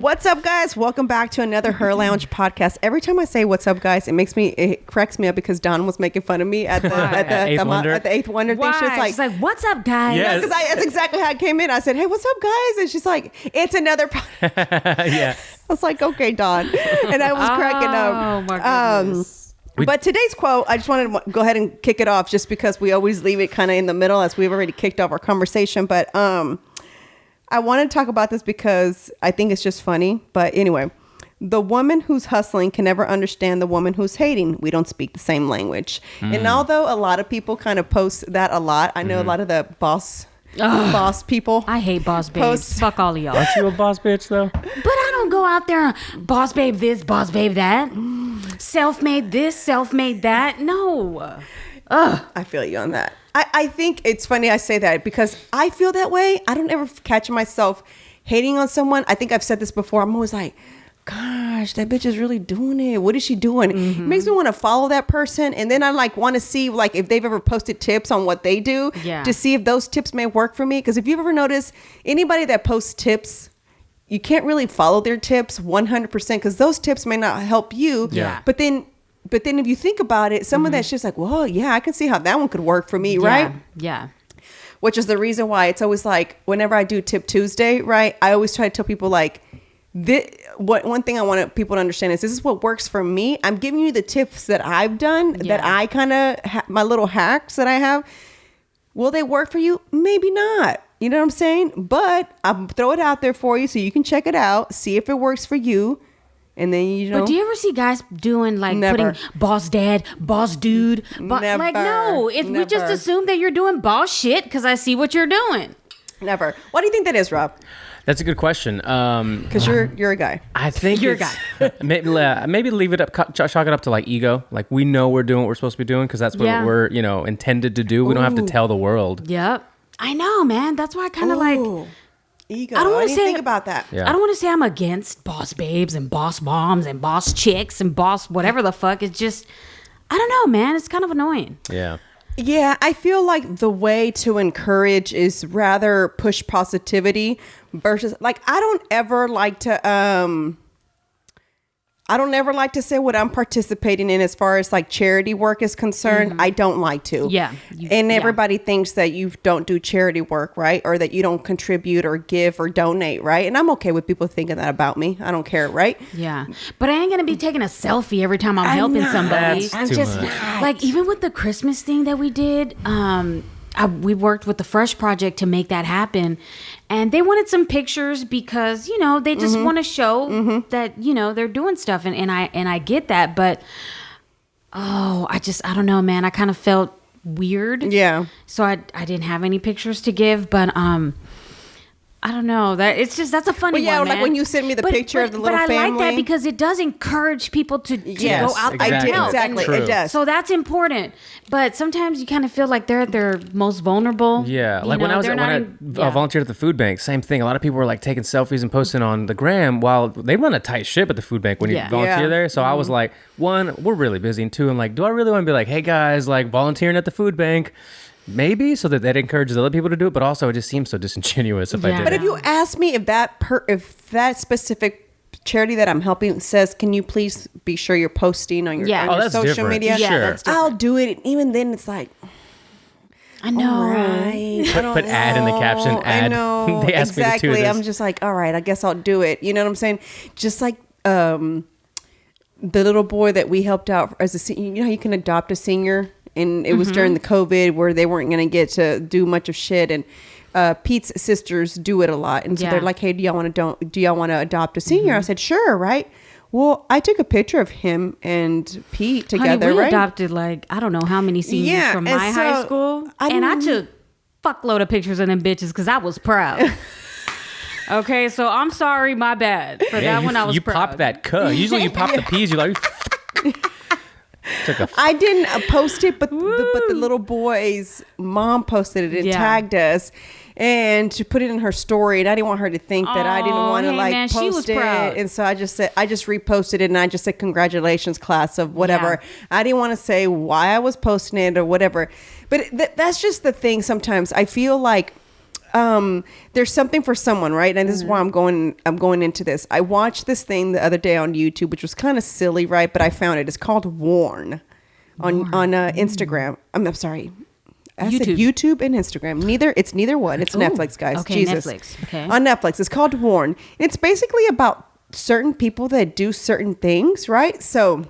What's up, guys? Welcome back to another Her Lounge podcast. Every time I say "What's up, guys," it cracks me up because Dawn was making fun of me at the Eighth Wonder thing. She's like, "What's up, guys?" Yeah, because that's exactly how I came in. I said, "Hey, what's up, guys?" And she's like, "It's another." Yeah. I was like, "Okay, Dawn," and I was cracking up. Oh my goodness. But today's quote, I just wanted to go ahead and kick it off, just because we always leave it kind of in the middle, as we've already kicked off our conversation. But I want to talk about this because I think it's just funny. But anyway, the woman who's hustling can never understand the woman who's hating. We don't speak the same language. And although a lot of people kind of post that a lot, I know a lot of the boss people. I hate boss babes. Fuck all of y'all. Aren't you a boss bitch though? But I don't go out there, boss babe this, boss babe that, self-made this, self-made that. No. I feel you on that. I think it's funny I say that because I feel that way. I don't ever catch myself hating on someone. I think I've said this before. I'm always like, gosh, that bitch is really doing it. What is she doing? It makes me want to follow that person. And then I want to see if they've ever posted tips on what they do to see if those tips may work for me. Because if you've ever noticed, anybody that posts tips, you can't really follow their tips 100% because those tips may not help you. Yeah. But then if you think about it, some of that shit's like, well, yeah, I can see how that one could work for me, right? Yeah. Which is the reason why it's always whenever I do Tip Tuesday, right? I always try to tell people one thing I want people to understand is this is what works for me. I'm giving you the tips that I've done, that I kind of, my little hacks that I have. Will they work for you? Maybe not. You know what I'm saying? But I'll throw it out there for you so you can check it out, see if it works for you. And then, But do you ever see guys doing putting boss dad, boss dude? Never. No. If we just assume that you're doing boss shit because I see what you're doing. Never. What do you think that is, Rob? That's a good question. Because you're a guy. I think you're a guy. maybe leave it up, chalk it up to ego. We know we're doing what we're supposed to be doing because that's what we're intended to do. We don't have to tell the world. Yep. I know, man. That's why I kind of ego. I don't want to say think about that. Yeah. I don't want to say I'm against boss babes and boss moms and boss chicks and boss whatever the fuck. It's just, I don't know, man. It's kind of annoying. Yeah. Yeah, I feel like the way to encourage is rather push positivity versus I don't ever like to say what I'm participating in as far as charity work is concerned. I don't like to. Yeah. Everybody thinks that you don't do charity work, right? Or that you don't contribute or give or donate, right? And I'm okay with people thinking that about me. I don't care, right? Yeah. But I ain't going to be taking a selfie every time I'm helping somebody. I'm just not. Even with the Christmas thing that we did, we worked with the Fresh Project to make that happen. And they wanted some pictures because, they just want to show that, they're doing stuff. And I get that. But, I don't know, man. I kind of felt weird. Yeah. So I didn't have any pictures to give. But I don't know. That's a funny one, man. When you sent me the picture of the little family. But I like that because it does encourage people to go out there and help. Exactly. It does. So that's important. But sometimes you kind of feel like they're at their most vulnerable. Yeah. When I volunteered at the food bank, same thing. A lot of people were taking selfies and posting on the gram while they run a tight ship at the food bank when you volunteer there. So I was like, one, we're really busy. And two, I'm like, do I really want to be like, hey guys, volunteering at the food bank? Maybe so that encourages other people to do it, but also it just seems so disingenuous if I did. But if you ask me if that specific charity that I'm helping says, can you please be sure you're posting on your, social different. media? Yeah, that's I'll do it. And even then it's like, I know. Right. Put ad in the caption. Ad. I know. They asked me to do this. I'm just like, all right, I guess I'll do it. You know what I'm saying? Just like the little boy that we helped out as a senior. You know how you can adopt a senior? And it was during the COVID where they weren't going to get to do much of shit. And Pete's sisters do it a lot. And so they're like, hey, do y'all want to adopt a senior? I said, sure, right? Well, I took a picture of him and Pete together, Honey, we right? adopted I don't know how many seniors from my high school. And I took fuckload of pictures of them bitches because I was proud. Okay, so I'm sorry, my bad. For that one, I was proud. You pop that cuh. Usually you pop the peas, you're like... I didn't post it, but the little boy's mom posted it and tagged us, and she put it in her story. And I didn't want her to think that I didn't want to post it. Proud. And so I just reposted it, and I just said congratulations, class of whatever. Yeah. I didn't want to say why I was posting it or whatever. But that's just the thing. Sometimes I feel like there's something for someone, right? And this is why I'm going into this. I watched this thing the other day on YouTube, which was kind of silly, right? But I found it. It's called Worn on Instagram. I'm sorry. I said YouTube and Instagram. It's neither one. It's Netflix, guys. Okay, Jesus. Netflix. Okay. On Netflix. It's called Worn. And it's basically about certain people that do certain things, right? So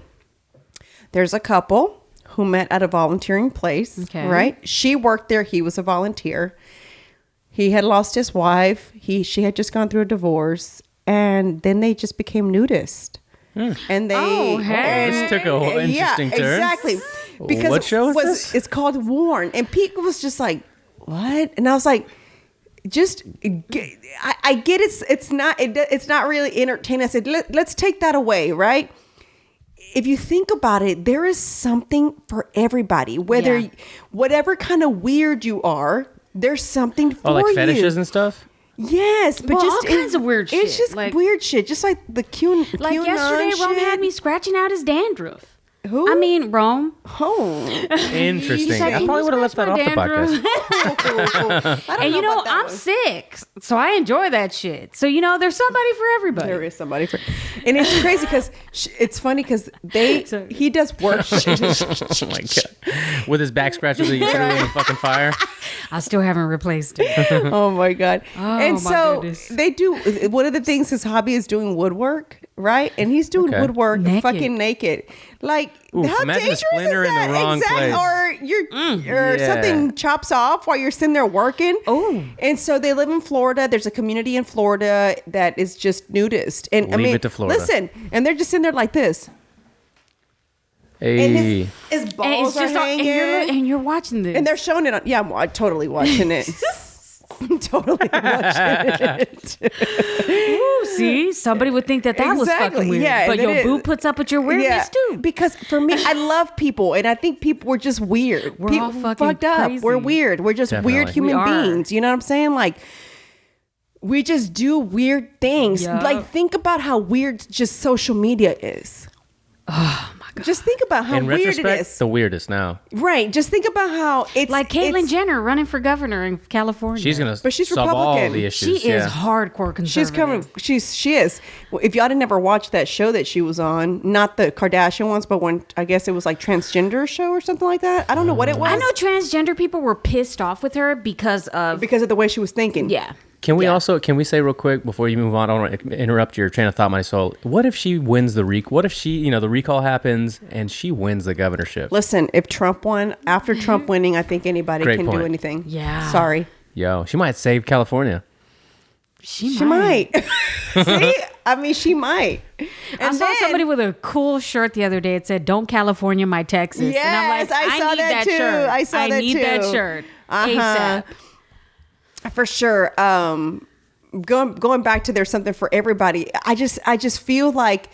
there's a couple who met at a volunteering place, right? She worked there. He was a volunteer. He had lost his wife. She had just gone through a divorce. And then they just became nudists. And they this took a whole interesting turn. Exactly. Because what show is this? It's called Worn. And Pete was just like, what? And I was like, I get it's not really entertaining. I said, let's take that away, right? If you think about it, there is something for everybody. Whatever kind of weird you are, there's something for you. Like fetishes and stuff? Yes, but just all kinds of weird shit. It's just weird shit, just like the QAnon Like yesterday, Rome shit. had me scratching out his dandruff. Who? I mean, Rome. Oh, interesting. said, I probably would have left that off the podcast. and I'm sick, so I enjoy that shit. So there's somebody for everybody. There is somebody for, and it's crazy because it's funny because he does work. Oh my god! With his back scratches that you threw in the fucking fire. I still haven't replaced it. Oh my god! Oh, and my so goodness. they do. One of the things his hobby is doing woodwork, right? And he's doing woodwork fucking naked. Like, Oof, how imagine a dangerous splinter is in that? the wrong place. Or something chops off while you're sitting there working. Oh. And so they live in Florida. There's a community in Florida that is just nudist. And Leave it to Florida. Listen, and they're just sitting there like this. Hey. And his balls are hanging. And you're watching this. And they're showing it on. Yeah, I'm totally watching it. I'm totally watching it. Ooh, see, somebody would think that was fucking weird. Yeah, but your boo puts up with your weirdness too. Because for me, I love people, and I think people were just weird. We're people all fucking fucked up. crazy. We're weird. We're just weird Definitely. human beings. You know what I'm saying? Like, we just do weird things. Yup. Like, think about how weird just social media is. Oh my god! Just think about how In weird retrospect, it is. the weirdest now. Right. Just think about how it's Like Caitlyn it's- Jenner running for governor in California. She's gonna But she's solve all Republican. the issues. She is hardcore conservative. She's coming. She is. Well, if y'all didn't ever watch that show that she was on, not the Kardashian ones, but one, I guess it was like transgender show or something like that. I don't know what it was. I know transgender people were pissed off with her because of the way she was thinking. yeah. Can we say real quick before you move on? I don't want to interrupt your train of thought, Mariswole. What if she wins the recall? What if she, the recall happens and she wins the governorship? Listen, if Trump won, after Trump winning, I think anybody Great can point. do anything. Yeah. Sorry. Yo, she might save California. She She might. See? I mean, she might. I saw somebody with a cool shirt the other day. It said, "Don't California my Texas." Yes, and I'm like, I saw need that too. shirt. I saw that need that too. shirt Uh-huh. ASAP. For sure. Going back to there's something for everybody. I just feel like,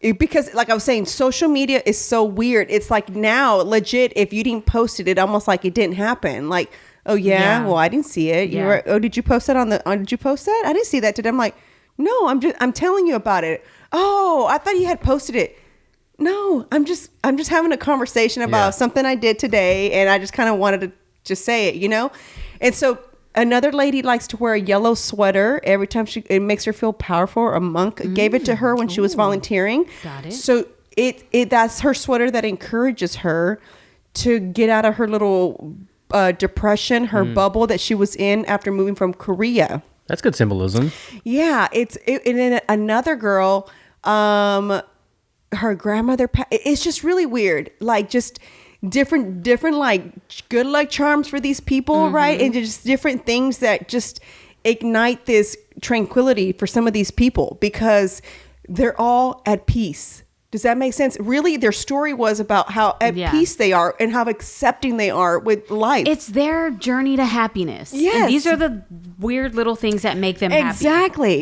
because like I was saying, social media is so weird. It's like now legit, if you didn't post it, it almost like it didn't happen. Like, oh yeah. Well, I didn't see it. Yeah. Did you post that did you post that? I didn't see that today. I'm like, no, I'm telling you about it. Oh, I thought you had posted it. No, I'm just having a conversation about something I did today, and I just kind of wanted to just say it, And so another lady likes to wear a yellow sweater every time it makes her feel powerful. A monk gave it to her when she was volunteering. Got it. So that's her sweater that encourages her to get out of her little depression, her bubble that she was in after moving from Korea. That's good symbolism. Yeah, and then another girl, her grandmother. It's just really weird. Like just different like good luck charms for these people, right? And just different things that just ignite this tranquility for some of these people because they're all at peace. Does that make sense? Really, their story was about how at peace they are and how accepting they are with life. It's their journey to happiness. Yes. And these are the weird little things that make them happy. Exactly.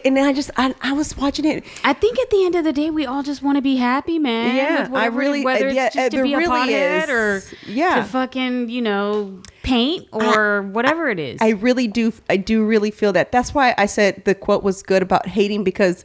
And I was watching it. I think at the end of the day, we all just want to be happy, man. Yeah, whether it's just to be a pothead or to fucking, paint or whatever it is. I really do. I do really feel that. That's why I said the quote was good about hating, because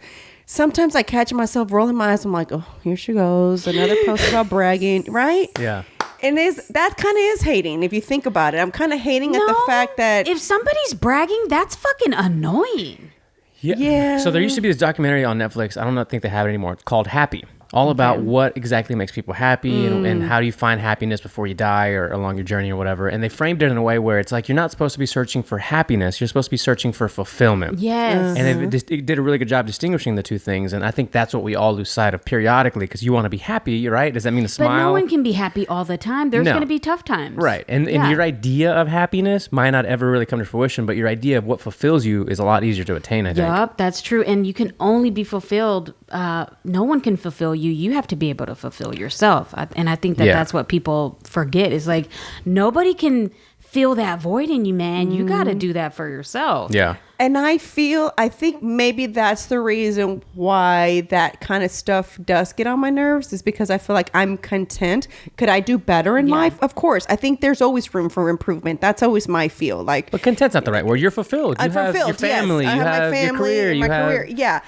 sometimes I catch myself rolling my eyes. I'm like, oh, here she goes. Another post about bragging, right? Yeah. And that kind of is hating if you think about it. I'm kind of hating at the fact that if somebody's bragging, that's fucking annoying. Yeah. So there used to be this documentary on Netflix. I don't think they have it anymore. It's called Happy. All about what exactly makes people happy and how do you find happiness before you die or along your journey or whatever. And they framed it in a way where it's like you're not supposed to be searching for happiness. You're supposed to be searching for fulfillment. Yes. And it did a really good job distinguishing the two things. And I think that's what we all lose sight of periodically because you want to be happy, right? Does that mean a smile? But no one can be happy all the time. There's going to be tough times. Right. And your idea of happiness might not ever really come to fruition, but your idea of what fulfills you is a lot easier to attain, I think. Yup, that's true. And you can only be fulfilled. No one can fulfill you. You have to be able to fulfill yourself. And I think that's what people forget is like, nobody can fill that void in you, man. You got to do that for yourself. Yeah. And I think maybe that's the reason why that kind of stuff does get on my nerves is because I feel like I'm content. Could I do better in life? Of course. I think there's always room for improvement. That's always my feel. Like, but content's not the right word. You're fulfilled. I'm fulfilled. Your family. Yes. I have my family, your career. career. Yeah.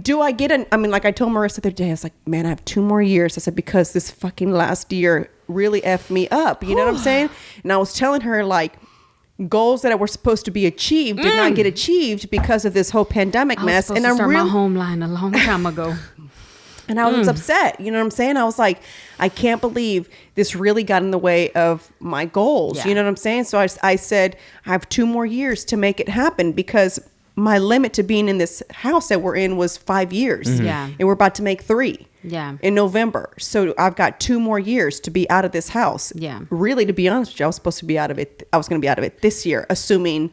Do I get like I told Marissa the other day, I was like, man, I have 2 more years. I said, because this fucking last year really effed me up. You know what I'm saying? And I was telling her like, goals that were supposed to be achieved did not get achieved because of this whole pandemic mess. And I'm my home line a long time ago. And I was upset. You know what I'm saying? I was like, I can't believe this really got in the way of my goals. Yeah. You know what I'm saying? So I said, I have 2 more years to make it happen because my limit to being in this house that we're in was 5 years. Mm-hmm. Yeah. And we're about to make 3. Yeah. In November. So I've got 2 more years to be out of this house. Yeah. Really, to be honest with you, I was supposed to be out of it. I was going to be out of it this year, assuming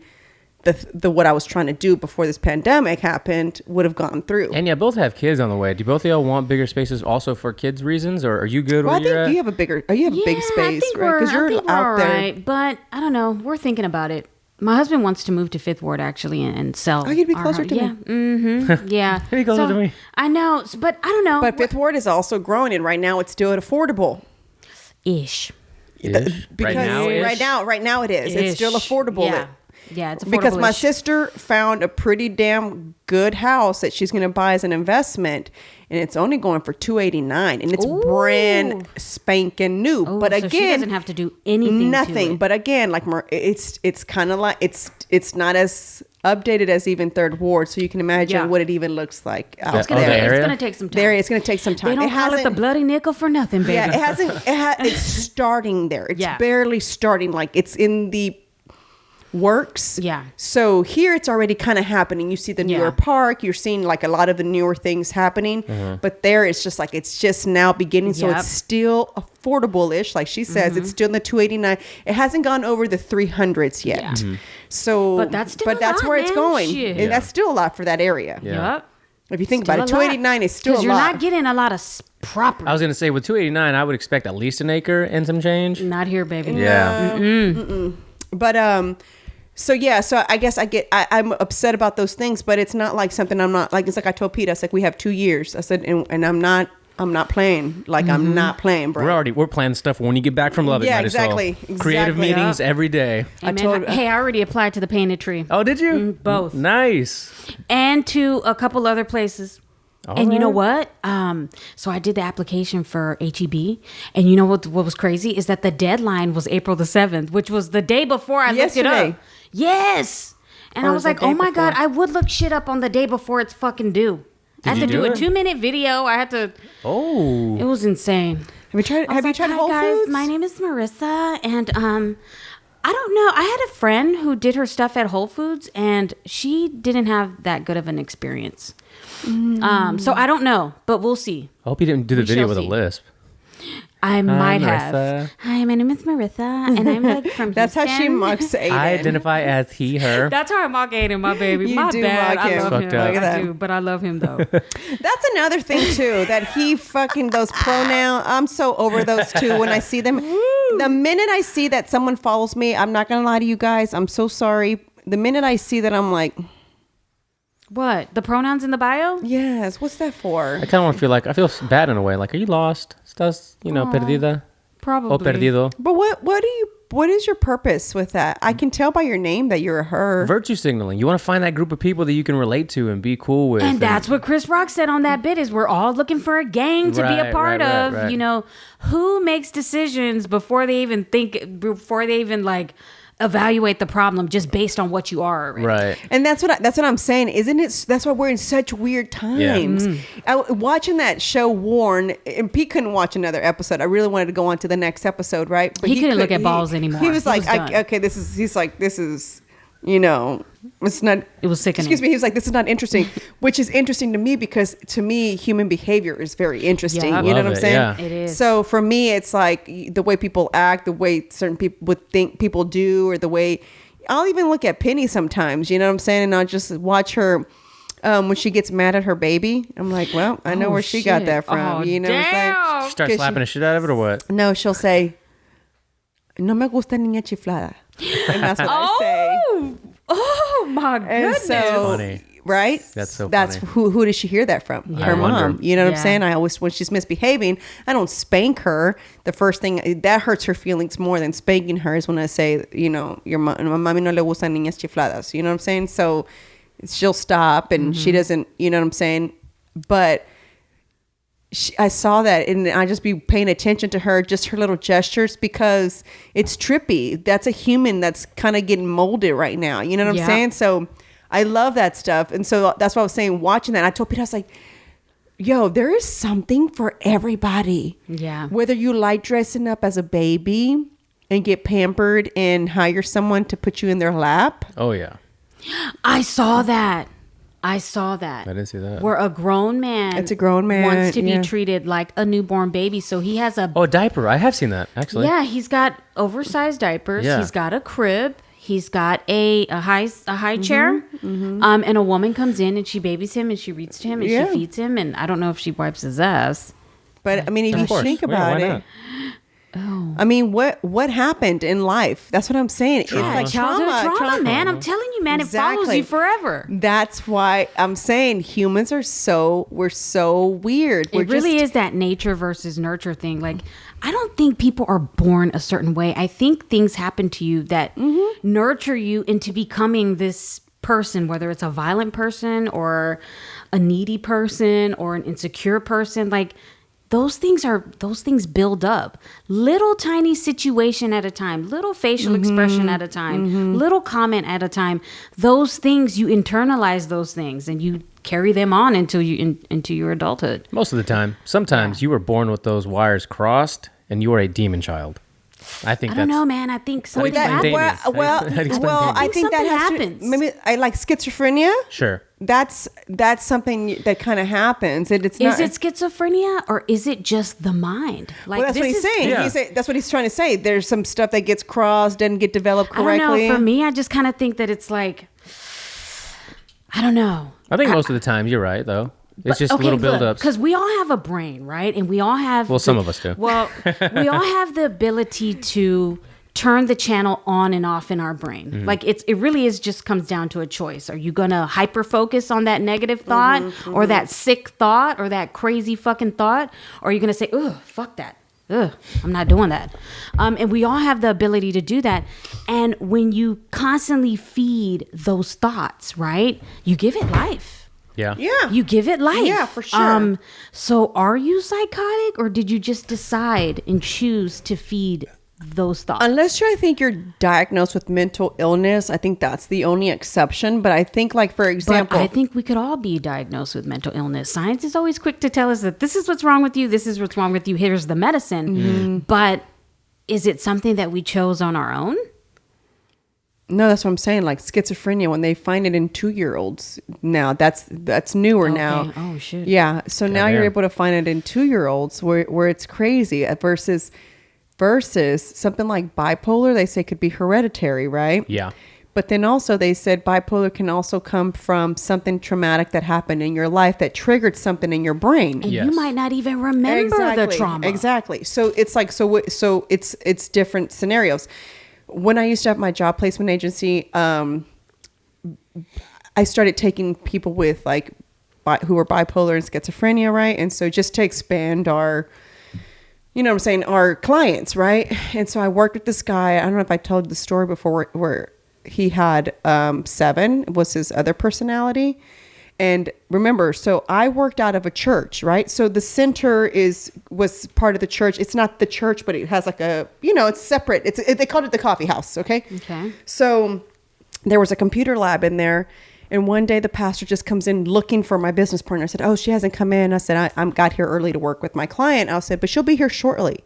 the what I was trying to do before this pandemic happened would have gone through. And both have kids on the way. Do both of y'all want bigger spaces also for kids' reasons, or are you good where you're at? You have a big space, right? Because you're out there. Right, but I don't know. We're thinking about it. My husband wants to move to Fifth Ward actually and sell. Oh, you'd be closer to me. Mm-hmm. Yeah. You'd be closer to me. I know, but I don't know. But Fifth Ward is also growing, and right now it's still affordable. Ish. Because right now it is. It's still affordable. Yeah. Yeah, it's affordable. Because my sister found a pretty damn good house that she's going to buy as an investment, and it's only going for $289, and it's brand spanking new. But again, so she doesn't have to do anything. Nothing. To it. But again, like it's kind of like it's not as updated as even Third Ward, so you can imagine what it even looks like out it's there. It's going to take some time. It's going to take some time. They don't call it the bloody nickel for nothing, baby. Yeah, it's starting there. It's barely starting. Like it's in the works. Yeah. So here it's already kind of happening. You see the newer park. You're seeing like a lot of the newer things happening. But there it's just like it's just now beginning. So it's still affordable-ish. Like she says, it's still in the $289. It hasn't gone over the 300s yet. Yeah. So but that's still where it's going. Shit. And that's still a lot for that area. Yeah. Yep. If you think about it, $289 is still a lot. Because you're not getting a lot of property. I was going to say with $289, I would expect at least an acre and some change. Not here, baby. Yeah. But so yeah, so I guess I'm upset about those things, but it's not like something I'm not like. It's like I told Pete, I was like, we have 2 years. I said, and I'm not playing. Like I'm not playing, bro. We're planning stuff when you get back from Lubbock. Yeah, Marisol. exactly. Creative meetings every day. I already applied to the Painted Tree. Oh, did you? Both. Nice. And to a couple other places. And you know what? So I did the application for HEB, and you know what was crazy is that the deadline was April the 7th, which was the day before I looked it up. Yes. And I was like, oh my God, I would look shit up on the day before it's fucking due. I had to do a 2-minute video. I had to. Oh. It was insane. Have you tried Whole Foods? My name is Marissa, and I don't know. I had a friend who did her stuff at Whole Foods, and she didn't have that good of an experience. So I don't know, but we'll see. I hope you didn't do the video with a lisp. I might have. Marissa. Hi, my name is Marissa, and I'm like from That's Houston. how she mocks Aiden. I identify as he, her. That's how I mock Aiden, my baby. You My do bad. mock him. I love him. Fucked up. I do, but I love him though. That's another thing too, that he fucking those pronouns. I'm so over those two when I see them. The minute I see that someone follows me, I'm not gonna lie to you guys. I'm so sorry. The minute I see that, I'm like, What? The pronouns in the bio? yes. What's that for? I kind of want to feel like I feel bad in a way. Like, are you lost? Estás, perdida? Probably. O perdido? But what do you what is your purpose with that? I can tell by your name that you're a her. Virtue signaling. You want to find that group of people that you can relate to and be cool with. And that's what Chris Rock said on that bit is we're all looking for a gang to be a part of. Right. You know, who makes decisions before they even like evaluate the problem just based on what you are already. Right. And that's what I'm saying, isn't it? That's why we're in such weird times. Watching that show Warren, and Pete couldn't watch another episode. I really wanted to go on to the next episode, right? But he couldn't look at balls anymore. He was like, okay, this is you know, it's not. It was sickening. Excuse me. He was like, this is not interesting, which is interesting to me because to me, human behavior is very interesting. Yeah. You know what I'm saying? Yeah. It is. So for me, it's like the way people act, the way certain people would think people do, or the way I'll even look at Penny sometimes. You know what I'm saying? And I'll just watch her. When she gets mad at her baby, I'm like, well, I know where she got that from. Oh, you know what I'm saying? She starts slapping the shit out of it or what? No, she'll say, no me gusta niña chiflada. And that's what I say. Oh my And goodness. so, Funny. right? That's so That's funny. who does she hear that from? Yeah. Her I wonder. mom. You know what Yeah. I'm saying? I always, when she's misbehaving, I don't spank her. The first thing that hurts her feelings more than spanking her is when I say, you know, your mami no le gustan niñas chifladas. You know what I'm saying? So she'll stop and she doesn't, you know what I'm saying? But I saw that and I just be paying attention to her, just her little gestures, because it's trippy. That's a human that's kind of getting molded right now. You know what I'm Yeah. saying? So I love that stuff. And so that's what I was saying, watching that. I told Peter, I was like, yo, there is something for everybody. Yeah. Whether you like dressing up as a baby and get pampered and hire someone to put you in their lap. Oh, yeah. I saw that. I didn't see that. Where a grown man It's a grown man, wants to yeah. be treated like a newborn baby. So he has a Oh, a diaper. I have seen that, actually. yeah, he's got oversized diapers. Yeah. He's got a crib. He's got a high chair. And a woman comes in and she babies him and she reads to him and Yeah. she feeds him. And I don't know if she wipes his ass. But I mean, if Of you course. think Yeah, about why it, not? I mean, what happened in life? That's what I'm saying. It's like Childhood trauma, man. I'm telling you, man, it follows Exactly. you forever. That's why I'm saying humans are we're so weird. We're It really is that nature versus nurture thing. Like, I don't think people are born a certain way. I think things happen to you that nurture you into becoming this person, whether it's a violent person or a needy person or an insecure person. Like, those things build up. Little tiny situation at a time, little facial expression at a time, little comment at a time. Those things, you internalize those things and you carry them on until into your adulthood. Most of the time. Sometimes you were born with those wires crossed and you are a demon child. I think I that's... don't know, man. I think something explain happens. Damien's. I'd explain I Damien's. think that Something has happens. to maybe I like schizophrenia. Sure. That's something that kind of happens. It's not. Is it schizophrenia or is it just the mind? Like, Well, that's what this he's is- saying. Yeah. That's what he's trying to say. There's some stuff that gets crossed, doesn't get developed I correctly. don't know. For me, I just kind of think that it's like, I don't know. I think most of the time you're right, though. It's just little buildups. Because we all have a brain, right? And we all have. Well, some of us do. Well, we all have the ability to turn the channel on and off in our brain. Mm-hmm. Like it really is just comes down to a choice. Are you gonna hyper focus on that negative thought or that sick thought or that crazy fucking thought? Or are you gonna say, ugh, fuck that. Ugh, I'm not doing that. And we all have the ability to do that. And when you constantly feed those thoughts, right? You give it life. Yeah. Yeah. You give it life. Yeah, for sure. So are you psychotic or did you just decide and choose to feed those thoughts? Unless I think you're diagnosed with mental illness, I think that's the only exception. But I think, like, for example, But I think we could all be diagnosed with mental illness. Science is always quick to tell us that this is what's wrong with you. This is what's wrong with you. Here's the medicine. But is it something that we chose on our own? no, that's what I'm saying. Like schizophrenia, when they find it in 2-year-olds now, that's newer now. Oh, shit. Yeah. So now you're damn. able to find it in 2-year-olds where it's crazy versus something like bipolar. They say could be hereditary, right? Yeah. But then also they said bipolar can also come from something traumatic that happened in your life that triggered something in your brain. And Yes. you might not even remember the trauma. Exactly. So it's like so it's different scenarios. When I used to have my job placement agency, I started taking people with who are bipolar and schizophrenia, right? And so just to expand our you know what I'm saying, our clients, right? And so I worked with this guy. I don't know if I told the story before where he had 7 was his other personality. And remember, so I worked out of a church, right? So the center was part of the church. It's not the church, but it has like a, it's separate. They called it the coffee house, okay? Okay. So there was a computer lab in there. And one day the pastor just comes in looking for my business partner. I said, oh, she hasn't come in. I said, I got here early to work with my client. I said, but she'll be here shortly.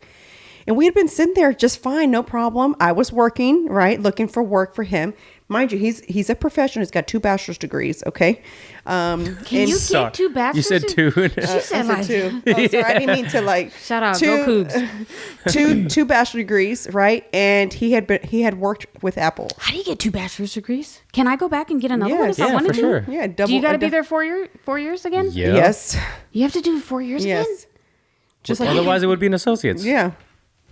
And we had been sitting there just fine, no problem. I was working, right, looking for work for him. Mind you, he's a professional. He's got 2 bachelor's degrees, okay? Can you get 2 bachelor's? You said 2. She said like 2. Oh, sorry, I didn't mean to like. Shout out, go Cougs. 2 bachelor degrees, right? And he had worked with Apple. How do you get 2 bachelor's degrees? Can I go back and get another one if I yeah, wanted for to? sure. Yeah, double. Do you got to be there 4 years again? Yeah. Yes. You have to do 4 years again? Yes. Just like Otherwise, it would be an associate's. Yeah.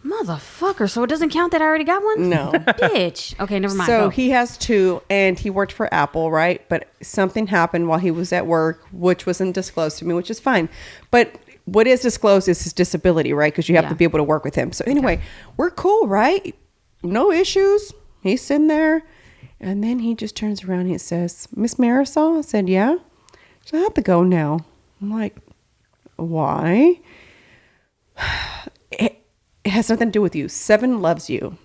Motherfucker. So it doesn't count that I already got one? No. Bitch. Okay, never mind. So Go. he has 2, and he worked for Apple, right? But something happened while he was at work, which wasn't disclosed to me, which is fine. But what is disclosed is his disability, right? Because you have to be able to work with him. So anyway, we're cool, right? No issues. He's sitting there. And then he just turns around and he says, Miss Marisol? I said, yeah. So I have to go now. I'm like, why? It has nothing to do with you. 7 loves you.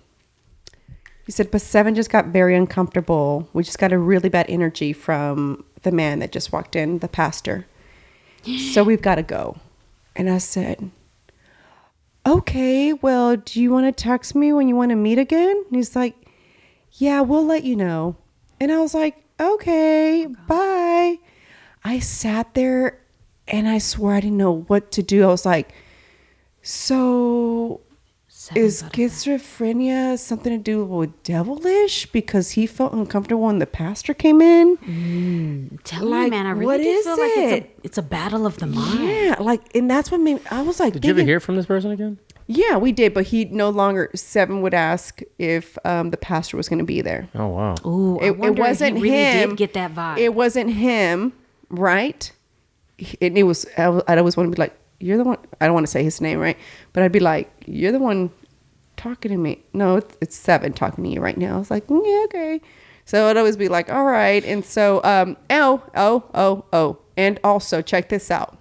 He said, but 7 just got very uncomfortable. We just got a really bad energy from the man that just walked in, the pastor. So we've got to go. And I said, okay, well, do you want to text me when you want to meet again? And he's like, yeah, we'll let you know. And I was like, okay, bye. I sat there and I swore I didn't know what to do. I was like, so is schizophrenia something to do with devilish? Because he felt uncomfortable when the pastor came in. Tell me, man, I really do feel like it's a battle of the mind. Yeah, and that's what made I was like, did you ever hear from this person again? Yeah, we did, but he no longer. 7 would ask if the pastor was going to be there. Oh wow. Ooh, It wasn't if he really him. did get that vibe. It wasn't him, right? And it was. I'd always want to be like, you're the one. I don't want to say his name, right? But I'd be like, you're the one talking to me. No, it's 7 talking to you right now. I was like, yeah, okay. So I'd always be like, all right. And so, and also check this out.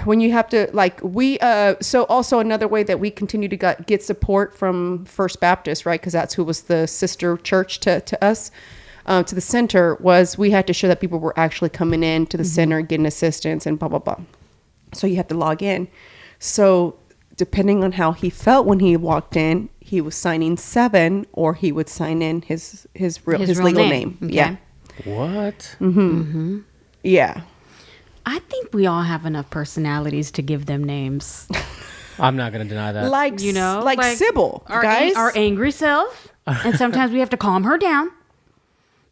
When you have to so also another way that we continue to get support from First Baptist, right? Because that's who was the sister church to us, to the center, was we had to show that people were actually coming in to the center, getting assistance and blah, blah, blah. So you have to log in. So depending on how he felt when he walked in, he was signing 7 or he would sign in his legal name. Okay. Yeah. What? Mm-hmm. Yeah. I think we all have enough personalities to give them names. I'm not going to deny that. Like Sybil, guys. Our angry self. And sometimes we have to calm her down.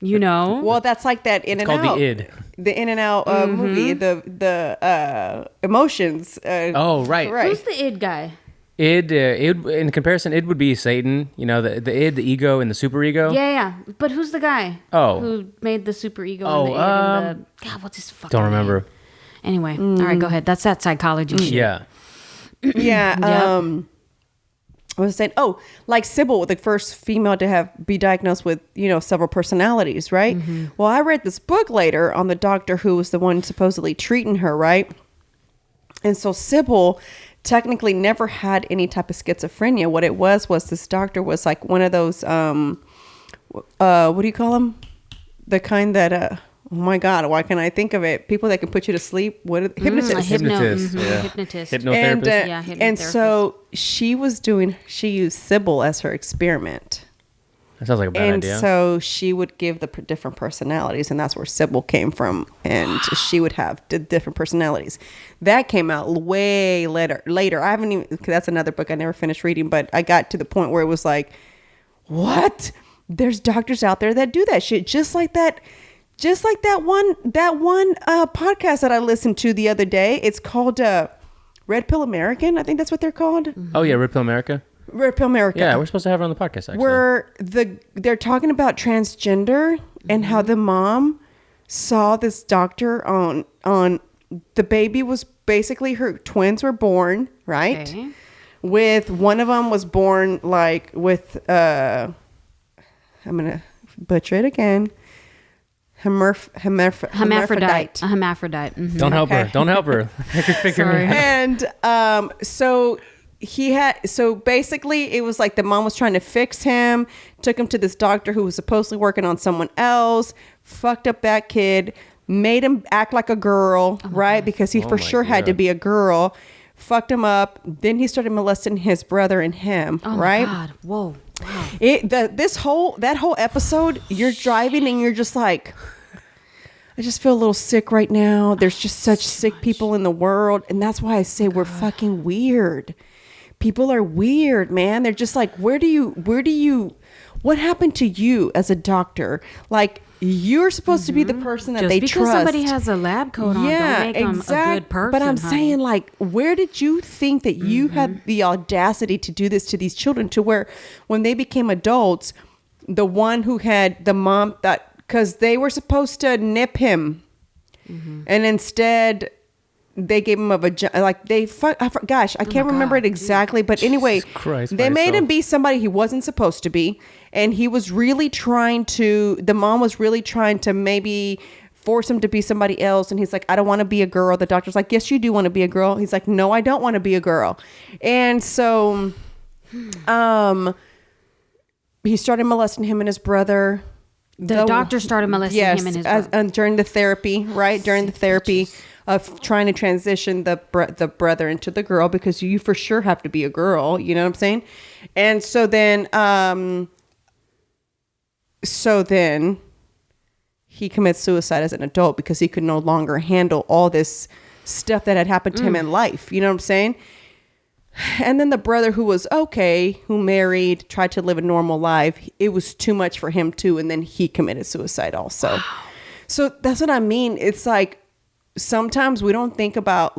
Well, that's like that In and Out. It's called the id. The In and Out movie, the emotions. Oh, right. Who's the id guy? Id, in comparison, id would be Satan. The id, the ego, and the superego. Yeah. But who's the guy? Oh. Who made the superego and the id and the... God, what's his fucking Don't remember. name? Anyway, all right, go ahead. That's that psychology shit. Yeah. Yeah. I was saying, like Sybil, the first female to be diagnosed with, several personalities, right? Mm-hmm. Well, I read this book later on the doctor who was the one supposedly treating her, right? And so Sybil technically never had any type of schizophrenia. What it was this doctor was like one of those, what do you call them? The kind that, oh my God, why can't I think of it? People that can put you to sleep. Hypnotist. Hypnotist. Yeah. Yeah. Hypnotist. Hypnotherapist. And so she used Sybil as her experiment. That sounds like a bad idea. And so she would give the different personalities, and that's where Sybil came from. And she would have the different personalities. That came out way later. I haven't even, that's another book I never finished reading, but I got to the point where it was like, what? There's doctors out there that do that shit. Just like that one podcast that I listened to the other day. It's called Red Pill American. I think that's what they're called. Mm-hmm. Oh yeah, Red Pill America. Red Pill America. Yeah, we're supposed to have her on the podcast actually. Where they're talking about transgender and how the mom saw this doctor on the baby was basically, her twins were born, right? Okay. With one of them was born like with, I'm going to butcher it again. Hermaphrodite. A hermaphrodite. Mm-hmm. Don't help her. Don't help her. Make her figure Sorry. it out. And so basically it was like the mom was trying to fix him, took him to this doctor who was supposedly working on someone else, fucked up that kid, made him act like a girl, right? Because he for sure had to be a girl, fucked him up. Then he started molesting his brother and him, right? Oh my God. Whoa. Wow. That whole episode, you're driving and you're just like, I just feel a little sick right now. There's just such sick people in the world. And that's why I say we're fucking weird. People are weird, man. They're just like, what happened to you as a doctor? Like, you're supposed to be the person that Just they because trust. somebody has a lab coat on, don't make them a good person. But I'm honey. saying, like, where did you think that you had the audacity to do this to these children, to where when they became adults, the one who had the mom because they were supposed to nip him, and instead they gave him a vagina. Like gosh, I can't remember it exactly, but anyway, they made him be somebody he wasn't supposed to be, and he was really trying to. The mom was really trying to maybe force him to be somebody else, and he's like, I don't want to be a girl. The doctor's like, yes, you do want to be a girl. He's like, no, I don't want to be a girl, and so, he started molesting him and his brother. The doctor started molesting him and his brother. During the therapy, right? During the therapy of trying to transition the brother into the girl, because you for sure have to be a girl. You know what I'm saying? And so then he commits suicide as an adult because he could no longer handle all this stuff that had happened to him in life. You know what I'm saying? And then the brother who married, tried to live a normal life, it was too much for him too. And then he committed suicide also. Wow. So that's what I mean. It's like, sometimes we don't think about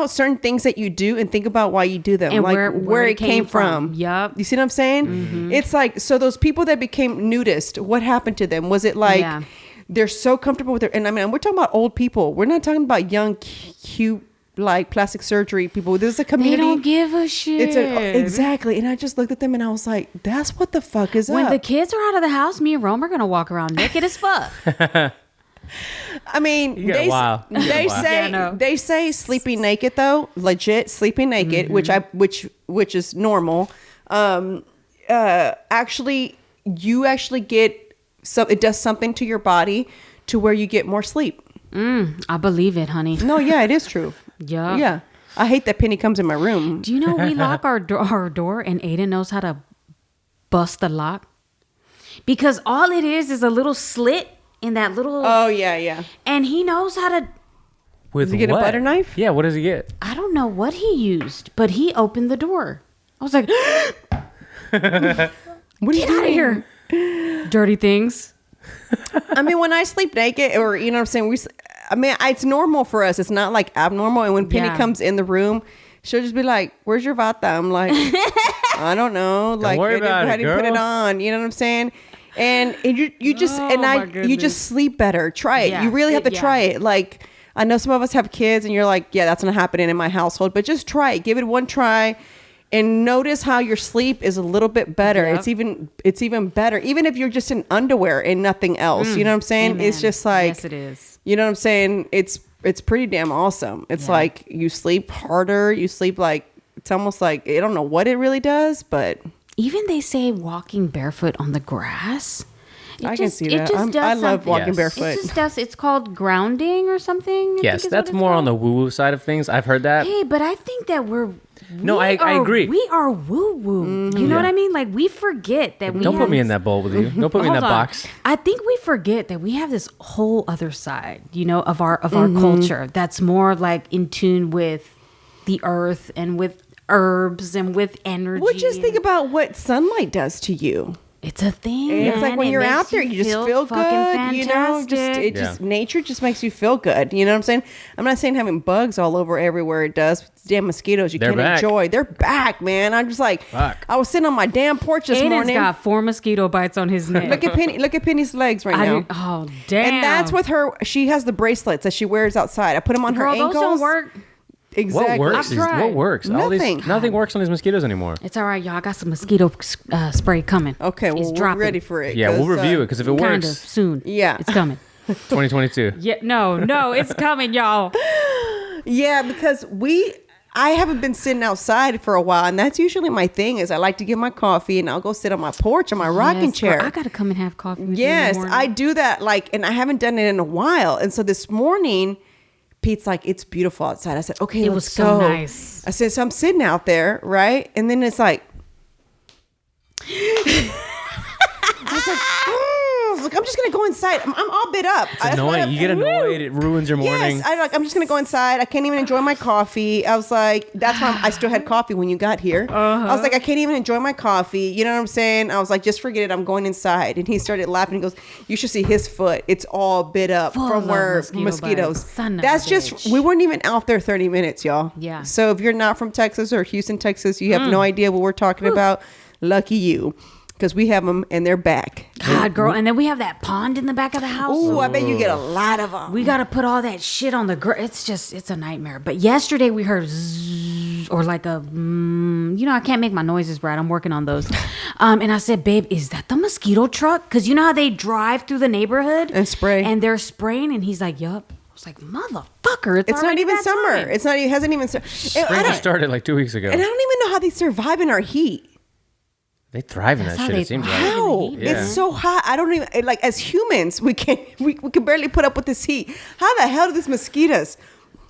certain things that you do and think about why you do them. And like where it came from. Yep. You see what I'm saying? Mm-hmm. It's like, so those people that became nudists, what happened to them? Was it like, they're so comfortable with and I mean, we're talking about old people. We're not talking about young, cute, like plastic surgery people. There's a community. They don't give a shit. Exactly. And I just looked at them and I was like, that's what the fuck is when up. the kids are out of the house, me and Rome are gonna walk around naked as fuck. I mean, they say sleeping naked though, legit sleeping naked, which is normal. Actually, you actually get it does something to your body to where you get more sleep. I believe it, honey. No, yeah, it is true. Yeah. I hate that Penny comes in my room. Do you know we lock our door and Aiden knows how to bust the lock? Because all it is a little slit in that little... Oh, yeah. And he knows how to... With does he get what? A butter knife? Yeah, what does he get? I don't know what he used, but he opened the door. I was like... Get out of here. Dirty things. I mean, when I sleep naked, or, you know what I'm saying? It's normal for us. It's not like abnormal. And when Penny comes in the room, she'll just be like, where's your vata? I'm like, I don't know. Like, worry about it, girl. Put it on. You know what I'm saying? And you just, you just sleep better. Try it. Yeah. You really have to try it. Like, I know some of us have kids and you're like, yeah, that's not happening in my household, but just try it. Give it one try. And notice how your sleep is a little bit better. Yep. It's even better. Even if you're just in underwear and nothing else. You know what I'm saying? Amen. It's just like, yes, it is. You know what I'm saying? It's pretty damn awesome. It's like you sleep harder. You sleep like, it's almost like, I don't know what it really does, but. Even they say walking barefoot on the grass. I can see that. I love walking barefoot. It just does. It's called grounding or something. Yes, that's more on the woo-woo side of things. I've heard that. Hey, but I think that I agree. We are woo-woo. Mm-hmm. You know what I mean? Like, we forget that we Don't put me in that bowl with you. Don't put me in that box. I think we forget that we have this whole other side, of our culture that's more like in tune with the earth and with herbs and with energy. Well, just think about what sunlight does to you. It's a thing. It's like when It you're makes out there, you just feel fucking good. You know, fantastic. nature just makes you feel good. You know what I'm saying? I'm not saying having bugs all over everywhere it does. Damn mosquitoes you can't enjoy. They're back, man. I'm just like, fuck. I was sitting on my damn porch this morning. Got 4 mosquito bites on his neck. Look at Penny's legs right now. Oh, damn. And that's with her. She has the bracelets that she wears outside. I put them on her ankles. Those don't work. Exactly. What works? Nothing works on these mosquitoes anymore. It's all right, y'all. I got some mosquito spray coming. Okay, well, we're ready for it. Yeah, we'll review it because if it works, soon. Yeah, it's coming. 2022. Yeah, no, it's coming, y'all. Yeah, because I haven't been sitting outside for a while, and that's usually my thing. Is I like to get my coffee and I'll go sit on my porch on my rocking chair. Girl, I gotta come and have coffee with you. Yes, I do that. And I haven't done it in a while, and so this morning. Pete's like, it's beautiful outside. I said, okay, let's go. It was so nice. I said, so I'm sitting out there, right? And then it's like, I was like, I'm just gonna go inside. I'm all bit up. It's annoying. You get annoyed. It ruins your morning. Yes, I'm just gonna go inside. I can't even enjoy my coffee. I was like, that's why I still had coffee when you got here. I was like, I can't even enjoy my coffee. You know what I'm saying? I was like, just forget it. I'm going inside. And he started laughing. He goes, you should see his foot. It's all bit up from where mosquitoes. That's just, we weren't even out there 30 minutes, y'all. Yeah. So if you're not from Texas or Houston, Texas, you have no idea what we're talking about. Lucky you. Because we have them and they're back. God, girl. And then we have that pond in the back of the house. Ooh, I bet you get a lot of them. We got to put all that shit on the it's a nightmare. But yesterday we heard zzz, or like a, I can't make my noises right. I'm working on those. And I said, babe, is that the mosquito truck? Because you know how they drive through the neighborhood? And spray. And they're spraying. And he's like, yup. I was like, motherfucker. It's not even summer. Time. It hasn't even started. Spring just started like 2 weeks ago. And I don't even know how they survive in our heat. They thrive in that shit. It seems like. How? Yeah. It's so hot. I don't even like. As humans, we can barely put up with this heat. How the hell do these mosquitoes?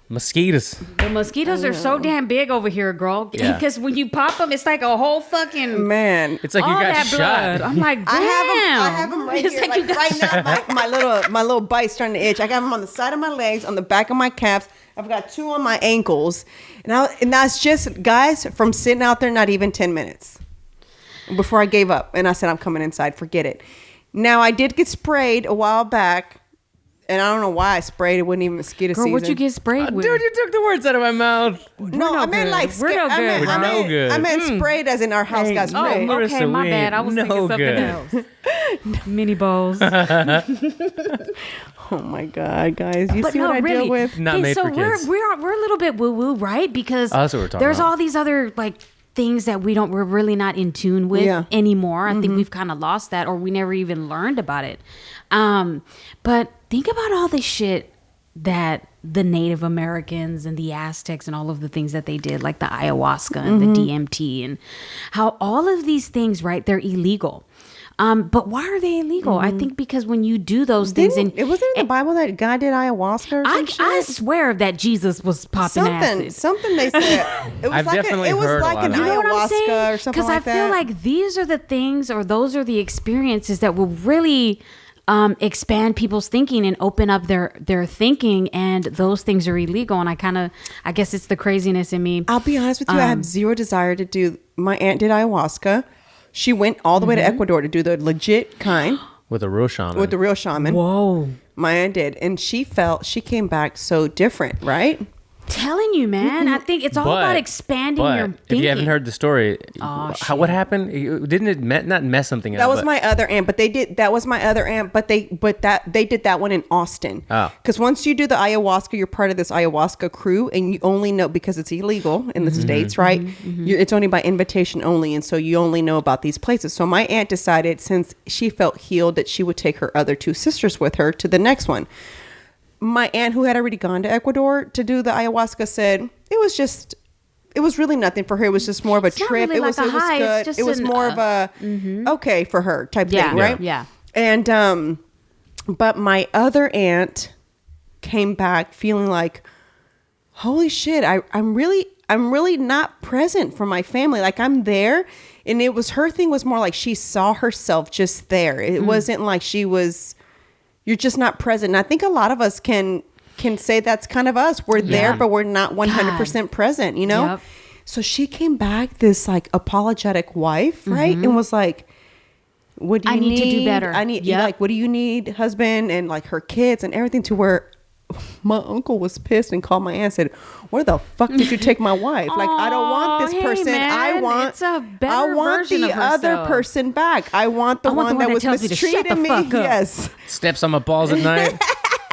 The mosquitoes are so damn big over here, girl. Because when you pop them, it's like a whole fucking man. It's like you got shot. Blood. I'm like, damn. I have them right here. Like right now, my little bite's starting to itch. I got them on the side of my legs, on the back of my calves. I've got 2 on my ankles, and that's just guys from sitting out there. Not even 10 minutes. Before I gave up and I said, I'm coming inside, forget it. Now I did get sprayed a while back and I don't know why I sprayed. It wasn't even mosquito season. What'd you get sprayed with? Dude, you took the words out of my mouth. No, I meant like I meant sprayed as in our house got sprayed. Marissa, okay, my bad. I was thinking something else. Mini bowls. Oh my God, guys. You see what I deal with? Not made for kids. We're a little bit woo-woo, right? Because that's what we're talking there's about. all these other things that we're really not in tune with anymore. I think we've kind of lost that, or we never even learned about it. But think about all the shit that the Native Americans and the Aztecs and all of the things that they did, like the ayahuasca and the DMT, and how all of these things, right, they're illegal. But why are they illegal? I think because when you do those things, and it wasn't in the Bible that God did ayahuasca or some shit? I swear that Jesus was popping acid. Something they said. It was I've definitely heard like an ayahuasca or something like that. Because I feel like these are the things, or those are the experiences that will really expand people's thinking and open up their thinking, and those things are illegal. And I guess it's the craziness in me. I'll be honest with you, I have zero desire to do. My aunt did ayahuasca. She went all the way to Ecuador to do the legit kind. With a real shaman. Whoa. My aunt did. And she came back so different, right? Telling you, man. I think it's all about expanding your thinking. If you haven't heard the story, what happened? Didn't it not mess something up? That was my other aunt, but they did that one in Austin. Oh. Because once you do the ayahuasca, you're part of this ayahuasca crew, and you only know, because it's illegal in the States, right? It's only by invitation only, and so you only know about these places. So my aunt decided, since she felt healed, that she would take her other 2 sisters with her to the next one. My aunt, who had already gone to Ecuador to do the ayahuasca, said it was really nothing for her. It was just more of a trip. Really it was good. It was more of a okay for her type thing, right? Yeah. And but my other aunt came back feeling like, holy shit, I'm really not present for my family. Like, I'm there, and it was, her thing was more like she saw herself just there. It wasn't like you're just not present. And I think a lot of us can say that's kind of us. We're there, but we're not 100% present, you know? Yep. So she came back, this like apologetic wife, right? And was like, what do you need? I need to do better. I need like, what do you need, husband, and like her kids and everything, to where my uncle was pissed and called my aunt and said, where the fuck did you take my wife? Like, I don't want this person. Man, I want the other person back. I want the one that was mistreating me. Yes. Steps on my balls at night.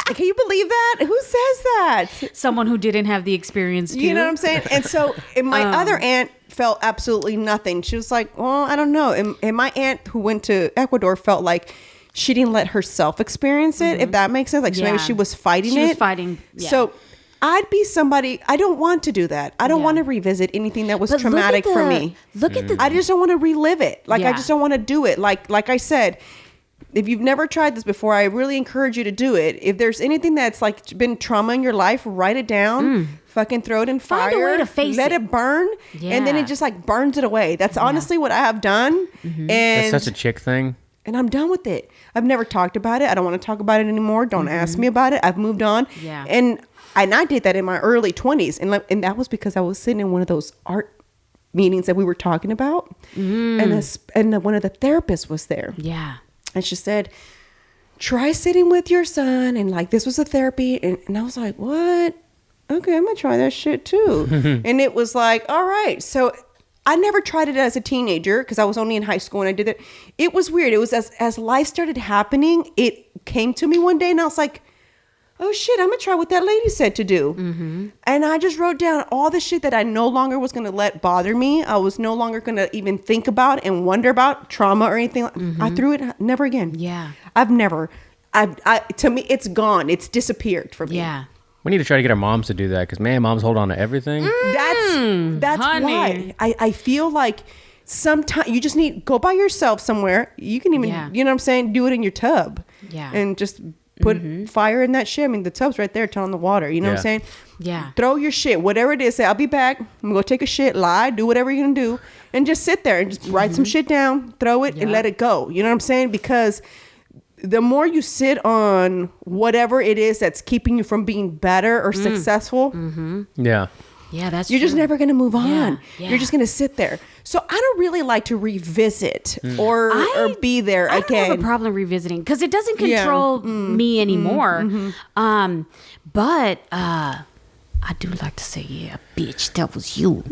Can you believe that? Who says that? Someone who didn't have the experience too. You know what I'm saying? And so my other aunt felt absolutely nothing. She was like, well, I don't know. And my aunt who went to Ecuador felt like she didn't let herself experience it, if that makes sense. Like maybe she was fighting it. She was fighting. Yeah. So I'd be somebody, I don't want to do that. I don't want to revisit anything that was traumatic for me. Look at the... I just don't want to relive it. Like, I just don't want to do it. Like I said, if you've never tried this before, I really encourage you to do it. If there's anything that's like been trauma in your life, write it down. Fucking throw it in fire. Find a way to face let it burn. And then it just like burns it away. That's honestly what I have done. And that's such a chick thing. And I'm done with it. I've never talked about it. I don't want to talk about it anymore. Don't ask me about it. I've moved on. Yeah. And I did that in my early 20s. And that was because I was sitting in one of those art meetings that we were talking about. And one of the therapists was there. Yeah. And she said, try sitting with your son. And like, this was a therapy. And I was like, what? Okay, I'm going to try that shit too. And it was like, all right. So I never tried it as a teenager because I was only in high school when I did it. It was weird. It was as life started happening, it came to me one day and I was like, oh shit, I'm going to try what that lady said to do. And I just wrote down all the shit that I no longer was going to let bother me. I was no longer going to even think about and wonder about trauma or anything. I threw it, never again. Yeah. I've never, to me, it's gone. It's disappeared from me. Yeah. We need to try to get our moms to do that because, man, moms hold on to everything. That's why I feel like sometimes you just need go by yourself somewhere. You can even, you know what I'm saying, do it in your tub. Yeah. And just put fire in that shit. I mean, the tub's right there, turn on the water. You know what I'm saying? Yeah. Throw your shit, whatever it is. Say, I'll be back. I'm going to go take a shit, lie, do whatever you're going to do. And just sit there and just write some shit down, throw it and let it go. You know what I'm saying? Because the more you sit on whatever it is that's keeping you from being better or successful, yeah, that's you're just never going to move on. Yeah. You're just going to sit there. So I don't really like to revisit or be there again. I don't have a problem revisiting because it doesn't control me anymore. But I do like to say, yeah, bitch, that was you.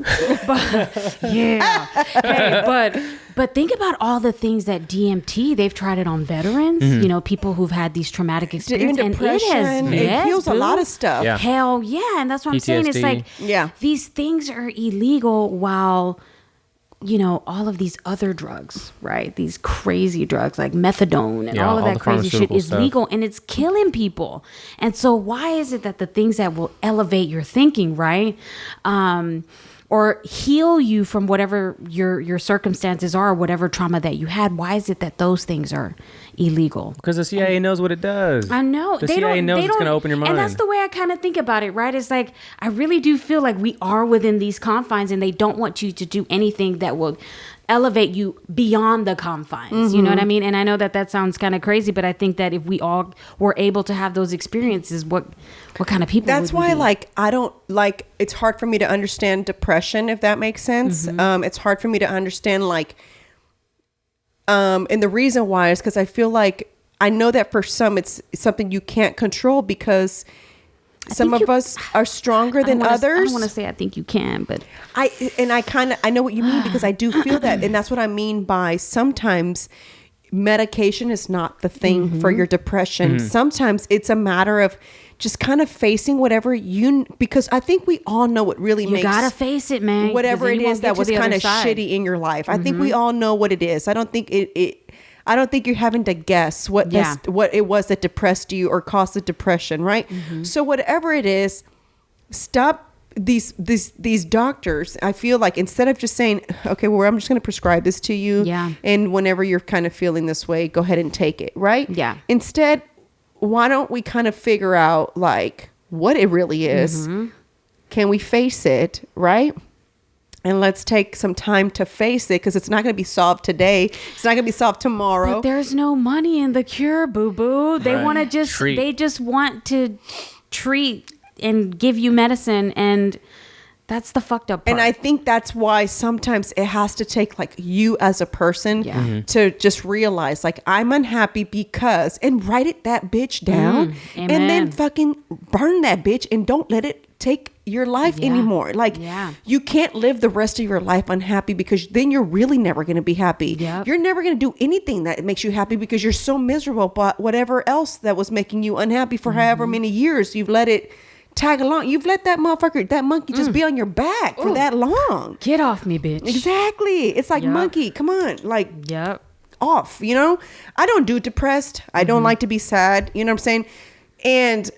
But yeah, hey, but think about all the things that DMT, they've tried it on veterans, you know, people who've had these traumatic experiences. And depression, it heals a lot of stuff. Yeah. Hell yeah. And that's what I'm saying. It's like, these things are illegal while, you know, all of these other drugs, right? These crazy drugs like methadone and all of that crazy shit is legal and it's killing people. And so why is it that the things that will elevate your thinking, right? Or heal you from whatever your circumstances are, whatever trauma that you had. Why is it that those things are illegal? Because the CIA knows what it does. I know. The CIA knows it's going to open your mind. And that's the way I kind of think about it, right? It's like, I really do feel like we are within these confines and they don't want you to do anything that will elevate you beyond the confines. You know what I mean? And I know that sounds kind of crazy, but I think that if we all were able to have those experiences, what kind of people that's would we why be? like I don't like it's hard for me to understand depression, if that makes sense. It's hard for me to understand like and the reason why is because I feel like I know that for some it's something you can't control because some of us are stronger than others. I don't want to say I think you can, but I know what you mean because I do feel that, and that's what I mean by sometimes medication is not the thing for your depression. Sometimes it's a matter of just kind of facing whatever because I think we all know what really makes. You gotta face it, man. Whatever it is that was kind of shitty in your life. I think we all know what it is. I don't think I don't think you're having to guess what it was that depressed you or caused the depression, right? So whatever it is, stop these doctors. I feel like instead of just saying, okay, well, I'm just going to prescribe this to you, and whenever you're kind of feeling this way, go ahead and take it, right? Yeah. Instead, why don't we kind of figure out like what it really is? Can we face it, right? And let's take some time to face it because it's not going to be solved today. It's not going to be solved tomorrow. But there's no money in the cure, boo-boo. They want to they just want to treat and give you medicine. And That's the fucked up part. And I think that's why sometimes it has to take like you as a person to just realize like I'm unhappy because, and write that bitch down and then fucking burn that bitch and don't let it take your life anymore. Like you can't live the rest of your life unhappy because then you're really never going to be happy. You're never going to do anything that makes you happy because you're so miserable. But whatever else that was making you unhappy for however many years, you've let it tag along. You've let that motherfucker, that monkey just be on your back for that long. Get off me, bitch. Exactly. It's like, monkey, come on. Like, off, you know? I don't do depressed. I don't like to be sad. You know what I'm saying? And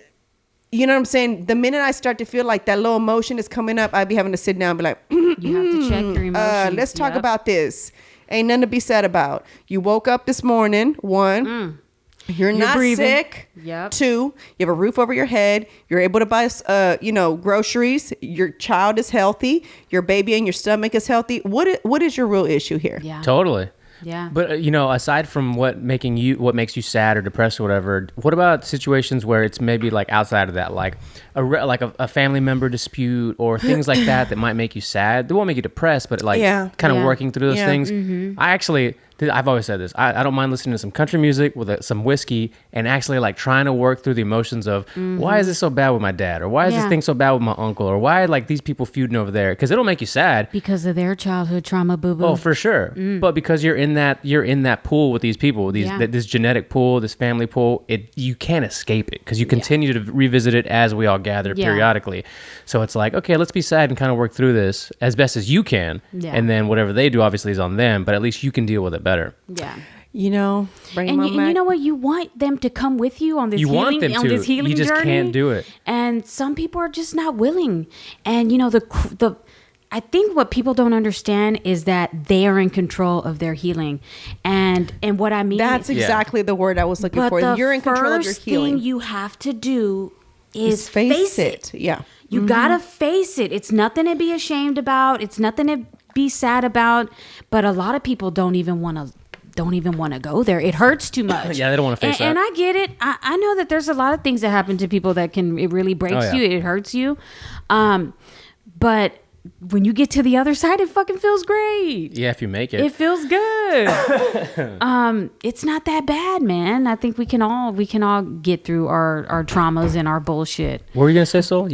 you know what I'm saying? The minute I start to feel like that low emotion is coming up, I'd be having to sit down and be like, you have to check your emotions. Let's talk about this. Ain't nothing to be sad about. You woke up this morning, one. You're not breathing. Sick. Yep. 2, you have a roof over your head. You're able to buy, groceries. Your child is healthy. Your baby in your stomach is healthy. What is your real issue here? Yeah. Totally. Yeah. But aside from what makes you sad or depressed or whatever, what about situations where it's maybe like outside of that, like a family member dispute or things like that might make you sad? They won't make you depressed, but like kind of working through those things. I've always said this. I don't mind listening to some country music with some whiskey and actually like trying to work through the emotions of why is this so bad with my dad, or why is this thing so bad with my uncle, or why like these people feuding over there, because it'll make you sad because of their childhood trauma, boo boo. Oh, for sure. But because you're in that pool with these people, this genetic pool, this family pool, you can't escape it because you continue to revisit it as we all gather periodically. So it's like, okay, let's be sad and kind of work through this as best as you can, and then whatever they do obviously is on them, but at least you can deal with it better. Yeah. You know, and you know what? You want them to come with you on this healing journey. You just can't do it. And some people are just not willing. And I think what people don't understand is that they are in control of their healing. And what I mean, that's exactly the word I was looking for. You're in control of your healing. The first thing you have to do is face it. Yeah. You gotta face it. It's nothing to be ashamed about. It's nothing to be sad about. But a lot of people don't even want to go there. It hurts too much. Yeah, they don't want to face that. And I get it. I know that there's a lot of things that happen to people that it really breaks you. It hurts you. But when you get to the other side, it fucking feels great. Yeah, if you make it. It feels good. It's not that bad, man. I think we can all get through our traumas and our bullshit. What were you going to say, Sol?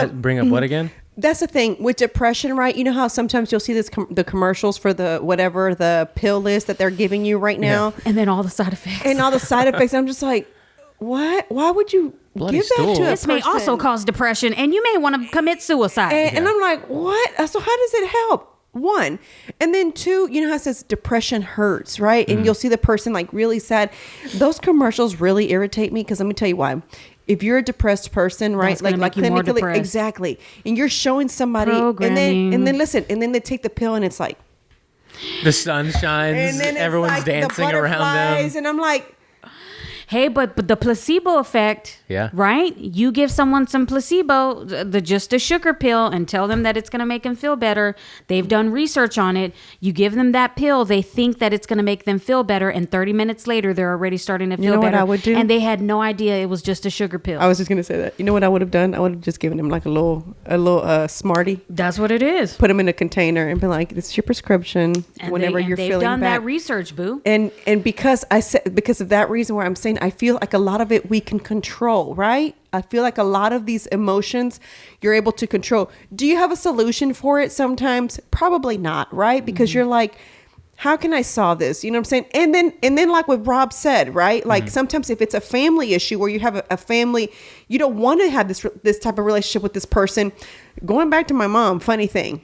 Bring up what again? That's the thing with depression, right? You know how sometimes you'll see the commercials for the pill list that they're giving you right now, and then all the side effects. I'm just like, what? Why would you give that to a person? This may also cause depression, and you may want to commit suicide. And I'm like, what? So how does it help? 1, and then 2, you know how it says depression hurts, right? And you'll see the person like really sad. Those commercials really irritate me because let me tell you why. If you're a depressed person, right? That's like clinically, exactly. And you're showing somebody and then listen, and then they take the pill and it's like the sun shines, and then everyone's like dancing around them. And I'm like, hey, but the placebo effect, right? You give someone some placebo, just a sugar pill, and tell them that it's going to make them feel better. They've done research on it. You give them that pill, they think that it's going to make them feel better, and 30 minutes later, they're already starting to feel better. You know what I would do? And they had no idea it was just a sugar pill. I was just going to say that. You know what I would have done? I would have just given them like a little Smartie. That's what it is. Put them in a container and be like, "This is your prescription." And whenever you're feeling bad. They've done that research, boo. And because of that reason, where I'm saying I feel like a lot of it we can control, right? I feel like a lot of these emotions you're able to control. Do you have a solution for it sometimes? Probably not, right? Because you're like, how can I solve this? You know what I'm saying? And then like what Rob said, right? Like sometimes if it's a family issue where you have a family, you don't want to have this type of relationship with this person. Going back to my mom, funny thing.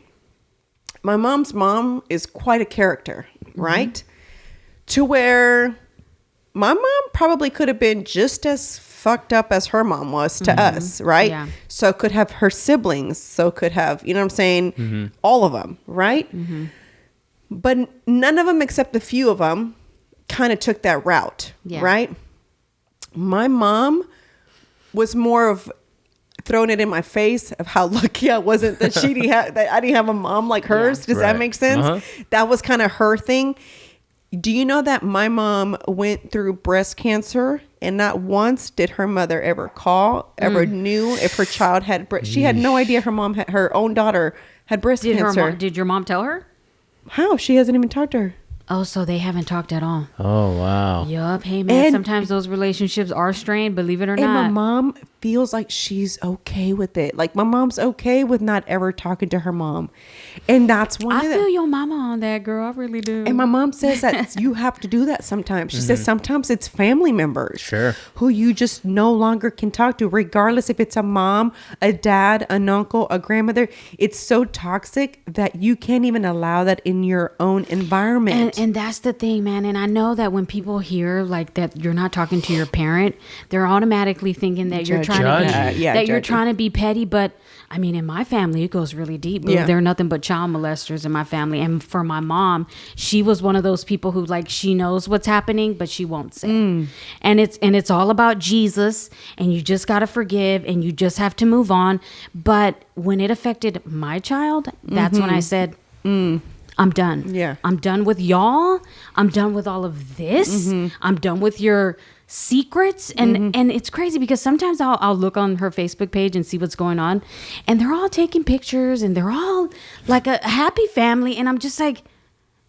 My mom's mom is quite a character, right? To where my mom probably could have been just as fucked up as her mom was to us, right? Yeah. So could have her siblings. So could have, you know what I'm saying? All of them, right? But none of them except a few of them kind of took that route, right? My mom was more of throwing it in my face of how lucky I wasn't that that I didn't have a mom like hers. Does that make sense? That was kind of her thing. Do you know that my mom went through breast cancer and not once did her mother ever call, ever knew if her child had. She had no idea her own daughter had breast cancer. Did your mom tell her? How? She hasn't even talked to her. Oh, so they haven't talked at all. Oh, wow. Yup. Hey, man, sometimes those relationships are strained, believe it or not. And my mom feels like she's okay with it. Like, my mom's okay with not ever talking to her mom. And that's one I feel your mama on that, girl. I really do. And my mom says that you have to do that sometimes. She says sometimes it's family members who you just no longer can talk to, regardless if it's a mom, a dad, an uncle, a grandmother. It's so toxic that you can't even allow that in your own environment. And that's the thing, man. And I know that when people hear like that you're not talking to your parent, they're automatically thinking that you're trying to be petty. But I mean, in my family, it goes really deep. Yeah. There are nothing but child molesters in my family. And for my mom, she was one of those people who, like, she knows what's happening, but she won't say. And it's all about Jesus, and you just got to forgive, and you just have to move on. But when it affected my child, that's when I said, I'm done. Yeah. I'm done with y'all. I'm done with all of this. I'm done with your secrets. And it's crazy because sometimes I'll look on her Facebook page and see what's going on, and they're all taking pictures and they're all like a happy family. And I'm just like,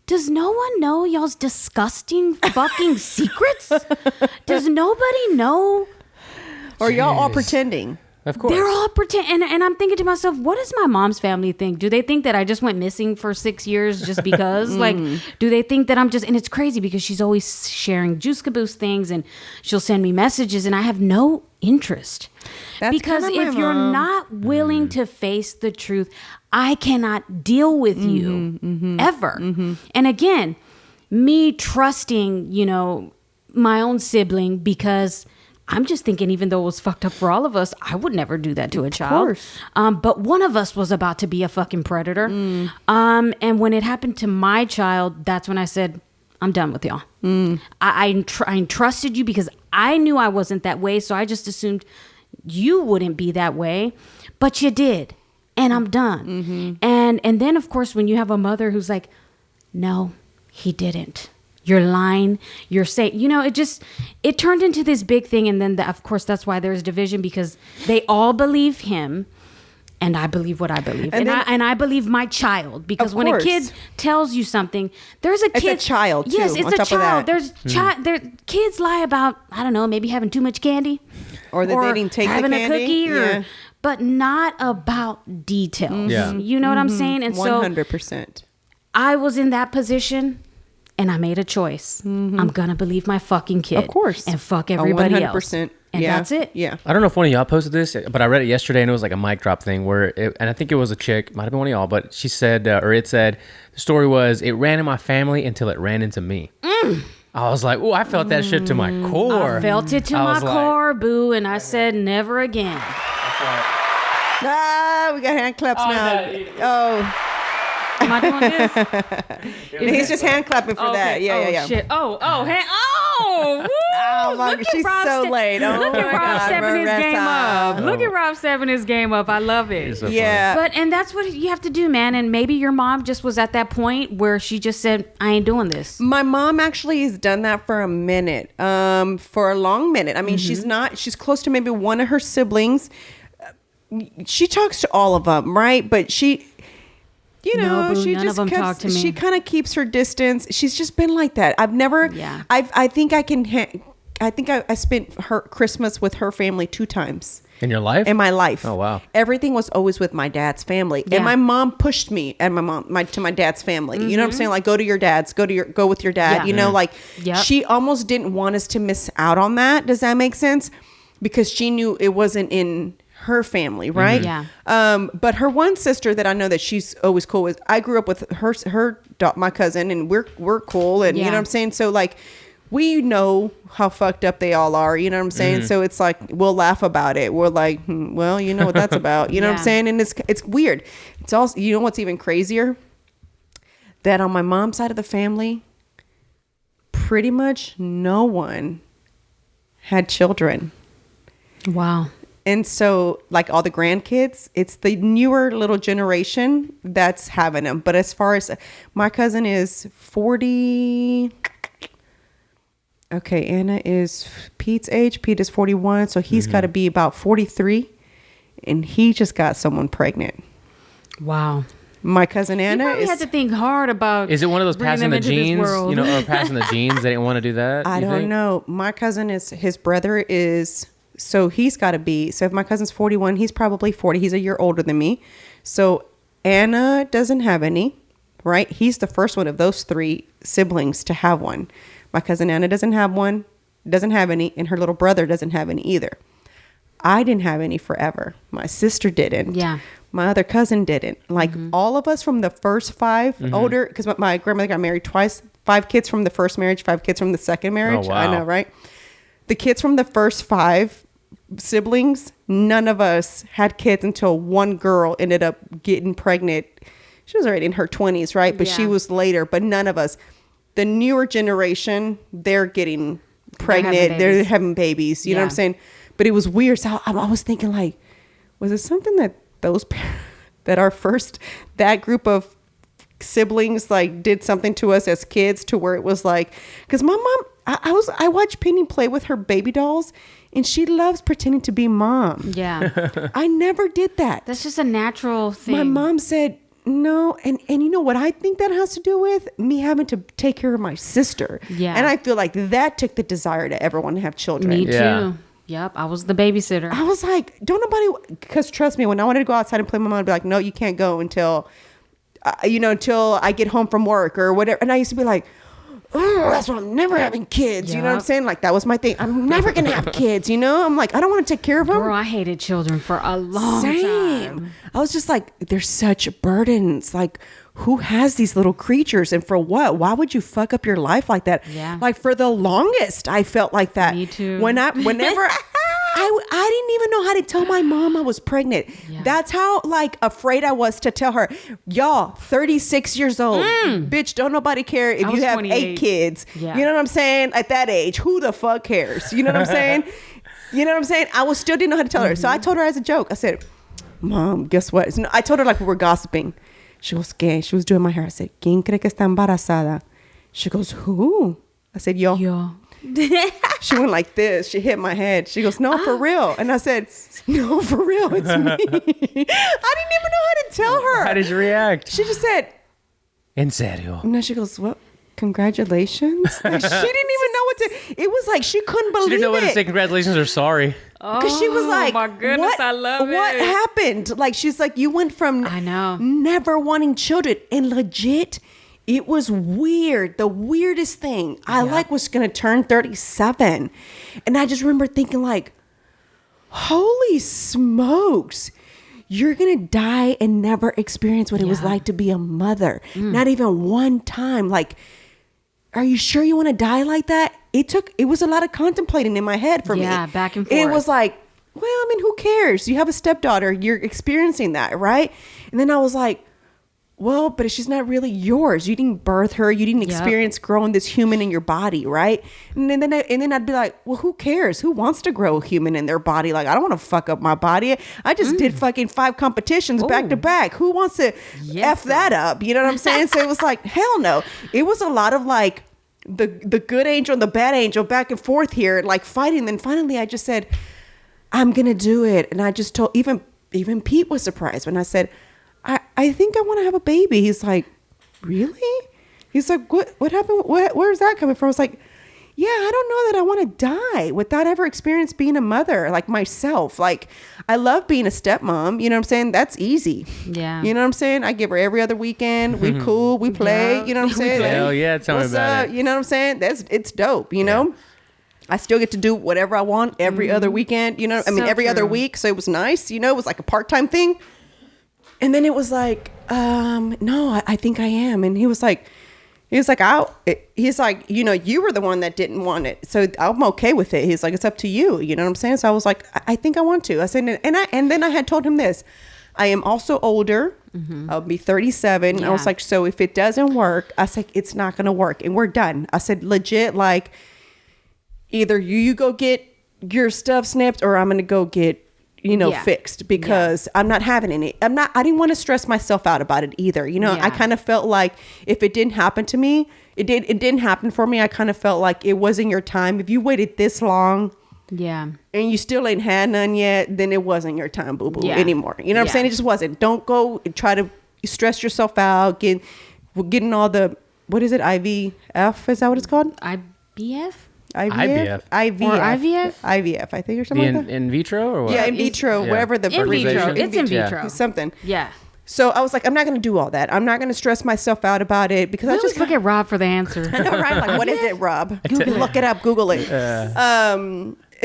does no one know y'all's disgusting fucking secrets? Does nobody know? Or y'all all pretending? Of course. They're all pretend, and I'm thinking to myself, what does my mom's family think? Do they think that I just went missing for 6 years just because? Like, do they think that I'm just? And it's crazy because she's always sharing Juice Caboose things, and she'll send me messages, and I have no interest. Because if you're not willing to face the truth, I cannot deal with you ever. And again, me trusting, my own sibling, because I'm just thinking, even though it was fucked up for all of us, I would never do that to a child. Of course. But one of us was about to be a fucking predator. And when it happened to my child, that's when I said, I'm done with y'all. I trusted you because I knew I wasn't that way. So I just assumed you wouldn't be that way. But you did. And I'm done. And then, of course, when you have a mother who's like, no, he didn't. You're lying. You're saying, it turned into this big thing. And then, of course, that's why there's division, because they all believe him. And I believe what I believe. And I believe my child. Because when a kid tells you something, there's a kid. It's a child, too. Yes, it's a child. There's kids lie about, I don't know, maybe having too much candy. Or that they didn't take the candy. Having a cookie. But not about details. Yeah. You know what I'm saying? And 100%. I was in that position. And I made a choice. I'm going to believe my fucking kid. Of course. And fuck everybody 100%. else. And that's it. Yeah. I don't know if one of y'all posted this, but I read it yesterday, and it was like a mic drop thing and I think it was a chick, might have been one of y'all, but she said, the story was, it ran in my family until it ran into me. I was like, oh, I felt that shit to my core. I felt it to my core, boo. And I said, never again. We got hand claps now. Am I doing this? He's just hand clapping for that. Yeah. Shit. Woo! She's so late. Look at Rob stepping his game up. Look at Rob stepping his game up. I love it. So and that's what you have to do, man. And maybe your mom just was at that point where she just said, I ain't doing this. My mom actually has done that for a minute, for a long minute. I mean, she's close to maybe one of her siblings. She talks to all of them, right? But she... none she of them talk to me. She kind of keeps her distance. She's just been like that. I've never. Yeah. I think I spent her Christmas with her family 2 times in your life. In my life. Oh wow. Everything was always with my dad's family, and my mom pushed me and to my dad's family. You know what I'm saying? Like, go to your dad's. Go with your dad. Yeah. She almost didn't want us to miss out on that. Does that make sense? Because she knew it wasn't in her family, right? Yeah. But her one sister that I know that she's always cool with, I grew up with my cousin, and we're cool, and you know what I'm saying? So like, we know how fucked up they all are, you know what I'm saying? So it's like, we'll laugh about it. We're like, well, you know what that's about, you know what I'm saying? And it's weird. It's also, you know what's even crazier? That on my mom's side of the family, pretty much no one had children. Wow. And so, like, all the grandkids, it's the newer little generation that's having them. But as far as my cousin is 40, Okay, Anna is Pete's age. Pete is 41, so he's got to be about 43, and he just got someone pregnant. Wow. My cousin Anna you probably had to think hard about. Is it one of those passing the genes? You know, or passing the genes? They didn't want to do that. I don't know. My cousin his brother is, so he's got to be. So if my cousin's 41, he's probably 40. He's a year older than me. So Anna doesn't have any, right? He's the first one of those 3 siblings to have one. My cousin Anna doesn't have one, doesn't have any, and her little brother doesn't have any either. I didn't have any forever. My sister didn't. Yeah. My other cousin didn't. Like all of us from the first 5 older, because my grandmother got married twice, 5 kids from the first marriage, 5 kids from the second marriage. Oh, wow. I know, right? The kids from the first 5 siblings, none of us had kids until one girl ended up getting pregnant. She was already in her 20s, right? But she was later, but none of us. The newer generation, they're getting pregnant. They're having babies. You know what I'm saying? But it was weird. So I was thinking, like, was it something that that group of siblings like did something to us as kids to where it was like, because my mom, I watched Penny play with her baby dolls, and she loves pretending to be mom. Yeah. I never did that. That's just a natural thing. My mom said, no, and you know what I think that has to do with? Me having to take care of my sister. Yeah. And I feel like that took the desire to ever want to have children. Me too. Yep, I was the babysitter. I was like, don't nobody, because trust me, when I wanted to go outside and play, my mom would be like, no, you can't go until, until I get home from work or whatever. And I used to be like, oh, that's why I'm never having kids. You know what I'm saying? Like, that was my thing. I'm never going to have kids, I'm like, I don't want to take care of them. Girl, I hated children for a long time. I was just like, they're such burdens. Like, who has these little creatures and for what? Why would you fuck up your life like that? Yeah. Like, for the longest, I felt like that. Me too. Whenever I didn't even know how to tell my mom I was pregnant. Yeah. That's how like afraid I was to tell her, y'all, 36 years old, bitch, don't nobody care if you have 8 kids. Yeah. You know what I'm saying? At that age, who the fuck cares? You know what I'm saying? You know what I'm saying? I still didn't know how to tell her. So I told her as a joke. I said, Mom, guess what? So I told her like we were gossiping. She goes, ¿qué? She was doing my hair. I said, ¿Quién cree que está embarazada? She goes, who? I said, yo. She went like this. She hit my head. She goes, no, for real. And I said, no, for real. It's me. I didn't even know how to tell her. How did you react? She just said, en serio? No, she goes, what? Congratulations. Like, she didn't even know what to. It was like she couldn't believe it. She didn't know whether to say congratulations or sorry. Because she was like, my goodness, I love it. What happened? Like, she's like, you went from never wanting children. And legit, it was weird. The weirdest thing. I was going to turn 37. And I just remember thinking like, holy smokes. You're going to die and never experience what it was like to be a mother. Not even one time. Like, are you sure you want to die like that? It was a lot of contemplating in my head for me. Yeah, back and forth. It was like, well, I mean, who cares? You have a stepdaughter. You're experiencing that, right? And then I was like, well, but she's not really yours. You didn't birth her. You didn't experience growing this human in your body, right? And then I'd be like, well, who cares? Who wants to grow a human in their body? Like, I don't want to fuck up my body. I just did fucking 5 competitions back to back. Who wants to F that up? You know what I'm saying? So it was like, hell no. It was a lot of like the good angel and the bad angel back and forth here, like fighting. Then finally I just said, I'm going to do it. And I just told, even Pete was surprised when I said, I think I want to have a baby. He's like, really? He's like, what happened? Where's that coming from? I was like, yeah, I don't know that I want to die without ever experienced being a mother like myself. Like, I love being a stepmom. You know what I'm saying? That's easy. Yeah. You know what I'm saying? I give her every other weekend. We cool. We play. You know what I'm saying? Hell yeah. Tell me about it. You know what I'm saying? It's dope. You know? I still get to do whatever I want every other weekend. You know, every other week. So it was nice. You know, it was like a part-time thing. And then it was like, no, I think I am. And he was like, you know, you were the one that didn't want it. So I'm okay with it. He's like, it's up to you. You know what I'm saying? So I was like, I think I want to. I said, and then I had told him this. I am also older. I'll be 37. Yeah. I was like, so if it doesn't work, I said, it's not going to work. And we're done. I said, legit, like, either you go get your stuff snipped or I'm going to go get fixed because I'm not having any. I didn't want to stress myself out about it either. I kind of felt like if it didn't happen to me, it didn't happen for me. I kind of felt like it wasn't your time. If you waited this long, and you still ain't had none yet, then it wasn't your time, boo boo, anymore. You know what I'm saying? It just wasn't. Don't go try to stress yourself out. Getting all the, what is it? IVF? Is that what it's called? IVF? IVF? IVF, I think, or something like that. In vitro or what? Yeah, in vitro, whatever the in vitro. It's in vitro. Yeah. Something. Yeah. So I was like, I'm not going to do all that. I'm not going to stress myself out about it because I just look at Rob for the answer. I know, right? Like, what is it, Rob? Look it up. Google it.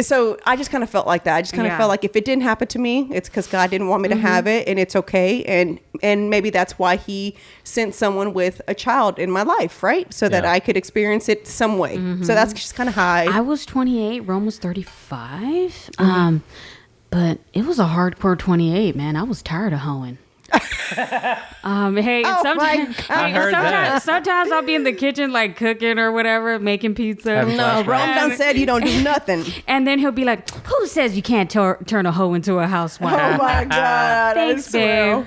So I just kind of felt like that. I just kind of felt like if it didn't happen to me, it's because God didn't want me to have it, and it's okay. And maybe that's why He sent someone with a child in my life, right? So that I could experience it some way. So that's just kind of how I was 28. Rome was 35. But it was a hardcore 28, man. I was tired of hoeing. Sometimes I'll be in the kitchen like cooking or whatever, making pizza. No, Rome done said you don't do nothing. And then he'll be like, "Who says you can't turn a hoe into a housewife?" Oh my God, thanks, babe.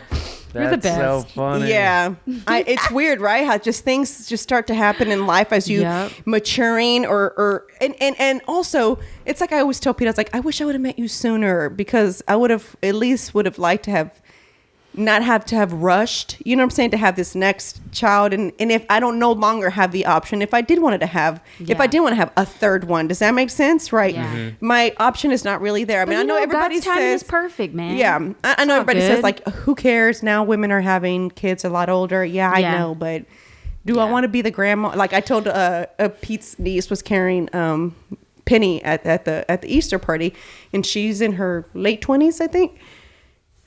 You're the best. So funny. Yeah, it's weird, right? How just things just start to happen in life as you maturing, and also it's like I always tell Peter, I was like, I wish I would have met you sooner because I would have liked to have. Not have to have rushed, you know what I'm saying, to have this next child. And if I don't no longer have the option, if I did want to have a third one, does that make sense? Right. Yeah. My option is not really there. I mean, I know everybody God's timing is perfect, man. Yeah. I know everybody says like, who cares? Now women are having kids a lot older. Yeah, I know. But do I want to be the grandma? Like I told Pete's niece was carrying Penny at the Easter party, and she's in her late 20s, I think.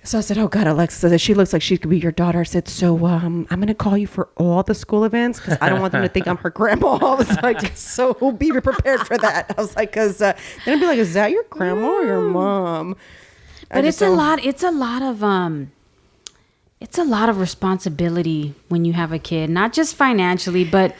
So I said, oh, God, Alexa, she looks like she could be your daughter. I said, so I'm going to call you for all the school events because I don't want them to think I'm her grandma. I was like, so be prepared for that. I was like, because then I'd be like, is that your grandma or your mom? But it's a lot of responsibility when you have a kid, not just financially, but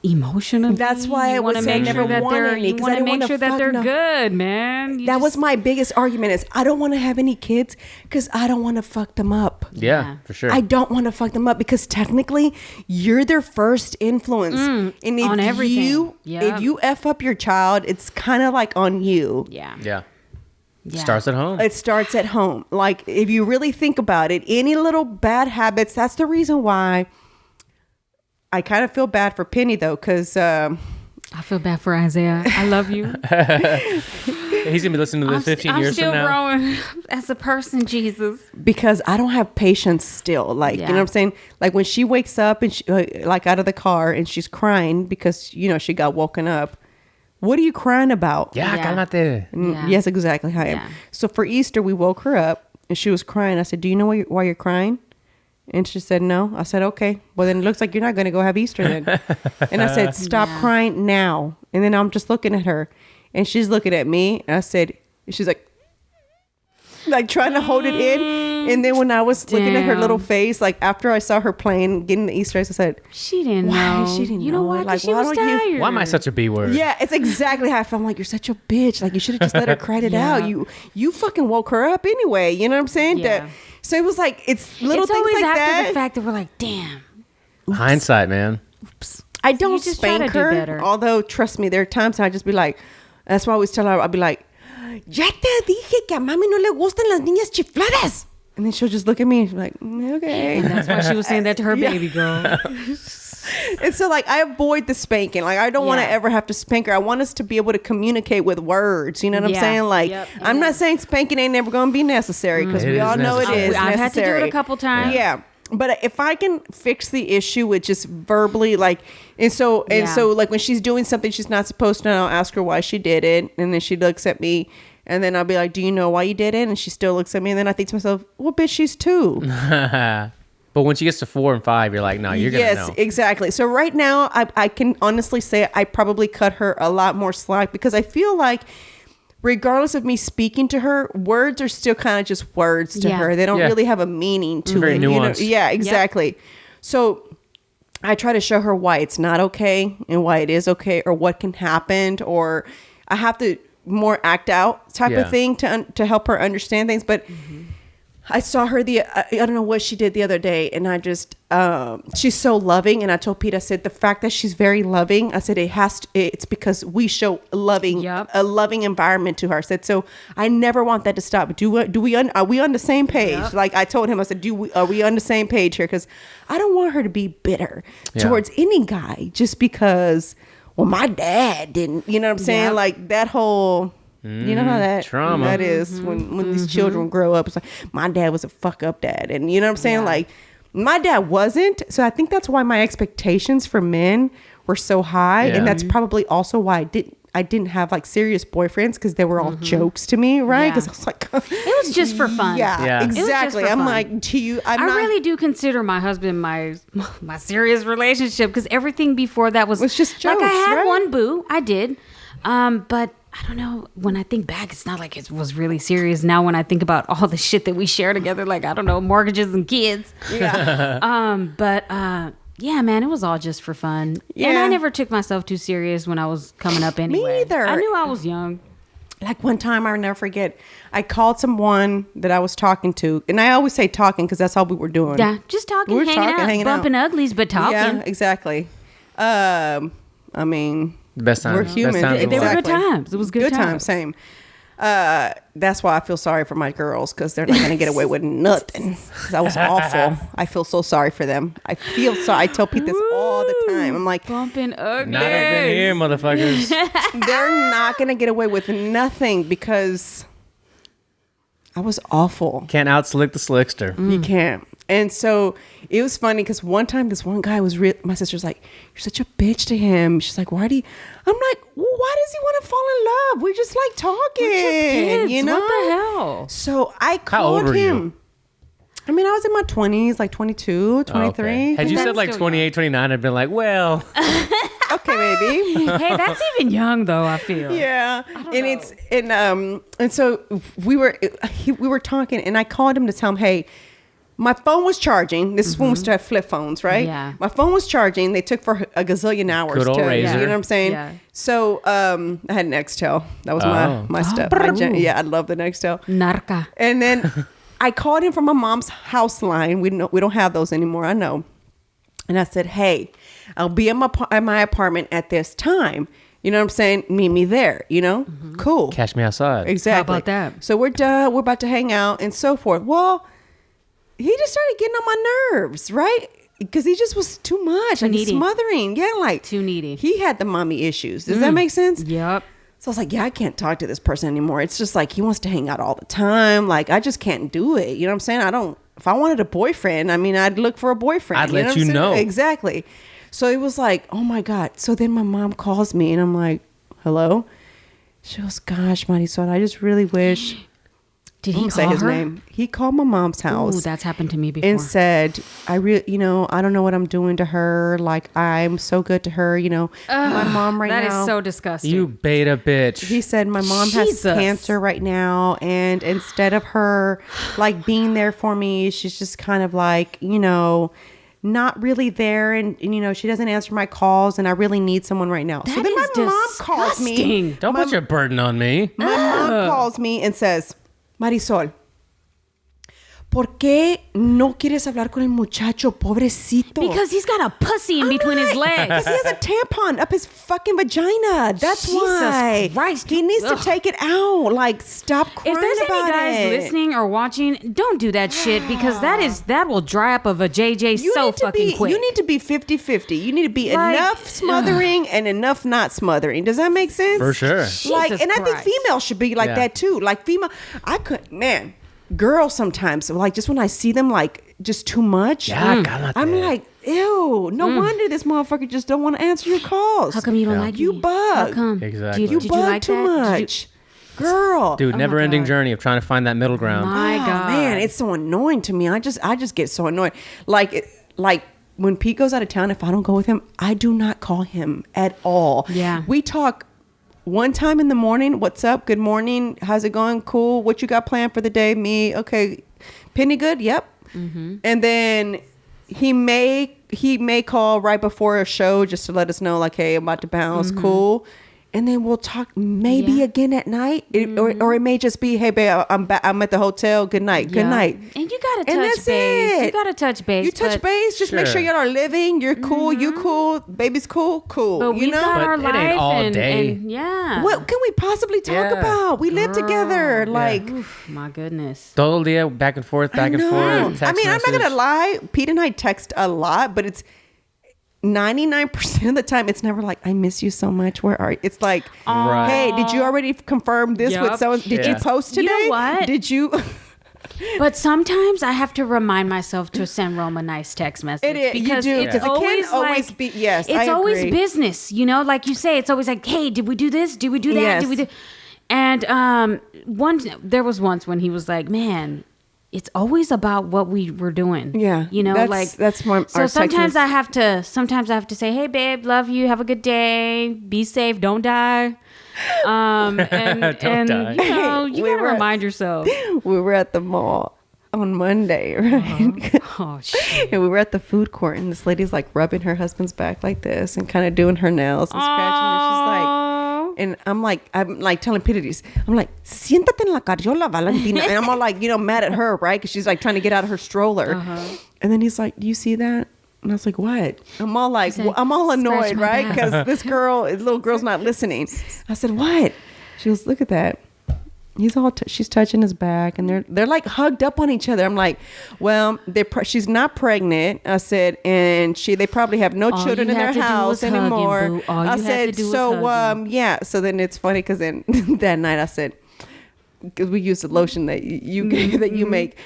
emotionally. That's why I was saying never want any. You want to make sure that they're good, man. That was my biggest argument is I don't want to have any kids because I don't want to fuck them up. Yeah, for sure. I don't want to fuck them up because technically you're their first influence. And if on everything. If you F up your child, it's kind of like on you. Yeah. Starts at home. It starts at home. Like if you really think about it, any little bad habits, that's the reason why I kind of feel bad for Penny though, because I feel bad for Isaiah. I love you. He's gonna be listening to this 15 years from now. I'm still growing as a person, Jesus. Because I don't have patience still. Like, you know what I'm saying? Like when she wakes up and she, like out of the car and she's crying because, she got woken up. What are you crying about? Yes, exactly how I am. So for Easter, we woke her up and she was crying. I said, do you know why you're crying? And she said, no. I said, okay. Well, then it looks like you're not going to go have Easter then. And I said, stop crying now. And then I'm just looking at her. And she's looking at me. And I said, she's like trying to hold it in. And then when I was looking at her little face, like after I saw her playing, getting the Easter eggs, I said, she didn't know. She didn't know. You know why? Like, she was tired. Why am I such a B word? Yeah, it's exactly how I felt. I'm like, you're such a bitch. Like, you should have just let her cry it out. You fucking woke her up anyway. You know what I'm saying? Yeah. So it was like, it's little things like that. It's always after the fact that we're like, damn. Hindsight, man. Oops. I don't spank her. Although, trust me, there are times I just be like, that's why I always tell her, I'll be like, ya te dije que a mami no le gustan las niñas chifladas. And then she'll just look at me and she's like, okay. And that's why she was saying that to her baby girl. And so like I avoid the spanking. Like I don't want to ever have to spank her. I want us to be able to communicate with words. You know what I'm saying? Like I'm not saying spanking ain't never going to be necessary because we all know it is necessary. I've had to do it a couple times. Yeah. But if I can fix the issue with just verbally, like, and so like when she's doing something she's not supposed to, I'll ask her why she did it. And then she looks at me and then I'll be like, do you know why you did it? And she still looks at me. And then I think to myself, well, bitch, she's 2. But when she gets to 4 and 5, you're like, no, you're going to know. Yes, exactly. So right now, I can honestly say I probably cut her a lot more slack because I feel like regardless of me speaking to her, words are still kind of just words to her. They don't really have a meaning to Very it. nuanced. Yeah, exactly. Yep. So I try to show her why it's not okay and why it is okay or what can happen, or I have to more act out type of thing to help her understand things. But I saw her I don't know what she did the other day, and I just she's so loving. And I told Pete, I said, the fact that she's very loving, I said it's because we show a loving environment to her. I said, so I never want that to stop. Are we on the same page? Yep. Like I told him, I said, are we on the same page here? Because I don't want her to be bitter towards any guy just because, well, my dad didn't, you know what I'm saying? Yep. Like that whole, you know how that trauma that is when these children grow up. It's like, my dad was a fuck up dad. And you know what I'm saying? Like my dad wasn't. So I think that's why my expectations for men were so high. And that's probably also why I didn't have like serious boyfriends, because they were all jokes to me, right? Because I was like, it was just for fun. Yeah. Exactly. I'm like, to you, I really do consider my husband my serious relationship, because everything before that was just jokes. Like I had right? one boo, I did, but I don't know. When I think back, it's not like it was really serious. Now, when I think about all the shit that we share together, like I don't know, mortgages and kids. Yeah. Yeah, man, it was all just for fun. Yeah. And I never took myself too serious when I was coming up anyway. Me either. I knew I was young. Like one time, I'll never forget, I called someone that I was talking to. And I always say talking because that's all we were doing. Yeah, just talking, hanging out, bumping uglies, but talking. Yeah, exactly. I mean, best time. We're human. They were good times. It was good times. Same. That's why I feel sorry for my girls, because they're not going to get away with nothing. That was awful. I feel so sorry for them. I feel sorry. I tell Pete this all the time. I'm like, bumping ugly. Not up in here, motherfuckers. They're not going to get away with nothing because I was awful. Can't out slick the slickster. You can't. And so it was funny because one time this one guy was my sister's like, you're such a bitch to him. She's like, I'm like, well, why does he want to fall in love? We're just like talking. We're just kids. You know? What the hell? So I called How old were him. You? I mean, I was in my 20s, like 22, 23. Okay. Had you said like 28, 29, I'd been like, well. Okay, baby. Hey, that's even young though, I feel. Yeah. And so we were talking, and I called him to tell him, hey, my phone was charging. This is when we still have flip phones, right? Yeah. My phone was charging. They took for a gazillion hours. Good old razor. You know what I'm saying? Yeah. So I had an Nextel. That was my stuff. I love the Nextel. Narca. And then I called him from my mom's house line. We don't have those anymore. I know. And I said, hey, I'll be at my apartment at this time. You know what I'm saying? Meet me there, you know? Cool. Catch me outside. Exactly. How about that? So we're done. We're about to hang out and so forth. Well, he just started getting on my nerves, right? Because he just was too much. Too needy. Smothering. Yeah, like. Too needy. He had the mommy issues. Does that make sense? Yep. So I was like, yeah, I can't talk to this person anymore. It's just like he wants to hang out all the time. Like, I just can't do it. You know what I'm saying? If I wanted a boyfriend, I mean, I'd look for a boyfriend. I'd let you know. Exactly. So it was like, oh my God. So then my mom calls me and I'm like, hello? She goes, gosh, Mariswole, I just really wish. Did he call say his her? name. He called my mom's house. Ooh, that's happened to me before. And said, I don't know what I'm doing to her. Like, I'm so good to her. You know, my mom right now. That is so disgusting. You beta bitch. He said, my mom has cancer right now. And instead of her like being there for me, she's just kind of like, you know, not really there. And you know, she doesn't answer my calls. And I really need someone right now. That so then my mom calls me. Don't put your burden on me. My mom calls me and says, Marisol, ¿por qué no quieres hablar con el muchacho, pobrecito? Because he's got a pussy in between his legs. Because he has a tampon up his fucking vagina. That's Jesus why. Christ. He needs to take it out. Like, stop crying If there's about any guys listening or watching, don't do that shit, because that will dry up of a JJ so fucking quick. You need to be 50-50. You need to be enough smothering and enough not smothering. Does that make sense? For sure. Like, Jesus and I think Christ. females should be like that too. Like girls sometimes, like, just when I see them like just too much, I'm like, ew, no wonder this motherfucker just don't want to answer your calls. How come you don't like you me? bug? How come? Exactly. You Did bug like too that? much. Girl. Dude, never ending God. journey of trying to find that middle ground. My God. Man, it's so annoying to me. I just get so annoyed. Like when Pete goes out of town, if I don't go with him, I do not call him at all. Yeah. We talk one time in the morning. What's up? Good morning. How's it going? Cool. What you got planned for the day? Me. Okay. Penny good? Yep. Mm-hmm. And then he may call right before a show just to let us know, like, hey, I'm about to bounce. Cool. and then we'll talk maybe again at night, or it may just be, hey babe, I'm at the hotel, good night. And you gotta touch base. You gotta touch base. You touch base, just make sure y'all are living, you're cool, you cool, baby's cool. But we got our life, it ain't all day. And what can we possibly talk about? We live together, like my goodness, todo el día, back and forth, text I'm not message. gonna lie, Pete and I text a lot, but it's 99% of the time it's never like, I miss you so much, where are you? It's like, hey, did you already confirm this with someone? Did you post today? You know what? Did you? But sometimes I have to remind myself to send Rome a nice text message. Because it can always be, yes, it's always business, like you say, it's always like, hey, did we do this? Did we do that? Yes. Did we do? And there was once when he was like, man, it's always about what we were doing. Yeah. That's more. So sometimes I have to say, hey babe, love you. Have a good day. Be safe. Don't die. And die. You gotta remind yourself. We were at the mall on Monday, right? Oh shit. And we were at the food court, and this lady's like rubbing her husband's back like this and kind of doing her nails and scratching. And she's like, and I'm like telling Pity, I'm like, siéntate en la carriola, Valentina. And I'm all like, mad at her, right? Because she's like trying to get out of her stroller. And then he's like, do you see that? And I was like, what? I'm all like, I'm all annoyed, right? Because this little girl's not listening. I said, what? She goes, look at that. He's all she's touching his back, and they're like hugged up on each other. I'm like, well, she's not pregnant. I said, and they probably have no children in their house anymore. I said, so yeah. So then it's funny because then that night I said, because we use the lotion that you make.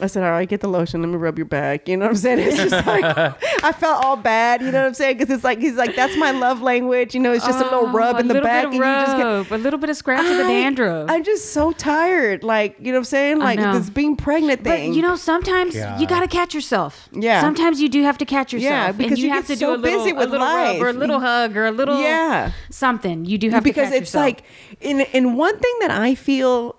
I said, all right, get the lotion. Let me rub your back. You know what I'm saying? It's just like, I felt all bad. You know what I'm saying? Because it's like, he's like, that's my love language. It's just a little rub in the back. A little bit of scratch of the dandruff. I'm just so tired. Like, you know what I'm saying? Like this being pregnant thing. But sometimes you got to catch yourself. Yeah. Sometimes you do have to catch yourself. Yeah, because you have to do a little rub or a little hug or a little something. You do have to catch yourself. Because it's like, in one thing that I feel,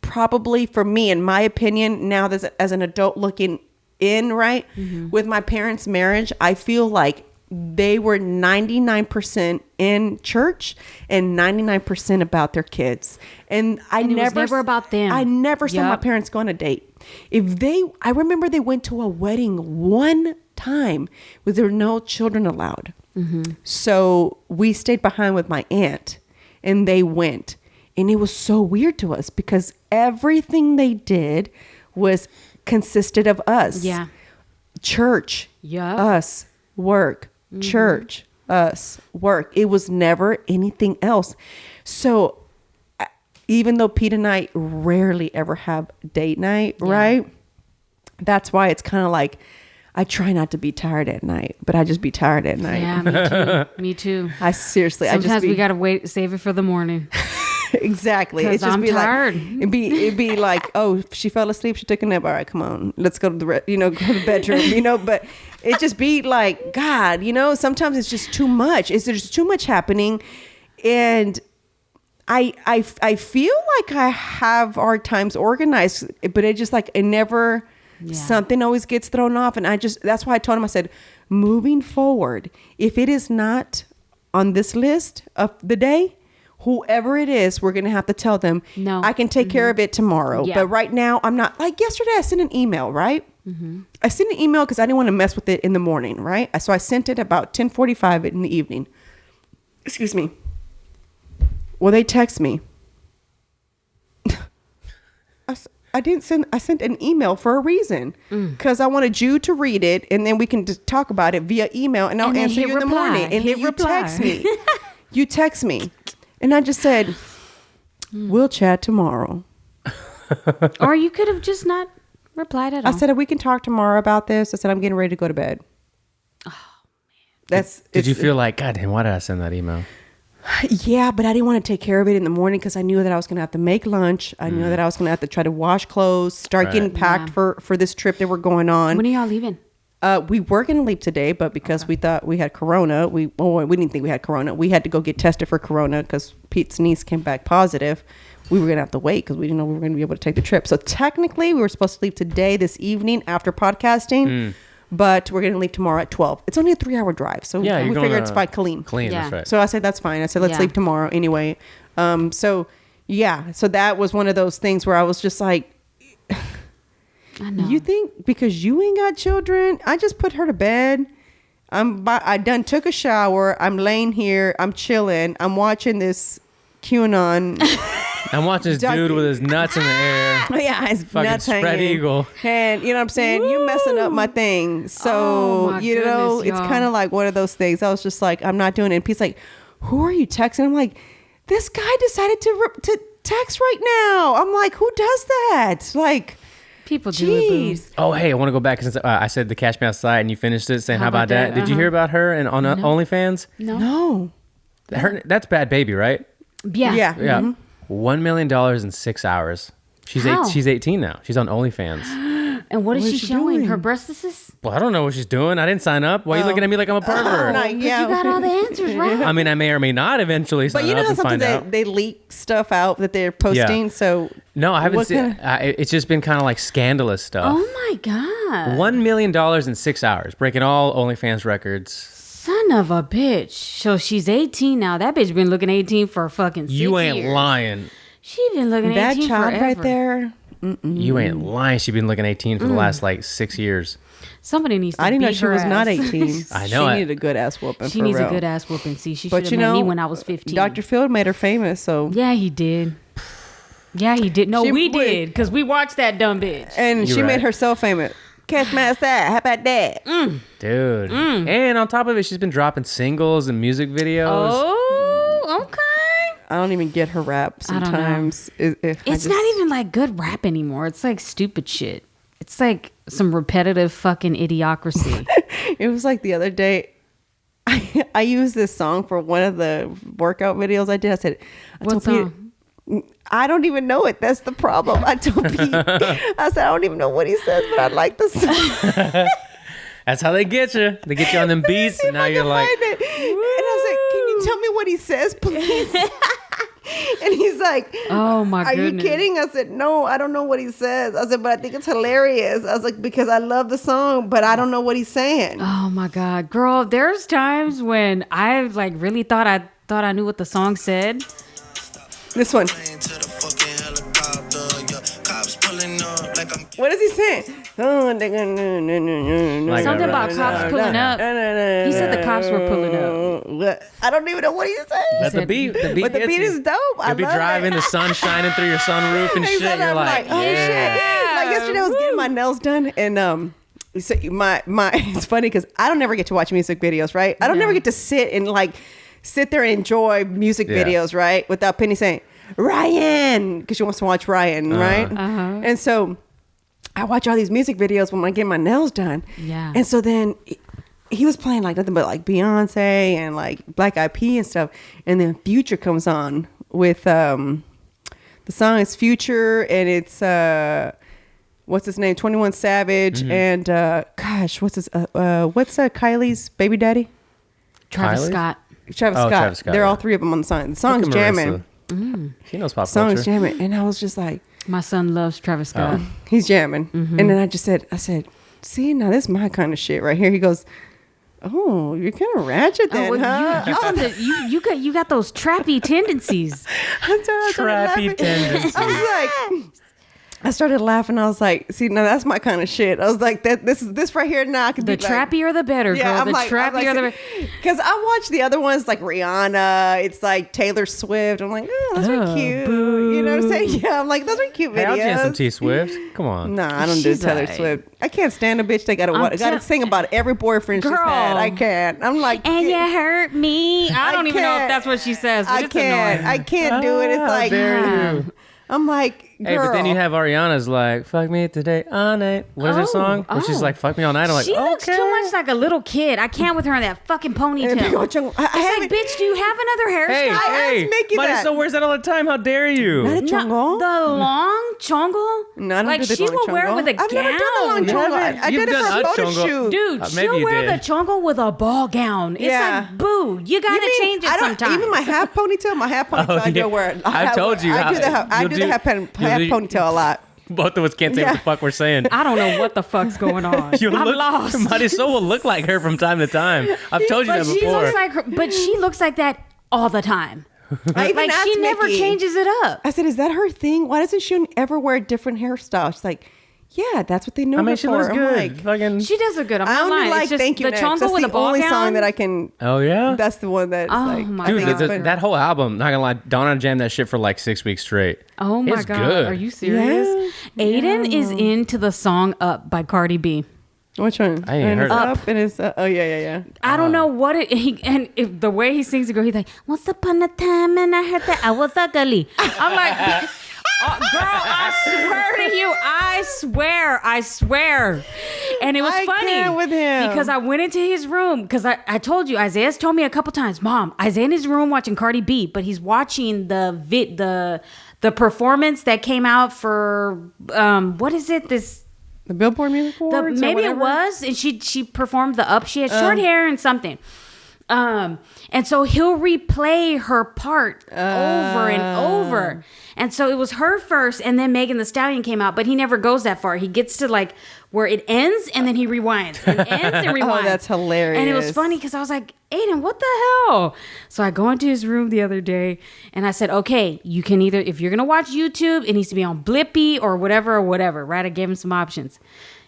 probably for me, in my opinion, now as an adult looking in, right, with my parents' marriage, I feel like they were 99% in church and 99% about their kids. And it was never about them. I never saw my parents go on a date. I remember they went to a wedding one time where there were no children allowed. So we stayed behind with my aunt, and they went. And it was so weird to us because everything they did consisted of us. Yeah. Church. Yeah. Us. Work. Church. Us. Work. It was never anything else. So even though Pete and I rarely ever have date night, right? That's why it's kind of like, I try not to be tired at night, but I just be tired at night. Yeah, me too. I seriously, sometimes we got to save it for the morning. Exactly. It's just I'm tired. Like, it'd be like, oh, she fell asleep. She took a nap. All right, come on, let's go to the go to the bedroom. But it just be like, God, sometimes it's just too much. There's too much happening, and I feel like I have our times organized, but it just like it never. Yeah. Something always gets thrown off, and that's why I told him. I said, moving forward, if it is not on this list of the day, whoever it is, we're going to have to tell them, no, I can take care of it tomorrow. Yeah. But right now, I'm not. Like yesterday, I sent an email, right? I sent an email because I didn't want to mess with it in the morning, right? So I sent it about 10:45 in the evening. Excuse me. Well, they text me. I sent an email for a reason because I wanted you to read it, and then we can just talk about it via email, and I'll answer you in the morning. And then you text me. You text me. And I just said, we'll chat tomorrow. Or you could have just not replied at all. I said, we can talk tomorrow about this. I said, I'm getting ready to go to bed. Oh, man. Did you feel like, God damn, why did I send that email? Yeah, but I didn't want to take care of it in the morning because I knew that I was going to have to make lunch. I knew that I was going to have to try to wash clothes, start getting packed for this trip that we're going on. When are y'all leaving? We were going to leave today, but because we thought we had corona, we didn't think we had corona. We had to go get tested for corona because Pete's niece came back positive. We were going to have to wait because we didn't know we were going to be able to take the trip. So technically, we were supposed to leave today, this evening, after podcasting. but we're going to leave tomorrow at 12. It's only a 3-hour drive. So Yeah, we figured it's fine. Clean. That's right. So I said, that's fine. I said, let's leave tomorrow anyway. So that was one of those things where I was just like, I know. you think because you ain't got children, I just put her to bed. I done took a shower. I'm laying here. I'm chilling. I'm watching this QAnon. I'm watching this dude with his nuts in the air. Yeah, his fucking nuts spread hanging. eagle. And you know what I'm saying? You messing up my thing. So, you know, it's kind of like one of those things. I was just like, I'm not doing it. And Pete's like, who are you texting? I'm like, this guy decided to text right now. I'm like, who does that? Like, people do it. Oh, hey, I want to go back since I said the Cash Me Outside and you finished it saying, how about that? Did you hear about her and on OnlyFans? No. That's Bad Baby, right? Yeah. Yeah. $1 million in 6 hours. She's 18 now. She's on OnlyFans. And what is she showing? doing? Her breastises? Well, I don't know what she's doing. I didn't sign up. Why are you looking at me like I'm a pervert? You got all the answers right. I mean, I may or may not eventually sign But you know up how and find sometimes out. they leak stuff out that they're posting? So No, I haven't what seen. kinda- It's just been kind of like scandalous stuff. Oh my God. $1 million in 6 hours, breaking all OnlyFans records. Son of a bitch. So she's 18 now. That bitch been looking 18 for fucking 6 You ain't years. lying. She been looking that 18 child forever. right there. You ain't lying. She's been looking 18 for the last like 6 years. Somebody needs to I didn't know beat she her was ass. not 18. I know She it. needed a good ass whooping. She for needs real. a good ass whooping. See, she But should you have met know, me when I was 15. Dr. Phil made her famous, so Yeah, he did. Yeah, he did. No, She we would- did because we watched that dumb bitch. and You're she right. made herself famous. Catch my outside. How about that? Dude. And on top of it, she's been dropping singles and music videos. Oh, okay. I don't even get her rap I don't know. sometimes. It's not even like good rap anymore. It's like stupid shit. It's like some repetitive fucking idiocracy. It was like the other day. I used this song for one of the workout videos I did. I said, What song? I don't even know it. That's the problem. I told Pete, I said, I don't even know what he says, but I like the song. That's how they get you. They get you on them beats, See and if now I you're can like, find it. And I was like, can you tell me what he says, please? And he's like, Oh my are goodness. you kidding? I said, no, I don't know what he says. I said, but I think it's hilarious. I was like, because I love the song, but I don't know what he's saying. Oh my God, girl, there's times when I like really thought I knew what the song said. This one. What is he saying? Like Something a- about cops pulling up. He said the cops were pulling up. I don't even know what he said. But the beat But the gets beat you. is dope. I You'll be love driving, it. the sun shining through your sunroof and shit. Exactly. You're I'm like, oh yeah. shit. Like yesterday I was getting my nails done and so my it's funny because I don't never get to watch music videos, right? I don't never get to sit there and enjoy music Yeah. videos, right? Without Penny saying, Ryan, because she wants to watch Ryan, right? And so I watch all these music videos when I get my nails done. Yeah. And so then he was playing like nothing but like Beyonce and like Black Eyed Peas and stuff. And then Future comes on with the song is Future and it's what's his name? 21 Savage and gosh, what's Kylie's baby daddy? Travis Kylie? Scott. Travis Oh, Scott. Travis Scott, They're all yeah. three of them on the song. The song's Look at jamming. Marissa. She knows pop Song's culture. jamming. And I was just like, My son loves Travis Scott. he's jamming. And then I said, see, now this is my kind of shit right here. He goes, oh, you're kind of ratchet then, well, huh? you're from the, you got those trappy tendencies. I started Trappy laughing. tendencies. I started laughing. I was like, see, now that's my kind of shit. I was like, this right here now could The be like, trappier the better, girl. I'm The trappier the better. Because I watch the other ones like Rihanna. It's like Taylor Swift. I'm like, oh, those are cute. You know what I'm saying? Yeah, I'm like, those are cute Hey, I'll jam some videos. T Swift. Come on. Nah, I don't do She's Taylor like- Swift. I can't stand a bitch. They gotta sing about every boyfriend she's Girl. had. I can't. I'm like, And you hurt me. I don't even know if can't. that's what she says, but I it's can't. annoying. I can't do it. It's How like, dare you. I'm like, girl. Hey, but then you have Ariana's like, fuck me today all night. What is her song? Where she's like, fuck me all night. I'm like, She looks okay. too much like a little kid. I can't with her in that fucking ponytail. And big old It's chunk- I like, haven't- bitch, do you have another hairstyle? Hey, asked Mickey that. Marissa wears that all the time. How dare you? Not a chongo? The long chongo? No, I don't like do the she long will wear chongo. with a I've gown. never done the long chongo. I You've did it for done a a photo chongo. shoot. Dude, Maybe she'll you wear did. the chongo with a ball gown. It's Yeah. like, boo, you gotta change it I don't, sometimes. even my half ponytail, I do yeah. wear. I told you I how- do the half you'll do- ponytail a lot. Both of us can't say what the fuck we're saying. I don't know what the fuck's going on. I'm lost. Marisol will look like her from time to time. I've told you that before. She looks like her, but she looks like that all the time. Like she never changes it up. I said, is that her thing? Why doesn't she ever wear a different hairstyle? She's like, yeah, that's what they know her she for. looks good. She does look good. I'm I not only lying. like It's just Thank You the Next. chongo That's with the the ball only gown. song that I can. Oh yeah, that's the one that. My dude, God. that whole album. Not gonna lie, Donna jammed that shit for like 6 weeks straight. Oh my It's God, good. are you serious? Yeah. Aiden is into the song "Up" by Cardi B. Which one? I ain't heard it's it. Up and it's oh yeah. I don't know what it. If the way he sings it, he's like, "Once upon a time, and I heard that I was ugly." I'm like. Oh, girl, I swear to you, I swear. And it was funny with him because I went into his room because I told you, Isaiah's told me a couple times, Mom, Isaiah in his room watching Cardi B, but he's watching the performance that came out for what is it? The Billboard Music Awards. Maybe it was, and she performed the Up. She had short hair and something. And so he'll replay her part over and over. And so it was her first, and then Megan Thee Stallion came out, but he never goes that far. He gets to like where it ends, and then he rewinds. And ends and rewinds. Oh, that's hilarious. And it was funny because I was like, Aiden, what the hell? So I go into his room the other day, and I said, okay, you can either, if you're going to watch YouTube, it needs to be on Blippy or whatever, right? I gave him some options.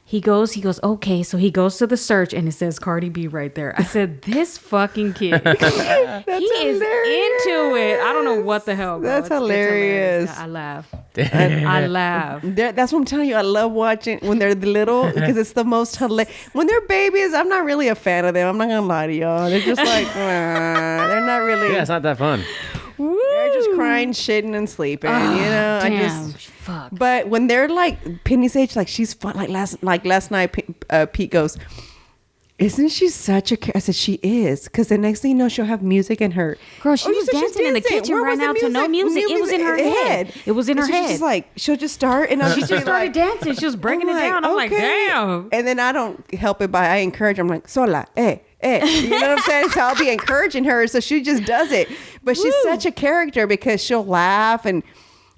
He goes, okay. So he goes to the search and it says Cardi B right there. I said, this fucking kid, he is into it. I don't know what the hell. Bro. That's hilarious. I laugh. I laugh. That's what I'm telling you. I love watching when they're little because it's the most hilarious. When they're babies, I'm not really a fan of them. I'm not going to lie to y'all. They're just like, they're not really. Yeah, it's not that fun. They're just crying, shitting, and sleeping. Damn. I just fuck. But when they're like Penny's age, like she's fun. Like last night, Pete goes, "Isn't she such a?" I said, "She is," because the next thing you know, she'll have music in her. Girl, she was dancing in the kitchen right now to no music. It was in her head. It was in her head. She's like, she'll just start, and she just started dancing. She was breaking it down. I'm like, damn. And then I don't help it by I encourage. I'm like, sola, you know what I'm saying? So I'll be encouraging her, so she just does it. But she's such a character because she'll laugh and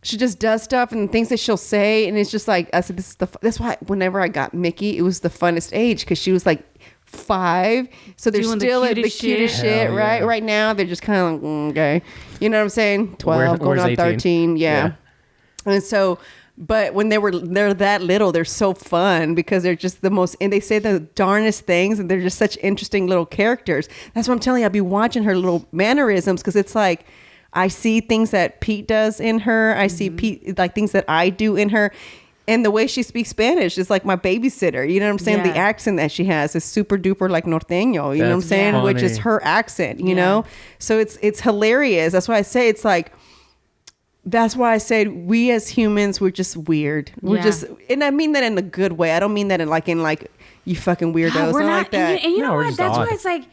she just does stuff and things that she'll say, and it's just like I said. That's why whenever I got Mickey, it was the funnest age because she was like 5, so they're doing still at the cutest shit, right? Right now they're just kind of like okay, you know what I'm saying? 12 going on 13, yeah. And so. But when they're that little, they're so fun because they're just the most, and they say the darnest things, and they're just such interesting little characters. That's what I'm telling you. I'll be watching her little mannerisms because it's like I see things that Pete does in her. I see Pete like things that I do in her, and the way she speaks Spanish is like my babysitter. You know what I'm saying? Yeah. The accent that she has is super duper like norteño. You know what I'm saying? Funny. Which is her accent. You know, so it's hilarious. That's why I say it's like. That's why I said we as humans, we're just weird. We're just, and I mean that in a good way. I don't mean that in like you fucking weirdos. We're not not like that. And you know what? That's why it's like,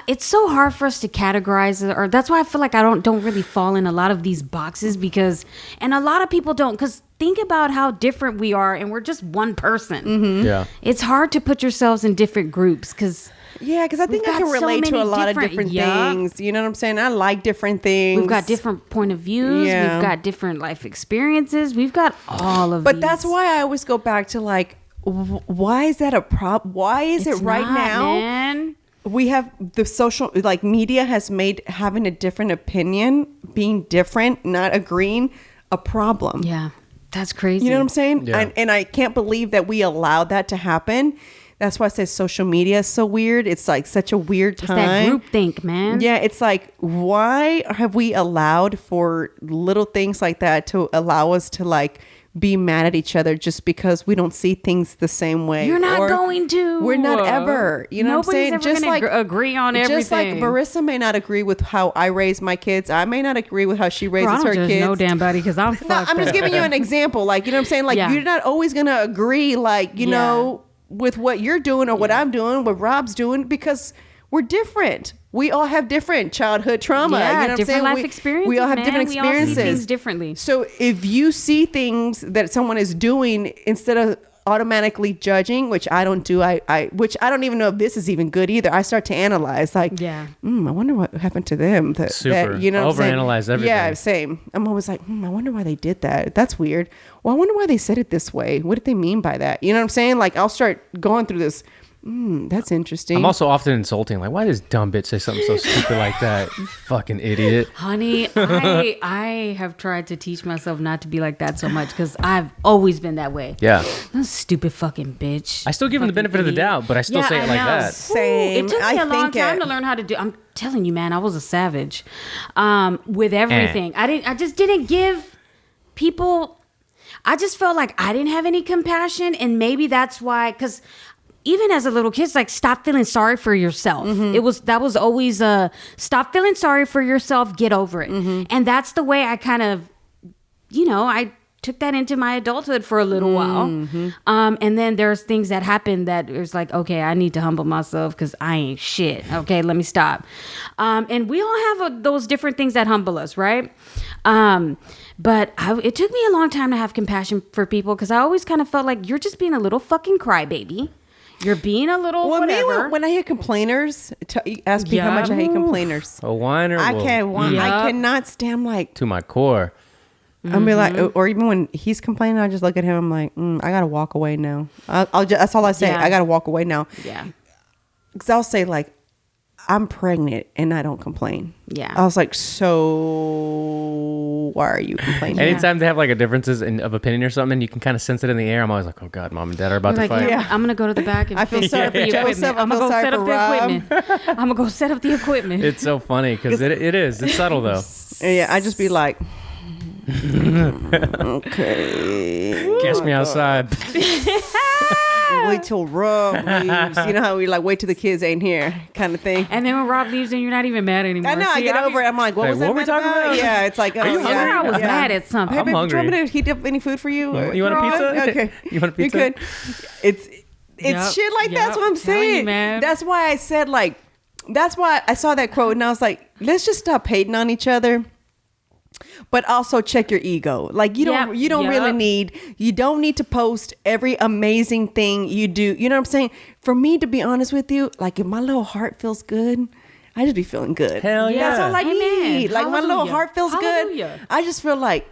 it's so hard for us to categorize it, or that's why I feel like I don't really fall in a lot of these boxes because, and a lot of people don't, because think about how different we are, and we're just one person. Mm-hmm. Yeah, it's hard to put yourselves in different groups because. Yeah, because I think I can relate to a lot of different things. You know what I'm saying? I like different things. We've got different point of views. Yeah. We've got different life experiences. We've got all of But these. that's why I always go back to like, why is that a problem? Why is it right now? Man. We have the social, like media has made having a different opinion, being different, not agreeing, a problem. Yeah, that's crazy. You know what I'm saying? Yeah. And I can't believe that we allowed that to happen. That's why I say social media is so weird. It's like such a weird time. It's that group think, man. Yeah, it's like, why have we allowed for little things like that to allow us to like be mad at each other just because we don't see things the same way? You're not going to. We're not ever. You know what I'm saying? Nobody's ever gonna agree on everything. Just like Marissa may not agree with how I raise my kids. I may not agree with how she raises her kids. No damn body, because I'm fucked I'm just up. giving you an example. Like, you know what I'm saying? Like, Yeah. you're not always going to agree, like, you know, with what you're doing or what I'm doing, what Rob's doing, because we're different. We all have different childhood trauma. Yeah, you know what I'm different saying? life experiences. We all have man. different experiences. We all see things differently. So if you see things that someone is doing instead of automatically judging, which I don't do. Which I don't even know if this is even good either. I start to analyze, like, I wonder what happened to them. Super. You know, overanalyze everything. Yeah, same. I'm always like, I wonder why they did that. That's weird. Well, I wonder why they said it this way. What did they mean by that? You know what I'm saying? Like, I'll start going through this. That's interesting. I'm also often insulting. Like, why does dumb bitch say something so stupid like that? You fucking idiot. Honey, I have tried to teach myself not to be like that so much because I've always been that way. Yeah. That stupid fucking bitch. I still give him the benefit of the doubt, but I still say it like that. Same. It took me a long time to learn how to do. I'm telling you, man, I was a savage with everything. I just didn't give people. I just felt like I didn't have any compassion, and maybe that's why. Because even as a little kid, it's like, stop feeling sorry for yourself. That was always stop feeling sorry for yourself, get over it. And that's the way I kind of, I took that into my adulthood for a little while. And then there's things that happen that it was like, okay, I need to humble myself because I ain't shit. Okay, let me stop. And we all have those different things that humble us, right? But it took me a long time to have compassion for people because I always kind of felt like you're just being a little fucking crybaby. You're being a little whatever. Me, when I hear complainers, ask me how much I hate complainers. A whiner. I cannot stand, like, to my core. I'll be like, or even when he's complaining, I just look at him. I'm like, I gotta walk away now. That's all I say. I gotta walk away now. Yeah. Because I'll say, like, I'm pregnant and I don't complain. Yeah. I was like, so why are you complaining? Anytime they have like a differences of opinion or something, you can kind of sense it in the air. I'm always like, oh God, mom and dad are about to fight. Yeah, I'm going to go to the back and I feel sorry for Joseph. I'm going to go set up the equipment. I'm going to go set up the equipment. It's so funny because it is. It's subtle though. Yeah, I just be like, okay. Kiss me outside. Wait till Rob leaves. You know how we like wait till the kids ain't here, kind of thing. And then when Rob leaves, then you're not even mad anymore. I know. I get over it. I'm like, what was that we talking about? Yeah, it's like, Are you hungry? I was mad at something. I'm hungry. Do you want me to heat up any food for you? You want a pizza? Okay. You want a pizza? You could. It's shit like that's what I'm saying. That's why I said, like, that's why I saw that quote and I was like, let's just stop hating on each other. But also check your ego. Like, you don't really need to post every amazing thing you do. You know what I'm saying? For me, to be honest with you, like, if my little heart feels good, I just be feeling good. Hell yeah. That's all I need. Like, my little heart feels good. I just feel like,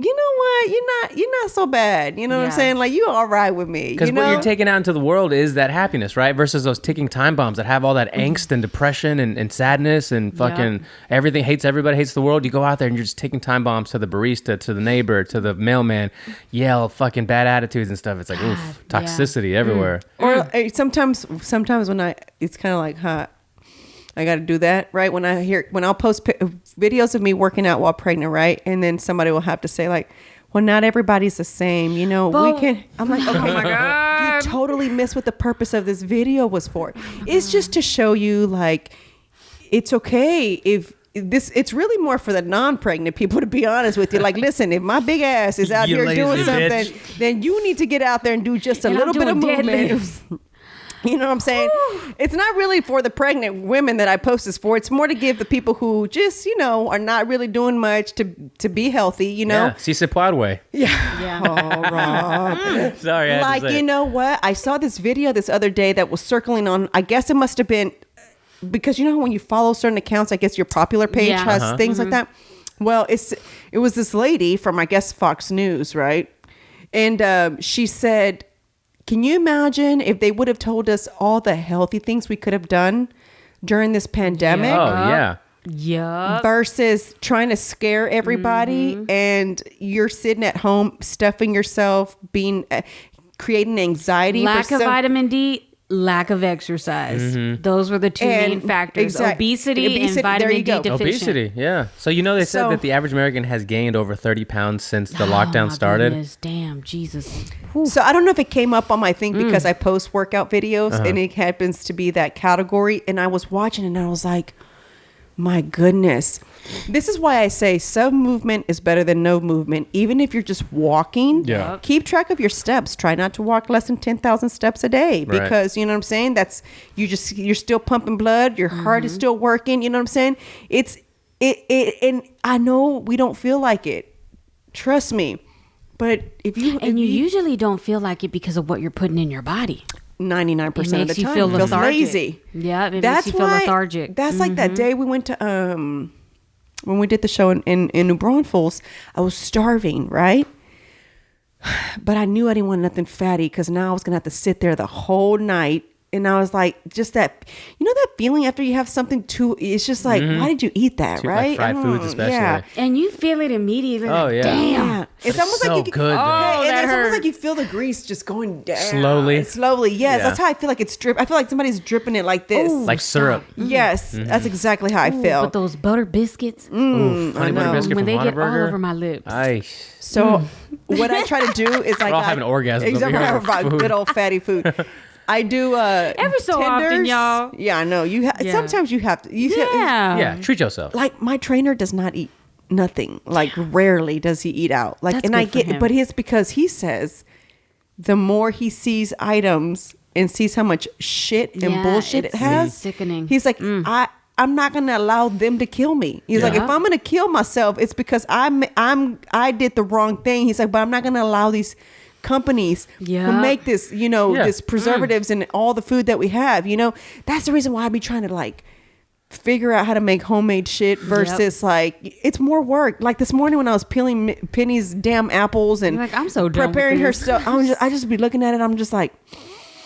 you know what? You're not so bad. You know what I'm saying? Like, you all right with me. Because what you're taking out into the world is that happiness, right? Versus those ticking time bombs that have all that angst and depression and sadness and fucking everything, hates everybody, hates the world. You go out there and you're just taking time bombs to the barista, to the neighbor, to the mailman, yell fucking bad attitudes and stuff. It's like, oof, toxicity everywhere. Or sometimes when it's kind of like, I got to do that, right? When I'll post videos of me working out while pregnant, right? And then somebody will have to say, like, well, not everybody's the same. You know, we can. I'm like, oh my God, you totally missed what the purpose of this video was for. It's just to show you, like, it's okay if it's really more for the non-pregnant people, to be honest with you. Like, listen, if my big ass is out here doing something, then you need to get out there and do just a little bit of movement. You know what I'm saying? It's not really for the pregnant women that I post this for. It's more to give the people who just, are not really doing much to be healthy, Yeah, si se puede, way. Yeah. Oh, Rob. Sorry, I had to say you know what? I saw this video this other day that was circling on, I guess it must have been, because when you follow certain accounts, I guess your popular page has things like that. Well, it was this lady from, I guess, Fox News, right? And she said, can you imagine if they would have told us all the healthy things we could have done during this pandemic? Oh, yeah. Yeah. Versus trying to scare everybody and you're sitting at home stuffing yourself, creating anxiety. Lack of vitamin D, lack of exercise. Those were the two main factors. Obesity and vitamin D deficient. Obesity, yeah. So they said that the average American has gained over 30 pounds since the lockdown started. Goodness, damn, Jesus. Whew. So I don't know if it came up on my thing because I post workout videos and it happens to be that category. And I was watching and I was like, my goodness. This is why I say some movement is better than no movement. Even if you're just walking, keep track of your steps. Try not to walk less than 10,000 steps a day because you know what I'm saying? You're still pumping blood. Your heart is still working. You know what I'm saying? And I know we don't feel like it. Trust me. But if you usually don't feel like it because of what you're putting in your body. 99% of the time, you feel lethargic. lazy. Yeah, it makes you feel lethargic. That's like that day we went to when we did the show in New Braunfels. I was starving, right? But I knew I didn't want nothing fatty because now I was gonna have to sit there the whole night. And I was like, just that, that feeling after you have something too, it's just like, why did you eat that, right? Like fried foods especially. Yeah. And you feel it immediately. Oh, like, yeah. Damn. Yeah. It's almost so like you good, though. and that it's hurt. almost like you feel the grease just going down. Slowly. Yes, Yeah. that's how I feel like it's drip. I feel like somebody's dripping it like this. Ooh. Like syrup. Yes, that's exactly how I Ooh, feel. But those butter biscuits, Ooh, honey butter know. biscuit when from they get all Whataburger. over my lips. Nice. So what I try to do is like We're all having orgasms over Exactly, here about over food. good old fatty food. I do Every so often, tenders. y'all. Yeah, I know. Yeah. Sometimes you have to. Yeah, treat yourself. Like my trainer does not eat nothing. Like rarely does he eat out. Like, That's and good I for get, him. but it's because he says the more he sees items and sees how much shit and Yeah, bullshit it it's has, sickening. He's like, I'm not gonna allow them to kill me. He's like, Yeah. if I'm gonna kill myself, it's because I did the wrong thing. He's like, but I'm not gonna allow these companies who Yeah. make this, this preservatives and all the food that we have. That's the reason why I be trying to like figure out how to make homemade shit versus like it's more work. Like this morning when I was peeling Penny's damn apples and You're like, I'm so done with preparing her this. stuff, I just be looking at it. I'm just like,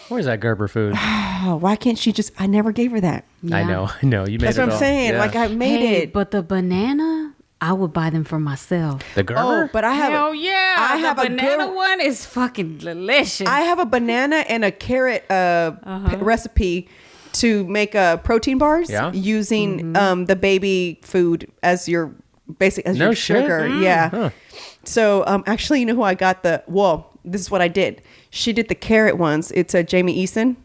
Where's that Gerber food? oh, why can't she just? I never gave her that. Yeah. I know. You made That's it what I'm all. saying. Yeah. Like I made Hey, it. but the banana, I would buy them for myself. The Gerber? Oh, but I have. Hell yeah! I the have a banana good- one is fucking delicious. I have a banana and a carrot recipe to make protein bars using the baby food as your basic as No your shit? sugar. Yeah. Huh. So actually, you know who I got this is what I did. She did the carrot ones. It's a Jamie Eason.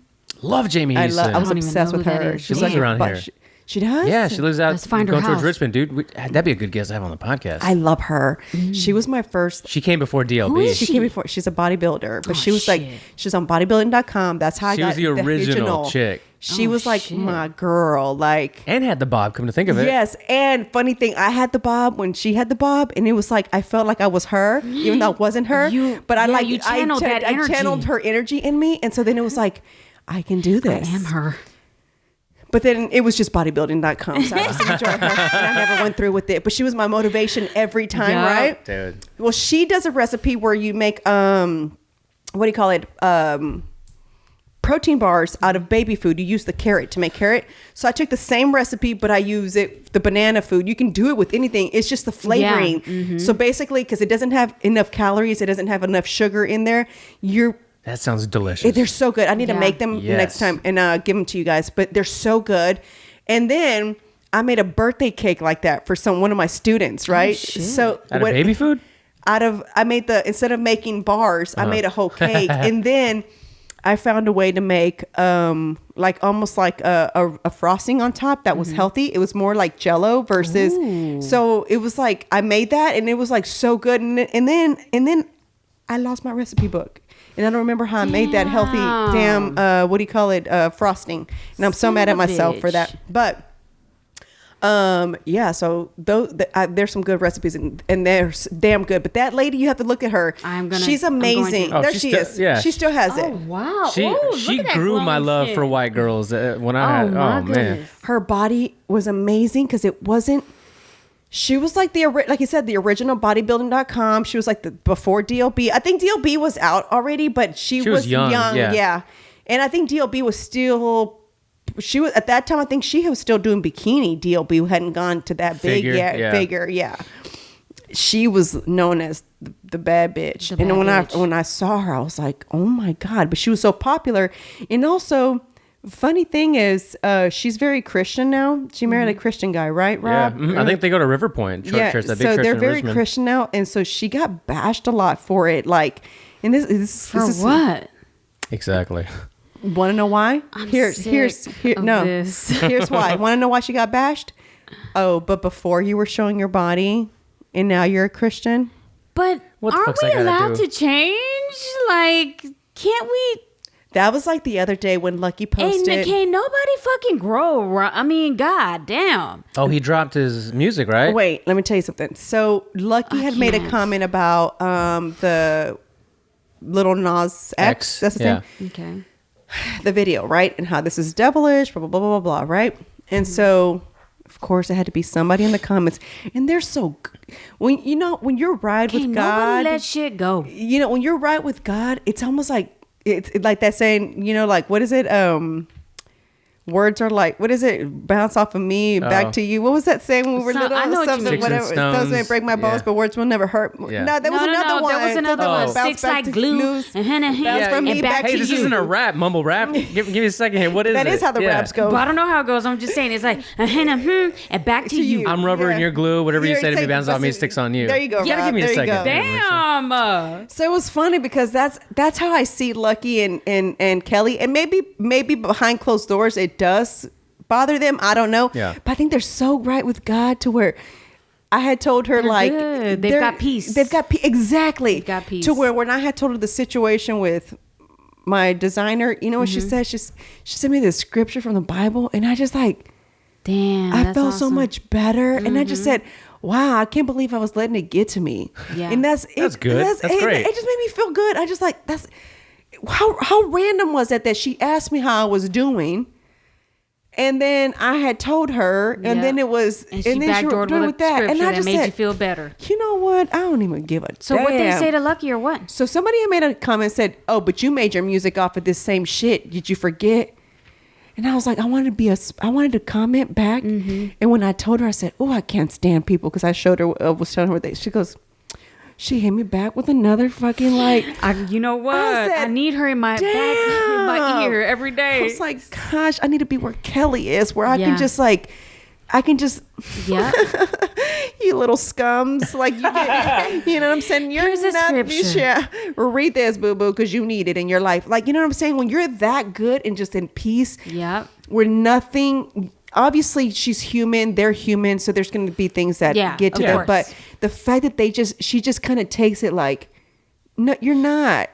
Love Jamie Eason. I was don't even obsessed know with who that her. is. She lives around here. She does? Yeah, she lives out Let's find her going towards house. Richmond, dude. That'd be a good guest to have on the podcast. I love her. She was my first. She came before DLB. Who is She came before. She's a bodybuilder, but Oh, she was like, shit. she's on bodybuilding.com. That's how I She got was the original chick. She Oh, was like shit. my girl. Like, And had the bob, come to think of it. yes. And funny thing, I had the bob when she had the bob, and it was like I felt like I was her, even though I wasn't her. You channeled that I channeled energy. her energy in me, and so then it was like, I can do I this. am her. But then it was just bodybuilding.com. So I just enjoyed her. And I never went through with it. But she was my motivation every time, Yeah. right? Dude. Well, she does a recipe where you make what do you call it? Protein bars out of baby food. You use the carrot to make carrot. So I took the same recipe, but I use the banana food. You can do it with anything. It's just the flavoring. So basically, because it doesn't have enough calories, it doesn't have enough sugar in there. That sounds delicious. They're so good. I need to Yeah. make them Yes. next time and give them to you guys. But they're so good. And then I made a birthday cake like that for one of my students, right? shit. So Out of baby food? I made instead of making bars, I made a whole cake, and then I found a way to make like almost like a frosting on top that was healthy. It was more like Jell-O versus. Ooh. So it was like I made that, and it was like so good. And then I lost my recipe book. And I don't remember how I made that healthy what do you call it? Frosting. And I'm so Son mad of at a myself for bitch. that. But yeah, so there's some good recipes and they're damn good. But that lady, you have to look at her. She's amazing. Oh, There she's she still- is. yeah. She still has it. Oh wow! She Ooh, she look at that grew my glowing love skin. for white girls when I had. my Oh, man. goodness. Her body was amazing because it wasn't. She was like like you said, the original bodybuilding.com. She was like before DLB. I think DLB was out already, but she was young. Yeah. And I think DLB was still, she was at that time, I think she was still doing bikini. DLB hadn't gone to that big Figure, yet. yeah. Figure. Yeah. She was known as the bad bitch. The bad And bitch. when I saw her, I was like, oh my God. But she was so popular. And also, funny thing is, she's very Christian now. She married a Christian guy, right, Yeah, Rob? I think they go to River Point Church. That big so church they're in very Richmond. Christian now, and so she got bashed a lot for it. Like, and this For is what? Exactly. Want to know why? I'm Here, sick of no. this. Here's why. Want to know why she got bashed? Oh, but before you were showing your body, and now you're a Christian. But What the aren't fuck's we that gotta allowed do? to change? Like, can't we? That was like the other day when Lucky posted. Can't nobody fucking grow. I mean, god damn. Oh, he dropped his music, right? Wait, let me tell you something. So Lucky had made a comment about the Little Nas X. That's the thing. Okay. The video, right? And how this is devilish, blah, blah, blah, blah, blah, right? And so, of course, it had to be somebody in the comments. And they're so... When you're right with God... Nobody let shit go. You know, when you're right with God, it's almost like... It's like that saying, you know, like, what is it? Words are like, what is it? Bounce off of me, back to you. What was that saying when we were little? I know what you mean. Whatever. Stones may break my bones, but words will never hurt. Yeah. No, there was another one. There was another one. Bounce Six back like glue. Bounce from me back to Hey, you. this isn't a rap, mumble rap. Give me a second here. What is it? That is how the raps go. But I don't know how it goes. I'm just saying it's like and back to you. I'm rubber and you're glue. Whatever you say to me bounces off me, sticks on you. There you go. You gotta give me a second. Damn. So it was funny because that's how I see Lucky and Kelly, and maybe behind closed doors it does bother them. I don't know. Yeah. But I think they're so right with God to where I had told her like good. They've got peace. They've got exactly. They've got peace. To where when I had told her the situation with my designer, you know what she said? She sent me this scripture from the Bible, and I just like, damn. I felt so much better, and I just said, wow, I can't believe I was letting it get to me. Yeah. And that's good. That's great. It just made me feel good. I just like how random was that she asked me how I was doing. And then I had told her, and then it was, and then she backdoored with that, and I just made said, you feel better. You know what? I don't even give a So damn. what they say to Lucky or what? So somebody had made a comment and said, "Oh, but you made your music off of this same shit. Did you forget?" And I was like, I wanted to comment back. And when I told her, I said, "Oh, I can't stand people," because I showed her, was telling her she goes. She hit me back with another fucking like. You know what? I need her in my back, in my ear every day. I was like, gosh, I need to be where Kelly is, where I can just like, yeah. You little scums, like you get, you know what I'm saying? You're Here's a not, scripture. yeah. Read this, boo boo, because you need it in your life. Like, you know what I'm saying? When you're that good and just in peace, Yep. where nothing. Obviously, she's human. They're human, so there's going to be things that get to them. Course. But the fact that she just kind of takes it like, no, you're not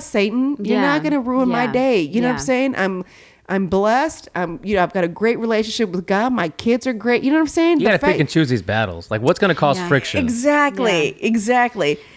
Satan. You're not going to ruin my day. You know what I'm saying? I'm blessed. I've got a great relationship with God. My kids are great. You know what I'm saying? You got to pick and choose these battles. Like, what's going to cause friction? Exactly.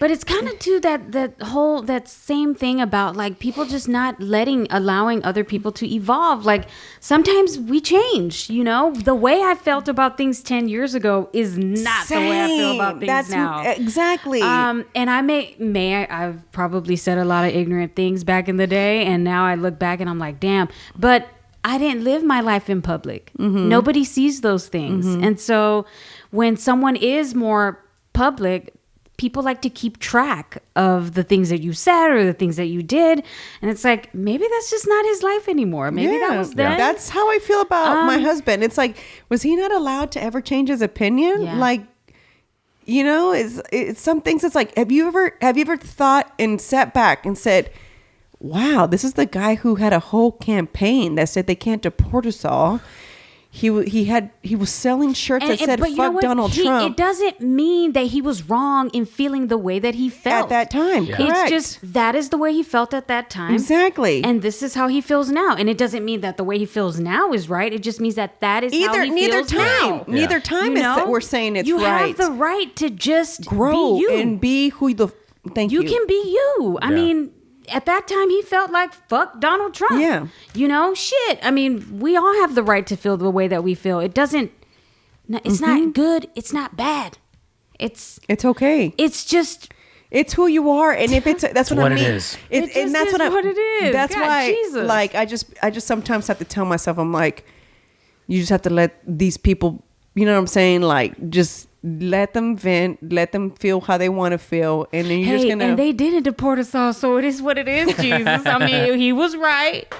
But it's kind of too that same thing about like people just not allowing other people to evolve. Like sometimes we change, you know, the way I felt about things 10 years ago is not the way I feel about things now. Exactly. And I've probably said a lot of ignorant things back in the day. And now I look back and I'm like, damn, but I didn't live my life in public. Nobody sees those things. And so when someone is more public, people like to keep track of the things that you said or the things that you did. And it's like, maybe that's just not his life anymore. Maybe that was then. That's how I feel about my husband. It's like, was he not allowed to ever change his opinion? Yeah. Like, you know, it's some things. It's like, have you ever thought and sat back and said, wow, this is the guy who had a whole campaign that said they can't deport us all. He was selling shirts that said fuck Donald Trump. It doesn't mean that he was wrong in feeling the way that he felt at that time. Yeah. Correct. It's just that is the way he felt at that time. Exactly. And this is how he feels now. And it doesn't mean that the way he feels now is right. It just means that is how he feels now. Neither time is that we're saying it's you right. You have the right to just grow be you. and be who you can be you. I mean, at that time, he felt like, fuck Donald Trump. Yeah. You know, shit. I mean, we all have the right to feel the way that we feel. It doesn't, it's not good. It's not bad. It's okay. It's just. It's who you are. And if that's what I mean. It is. And that's what it is. That's God, why, Jesus. like, I just sometimes have to tell myself, I'm like, you just have to let these people, you know what I'm saying? Like, just let them vent, let them feel how they want to feel, and then you're just gonna. And they didn't deport us all, so it is what it is. Jesus, I mean, he was right.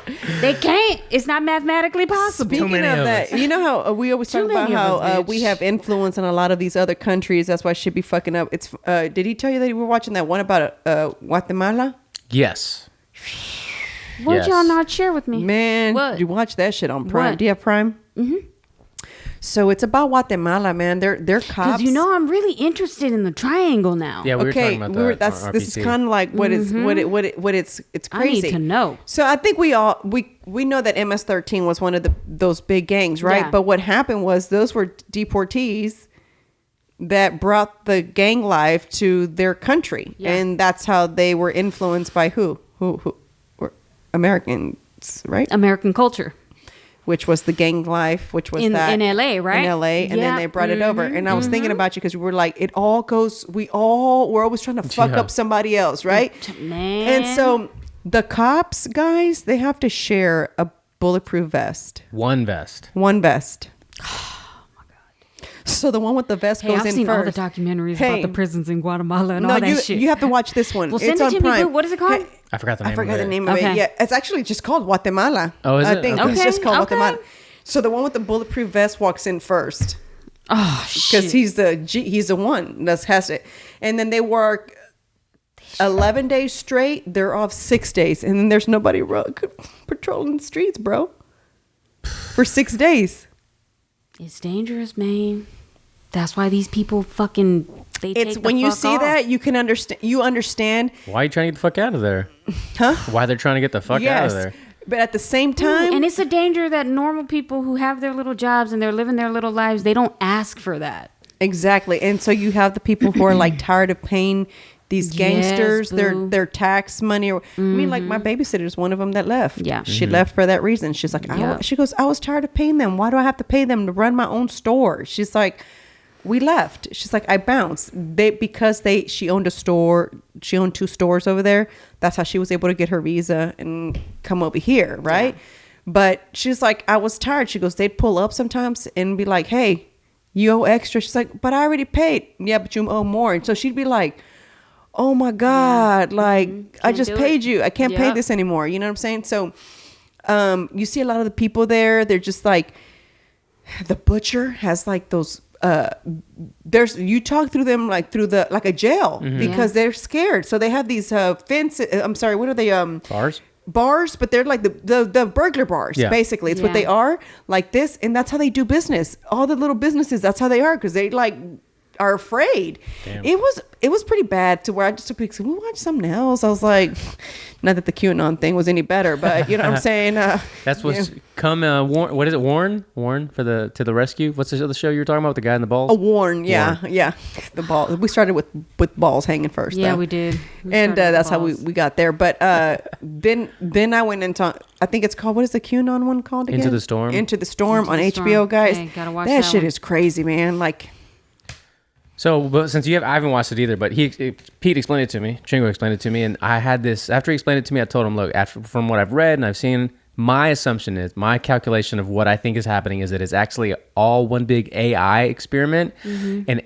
They can't. It's not mathematically possible. Speaking of that, you know how we always talk about how we have influence in a lot of these other countries. That's why shit be fucking up. It's. Did he tell you that you were watching that one about Guatemala? Yes. What'd y'all not share with me? Man, What? you watch that shit on Prime? What? Do you have Prime? So it's about Guatemala, man. They're cops. Because I'm really interested in the triangle now. Yeah, we were talking about that. This is kind of like what it's crazy. I need to know. So I think we know that MS-13 was one of those big gangs, right? Yeah. But what happened was those were deportees that brought the gang life to their country, and that's how they were influenced by who were Americans, right? American culture. Which was the gang life, which was in LA, right? In LA, and then they brought it over. And I was thinking about you because we were like, we're always trying to fuck up somebody else, right? Man. And so the cops, guys, they have to share a bulletproof vest. One vest. So the one with the vest goes in first. I've seen all the documentaries about the prisons in Guatemala and all that shit. You have to watch this one. Well, send it to me. What is it called? I forgot the name of it. Yeah, it's actually just called Guatemala. Oh, is it? I think it's just called Guatemala. So the one with the bulletproof vest walks in first. Oh, shit. Because he's the one that has it. And then they work 11 days straight. They're off 6 days. And then there's nobody patrolling the streets, bro. For 6 days. It's dangerous, man. That's why these people fucking... It's when you see that, you can understand. You understand. Why are you trying to get the fuck out of there? Huh? Why they're trying to get the fuck out of there? But at the same time... and it's a danger that normal people who have their little jobs and they're living their little lives, they don't ask for that. Exactly. And so you have the people who are like tired of paying these gangsters their tax money. I mean, like my babysitter is one of them that left. Yeah. She left for that reason. She's like, she goes, I was tired of paying them. Why do I have to pay them to run my own store? She's like... We left. She's like, I bounced. She owned a store. She owned 2 stores over there. That's how she was able to get her visa and come over here, right? Yeah. But she's like, I was tired. She goes, they'd pull up sometimes and be like, hey, you owe extra. She's like, but I already paid. Yeah, but you owe more. And so she'd be like, oh my God, I just paid you. I can't pay this anymore. You know what I'm saying? So you see a lot of the people there. They're just like, the butcher has like those... you talk through them like a jail because they're scared. So they have these fences. I'm sorry, what are they? Bars, but they're like the burglar bars. Basically, it's what they are, like this, and that's how they do business. All the little businesses, that's how they are, because they like are afraid. Damn. It was pretty bad to where I just took pictures. We watched something else. I was like, not that the QAnon thing was any better, but you know what I'm saying. That's what's come. What is it? Warren to the rescue. What's the other show you were talking about with the guy in the balls? Warren. Yeah. The ball. We started with balls hanging first. Yeah, though. we did. And that's how we got there. But then I went into, I think it's called, what is the QAnon one called again? Into the Storm on HBO, guys. Okay, gotta watch that shit one. is crazy, man. Like. So, but since I haven't watched it either, but Pete explained it to me, Chingo explained it to me, and I had this, after he explained it to me, I told him, look, from what I've read and I've seen, my assumption is, my calculation of what I think is happening is that it's actually all one big AI experiment, and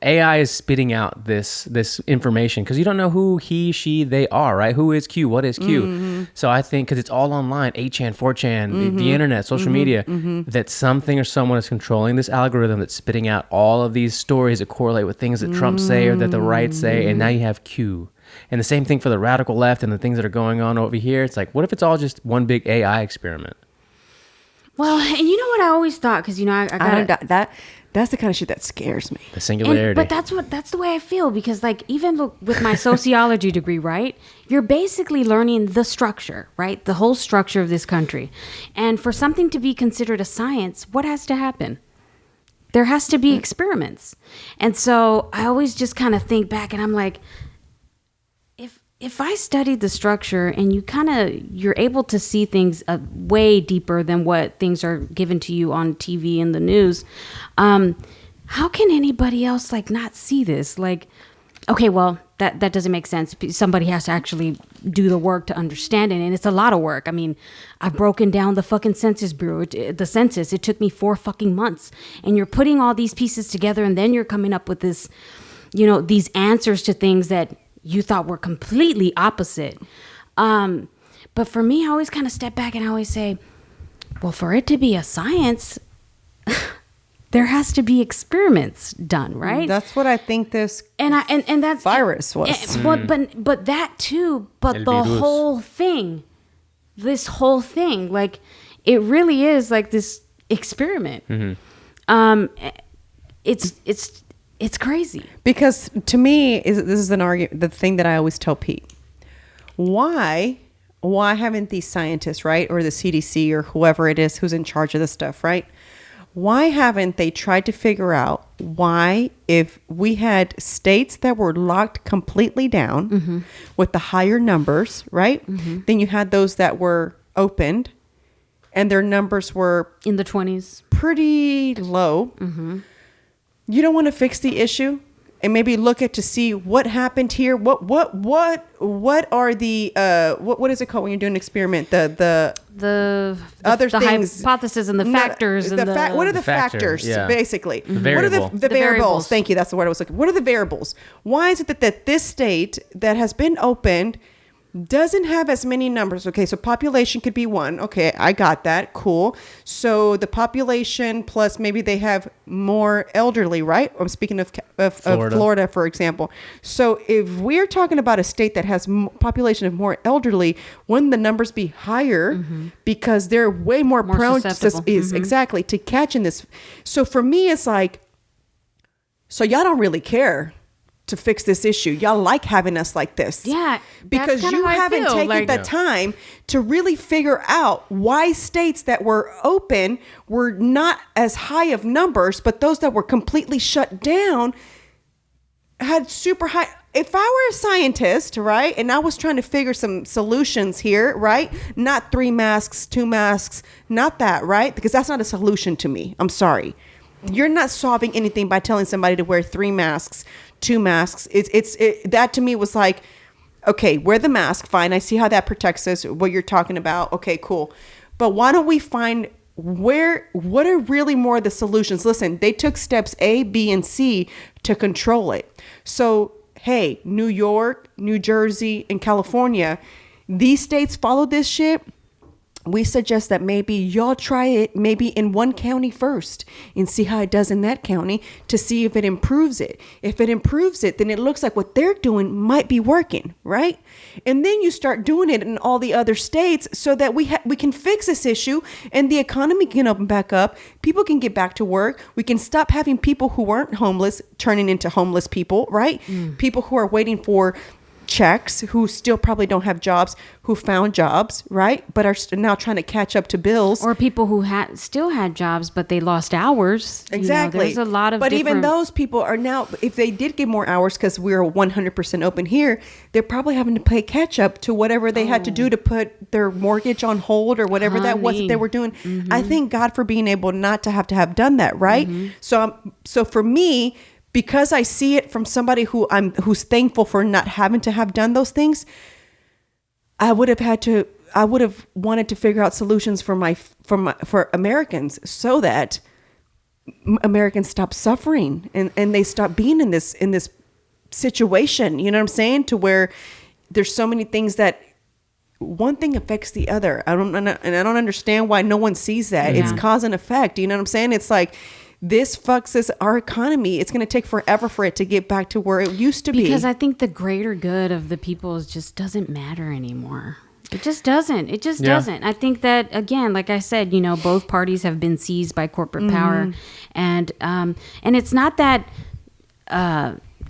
AI is spitting out this information because you don't know who he, she, they are, right? Who is Q? What is Q? So I think because it's all online, 8chan, 4chan, the internet, social media, that something or someone is controlling this algorithm that's spitting out all of these stories that correlate with things that Trump say or that the right say, and now you have Q. And the same thing for the radical left and the things that are going on over here. It's like, what if it's all just one big AI experiment? Well, and you know what I always thought, because I got That's the kind of shit that scares me. The singularity. But that's the way I feel, because like even with my sociology degree, right? You're basically learning the structure, right? The whole structure of this country. And for something to be considered a science, what has to happen? There has to be experiments. And so I always just kind of think back and I'm like, if I studied the structure and you're able to see things way deeper than what things are given to you on TV and the news, how can anybody else like not see this? Like, okay, well, that doesn't make sense. Somebody has to actually do the work to understand it, and it's a lot of work. I mean, I've broken down the fucking Census Bureau, the census. It took me 4 fucking months, and you're putting all these pieces together, and then you're coming up with this, these answers to things that you thought were completely opposite. But for me, I always kind of step back and I always say, well, for it to be a science, there has to be experiments done, right? That's what I think this and that's virus was. But that too, but the whole thing, this whole thing, like it really is like this experiment. It's crazy. Because to me, this is an argument, the thing that I always tell Pete. Why haven't these scientists, right, or the CDC or whoever it is who's in charge of this stuff, right? Why haven't they tried to figure out why, if we had states that were locked completely down with the higher numbers, right? Then you had those that were opened and their numbers were in the 20s, pretty low. You don't want to fix the issue and maybe look at to see what happened here. What are the what is it called when you're doing an experiment? The other things, hypothesis and the factors and what are the factors basically? What are the variables? Thank you. That's the word I was looking. What are the variables? Why is it that this state that has been opened doesn't have as many numbers? Okay, so population could be one. Okay, I got that. Cool. So the population plus maybe they have more elderly, right? I'm speaking of Florida, for example. So if we're talking about a state that has population of more elderly, wouldn't the numbers be higher because they're way more prone exactly to catching this? So for me, it's like, so y'all don't really care to fix this issue. Y'all like having us like this. Yeah. Because you haven't taken the time to really figure out why states that were open were not as high of numbers, but those that were completely shut down had super high. If I were a scientist, right, and I was trying to figure some solutions here, right, not 3 masks, 2 masks, not that, right? Because that's not a solution to me. I'm sorry. You're not solving anything by telling somebody to wear 3 masks, 2 masks. That to me was like, okay, wear the mask. Fine. I see how that protects us. What you're talking about. Okay, cool. But why don't we find what are really more of the solutions? Listen, they took steps A, B, and C to control it. So, hey, New York, New Jersey, and California, these states followed this shit. We suggest that maybe y'all try it maybe in one county first and see how it does in that county to see if it improves it. If it improves it, then it looks like what they're doing might be working, right? And then you start doing it in all the other states so that we can fix this issue and the economy can open back up. People can get back to work. We can stop having people who weren't homeless turning into homeless people, right? People who are waiting for checks, who still probably don't have jobs, who found jobs, right, but are now trying to catch up to bills, or people who still had jobs but they lost hours. Exactly. There's a lot of but even those people are now, if they did get more hours because we're 100% open here, they're probably having to pay catch up to whatever they had to do to put their mortgage on hold or whatever that was that they were doing. I thank God for being able not to have done that, right? So for me, because I see it from somebody who's thankful for not having to have done those things, I would have wanted to figure out solutions for Americans so that Americans stop suffering and they stop being in this situation. You know what I'm saying? To where there's so many things that one thing affects the other. I don't understand why no one sees that. It's cause and effect. You know what I'm saying? It's like, this fucks our economy. It's going to take forever for it to get back to where it used to be. Because I think the greater good of the people just doesn't matter anymore. It just doesn't. It just doesn't. I think that, again, like I said, both parties have been seized by corporate power. And it's not that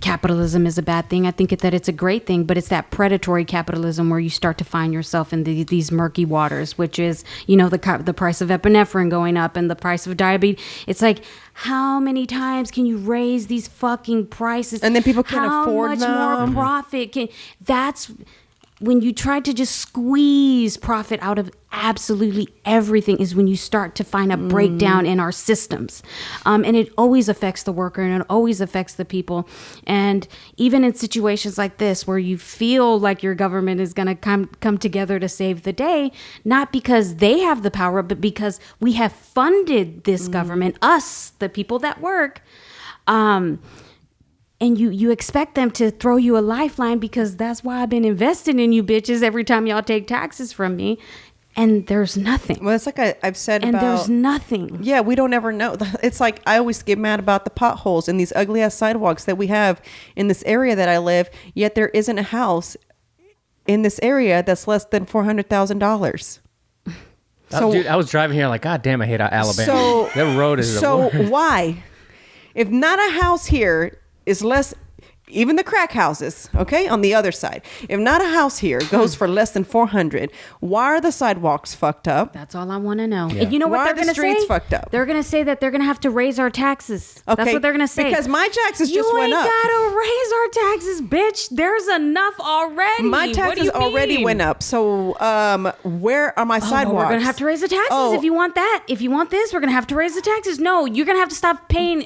capitalism is a bad thing. I think that it's a great thing, but it's that predatory capitalism where you start to find yourself in these murky waters, which is, the price of epinephrine going up and the price of diabetes. It's like, how many times can you raise these fucking prices? And then people can't afford them. How much more profit that's when you try to just squeeze profit out of absolutely everything is when you start to find a breakdown in our systems. And it always affects the worker and it always affects the people. And even in situations like this, where you feel like your government is going to come together to save the day, not because they have the power, but because we have funded this government, us, the people that work, and you expect them to throw you a lifeline because that's why I've been investing in you bitches every time y'all take taxes from me. And there's nothing. Well, it's like I've said and there's nothing. Yeah, we don't ever know. It's like I always get mad about the potholes and these ugly ass sidewalks that we have in this area that I live, yet there isn't a house in this area that's less than $400,000. So, dude, I was driving here like, God damn, I hate Alabama. That road is so why? If not a house here is less, even the crack houses, okay, on the other side. If not a house here goes for less than $400, why are the sidewalks fucked up? That's all I want to know. Yeah. And you know what Why they're are the going to say? streets fucked up? They're going to say that they're going to have to raise our taxes. Okay, That's what they're going to say. because my taxes just went up. You ain't got to raise our taxes, bitch. There's enough already. My What do taxes you already mean? went up. So where are my sidewalks? Well, we're going to have to raise the taxes if you want that. If you want this, we're going to have to raise the taxes. No, you're going to have to stop paying,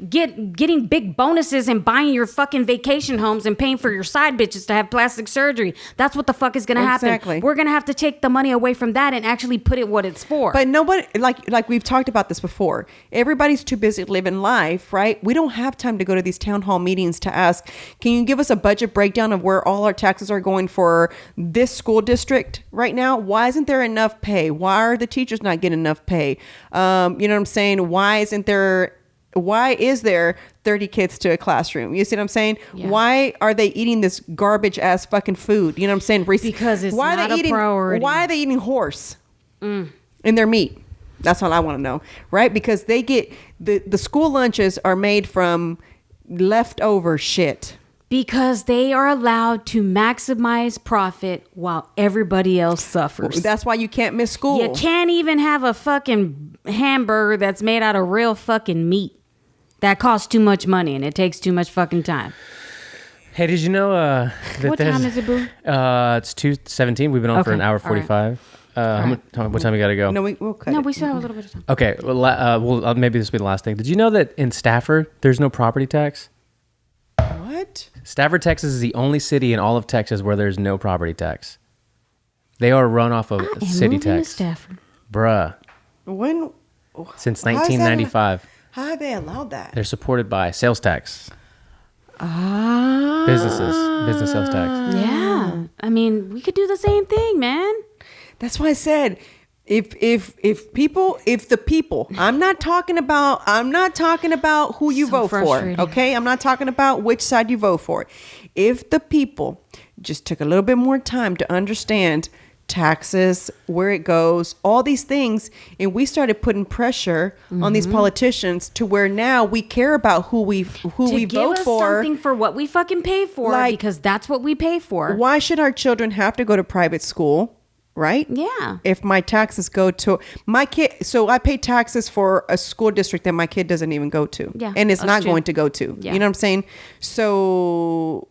getting big bonuses and buying your fucking vacation homes and paying for your side bitches to have plastic surgery. That's what the fuck is going to happen. Exactly. We're going to have to take the money away from that and actually put it what it's for. But nobody, like we've talked about this before. Everybody's too busy living life, right? We don't have time to go to these town hall meetings to ask, can you give us a budget breakdown of where all our taxes are going for this school district right now? Why isn't there enough pay? Why are the teachers not getting enough pay? You know what I'm saying? Why is there 30 kids to a classroom? You see what I'm saying? Yeah. Why are they eating this garbage ass fucking food? You know what I'm saying? Because it's why not are they a priority. Why are they eating horse in their meat? That's all I want to know, right? Because they get the school lunches are made from leftover shit. Because they are allowed to maximize profit while everybody else suffers. That's why you can't miss school. You can't even have a fucking hamburger that's made out of real fucking meat. That costs too much money and it takes too much fucking time. Hey, did you know that What time is it, Boo? It's 2:17. We've been on for Okay. an hour All 45. What time we got to go? No, we'll cut No, it. we still have a little bit of time. Okay, well, maybe this will be the last thing. Did you know that in Stafford, there's no property tax? What? Stafford, Texas is the only city in all of Texas where there's no property tax. They are run off of And city moving to tax. Stafford. Bruh. When? Since How is that 1995. How have they allowed that? They're supported by sales tax. Business sales tax. Yeah. I mean, we could do the same thing, man. That's why I said, if the people, I'm not talking about who you So vote for, frustrating. okay? I'm not talking about which side you vote for. If the people just took a little bit more time to understand taxes, where it goes, all these things, and we started putting pressure on these politicians to where now we care about who we To give vote us for. something for what we fucking pay for, Like, because that's what we pay for. Why should our children have to go to private school? Right? Yeah. If my taxes go to my kid, so I pay taxes for a school district that my kid doesn't even go to. Yeah, And it's that's not true. going to go to. Yeah. You know what I'm saying? So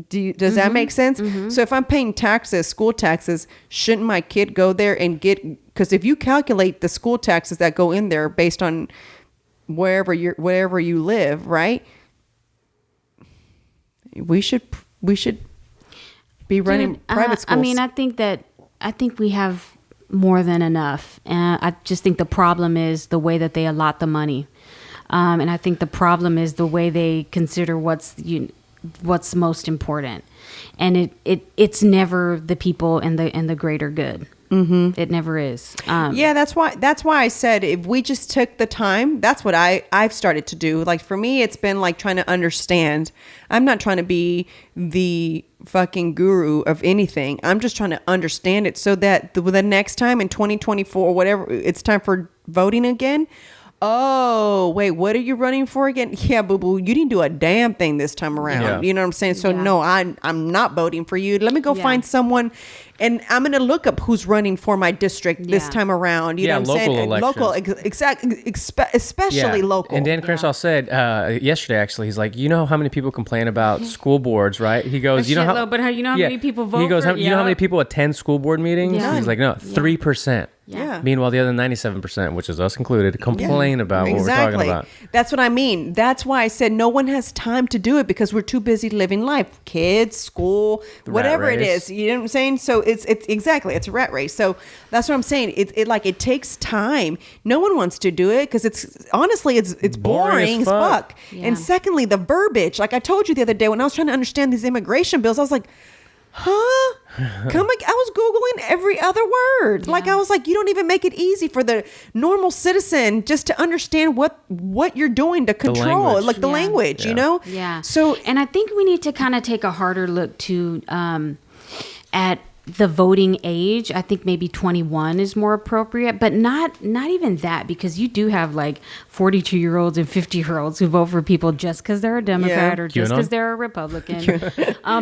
does that make sense? So if I'm paying taxes, school taxes, shouldn't my kid go there and because if you calculate the school taxes that go in there based on wherever you live, right? We should be running private schools. I mean, I think we have more than enough. And I just think the problem is the way that they allot the money. And I think the problem is the way they consider what's most important. And it's never the people and the greater good. Mm-hmm. It never is. Yeah, that's why I said if we just took the time, that's what I've started to do. Like for me, it's been like trying to understand. I'm not trying to be the fucking guru of anything. I'm just trying to understand it so that the next time in 2024, whatever, it's time for voting again. Oh, wait, what are you running for again? Yeah, boo-boo, you didn't do a damn thing this time around. Yeah. You know what I'm saying? So, Yeah. no, I'm not voting for you. Let me go Yeah. find someone, and I'm going to look up who's running for my district this Yeah. time around. You Yeah, know what I'm saying? local And local, especially Yeah. local. And Dan Crenshaw said yesterday, actually, he's like, you know how many people complain about school boards, right? He goes, you know how many people vote He goes, for- you know how yeah. many people attend school board meetings? Yeah. He's like, no, 3%. Yeah. Meanwhile, the other 97%, which is us included, complain about what we're talking about. That's what I mean. That's why I said no one has time to do it because we're too busy living life. Kids, school, The whatever rat it race. is. You know what I'm saying? So it's exactly, it's a rat race. So that's what I'm saying. It takes time. No one wants to do it because it's honestly boring as fuck. Yeah. And secondly, the verbiage. Like I told you the other day when I was trying to understand these immigration bills, I was like, huh? I was Googling every other word. Like I was like, you don't even make it easy for the normal citizen just to understand what you're doing to control language. like the Yeah. language, Yeah. you know? Yeah. So and I think we need to kind of take a harder look to at the voting age. I think maybe 21 is more appropriate, but not even that, because you do have like 42-year-olds and 50-year-olds who vote for people just because they're a Democrat or just because they're a Republican.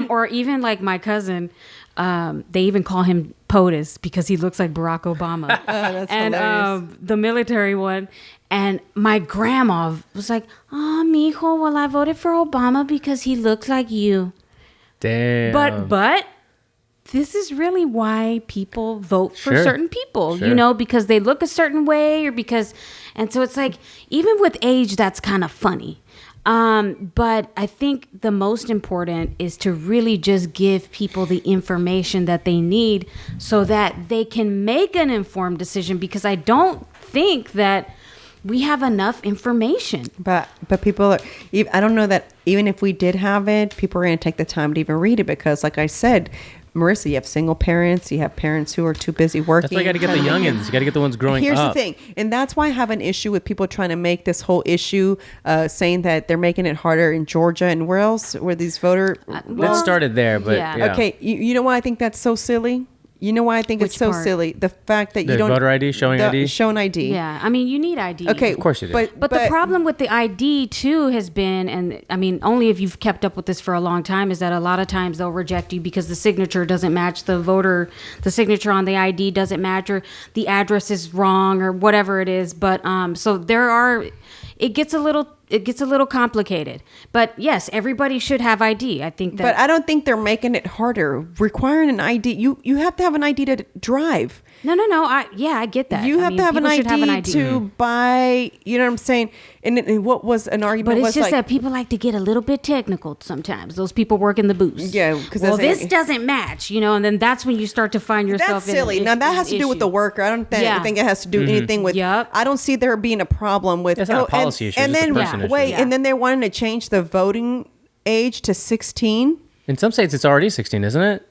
Or even like my cousin, they even call him POTUS because he looks like Barack Obama. That's and hilarious. The military one. And my grandma was like, "Oh, mijo, well, I voted for Obama because he looks like you." Damn. But this is really why people vote for certain people, you know, because they look a certain way and so it's like, even with age, that's kind of funny. But I think the most important is to really just give people the information that they need so that they can make an informed decision, because I don't think that we have enough information. But people are, I don't know that even if we did have it, people are going to take the time to even read it, because like I said, Marissa, you have single parents, you have parents who are too busy working. That's why you got to get the youngins. You got to get the ones growing Here's up. the thing. And that's why I have an issue with people trying to make this whole issue, saying that they're making it harder in Georgia and where else, where these voter... It started there, but yeah. Okay, you know why I think that's so silly? You know why I think it's so silly? The fact that you don't... voter ID, showing ID? Showing ID. Yeah, I mean, you need ID. Okay. Of course you do. But the problem with the ID too has been, and I mean, only if you've kept up with this for a long time, is that a lot of times they'll reject you because the signature doesn't match the signature on the ID doesn't match, or the address is wrong, or whatever it is. But so it gets a little complicated. But yes, everybody should have ID. I think that. But I don't think they're making it harder. Requiring an ID, you have to have an ID to drive. No. I get that. You have to have an ID to Mm-hmm. buy. You know what I'm saying? And what was an argument? But it's was just like, that people like to get a little bit technical sometimes. Those people work in the booth. Yeah, because this doesn't match, you know, and then that's when you start to find yourself. That's silly. Now that has to do with the worker. I don't think it has to do anything with. Yep. I don't see there being a problem with. It's not a policy issue. And it's then just a person issue. wait, and then they wanted to change the voting age to 16. In some states, it's already 16, isn't it?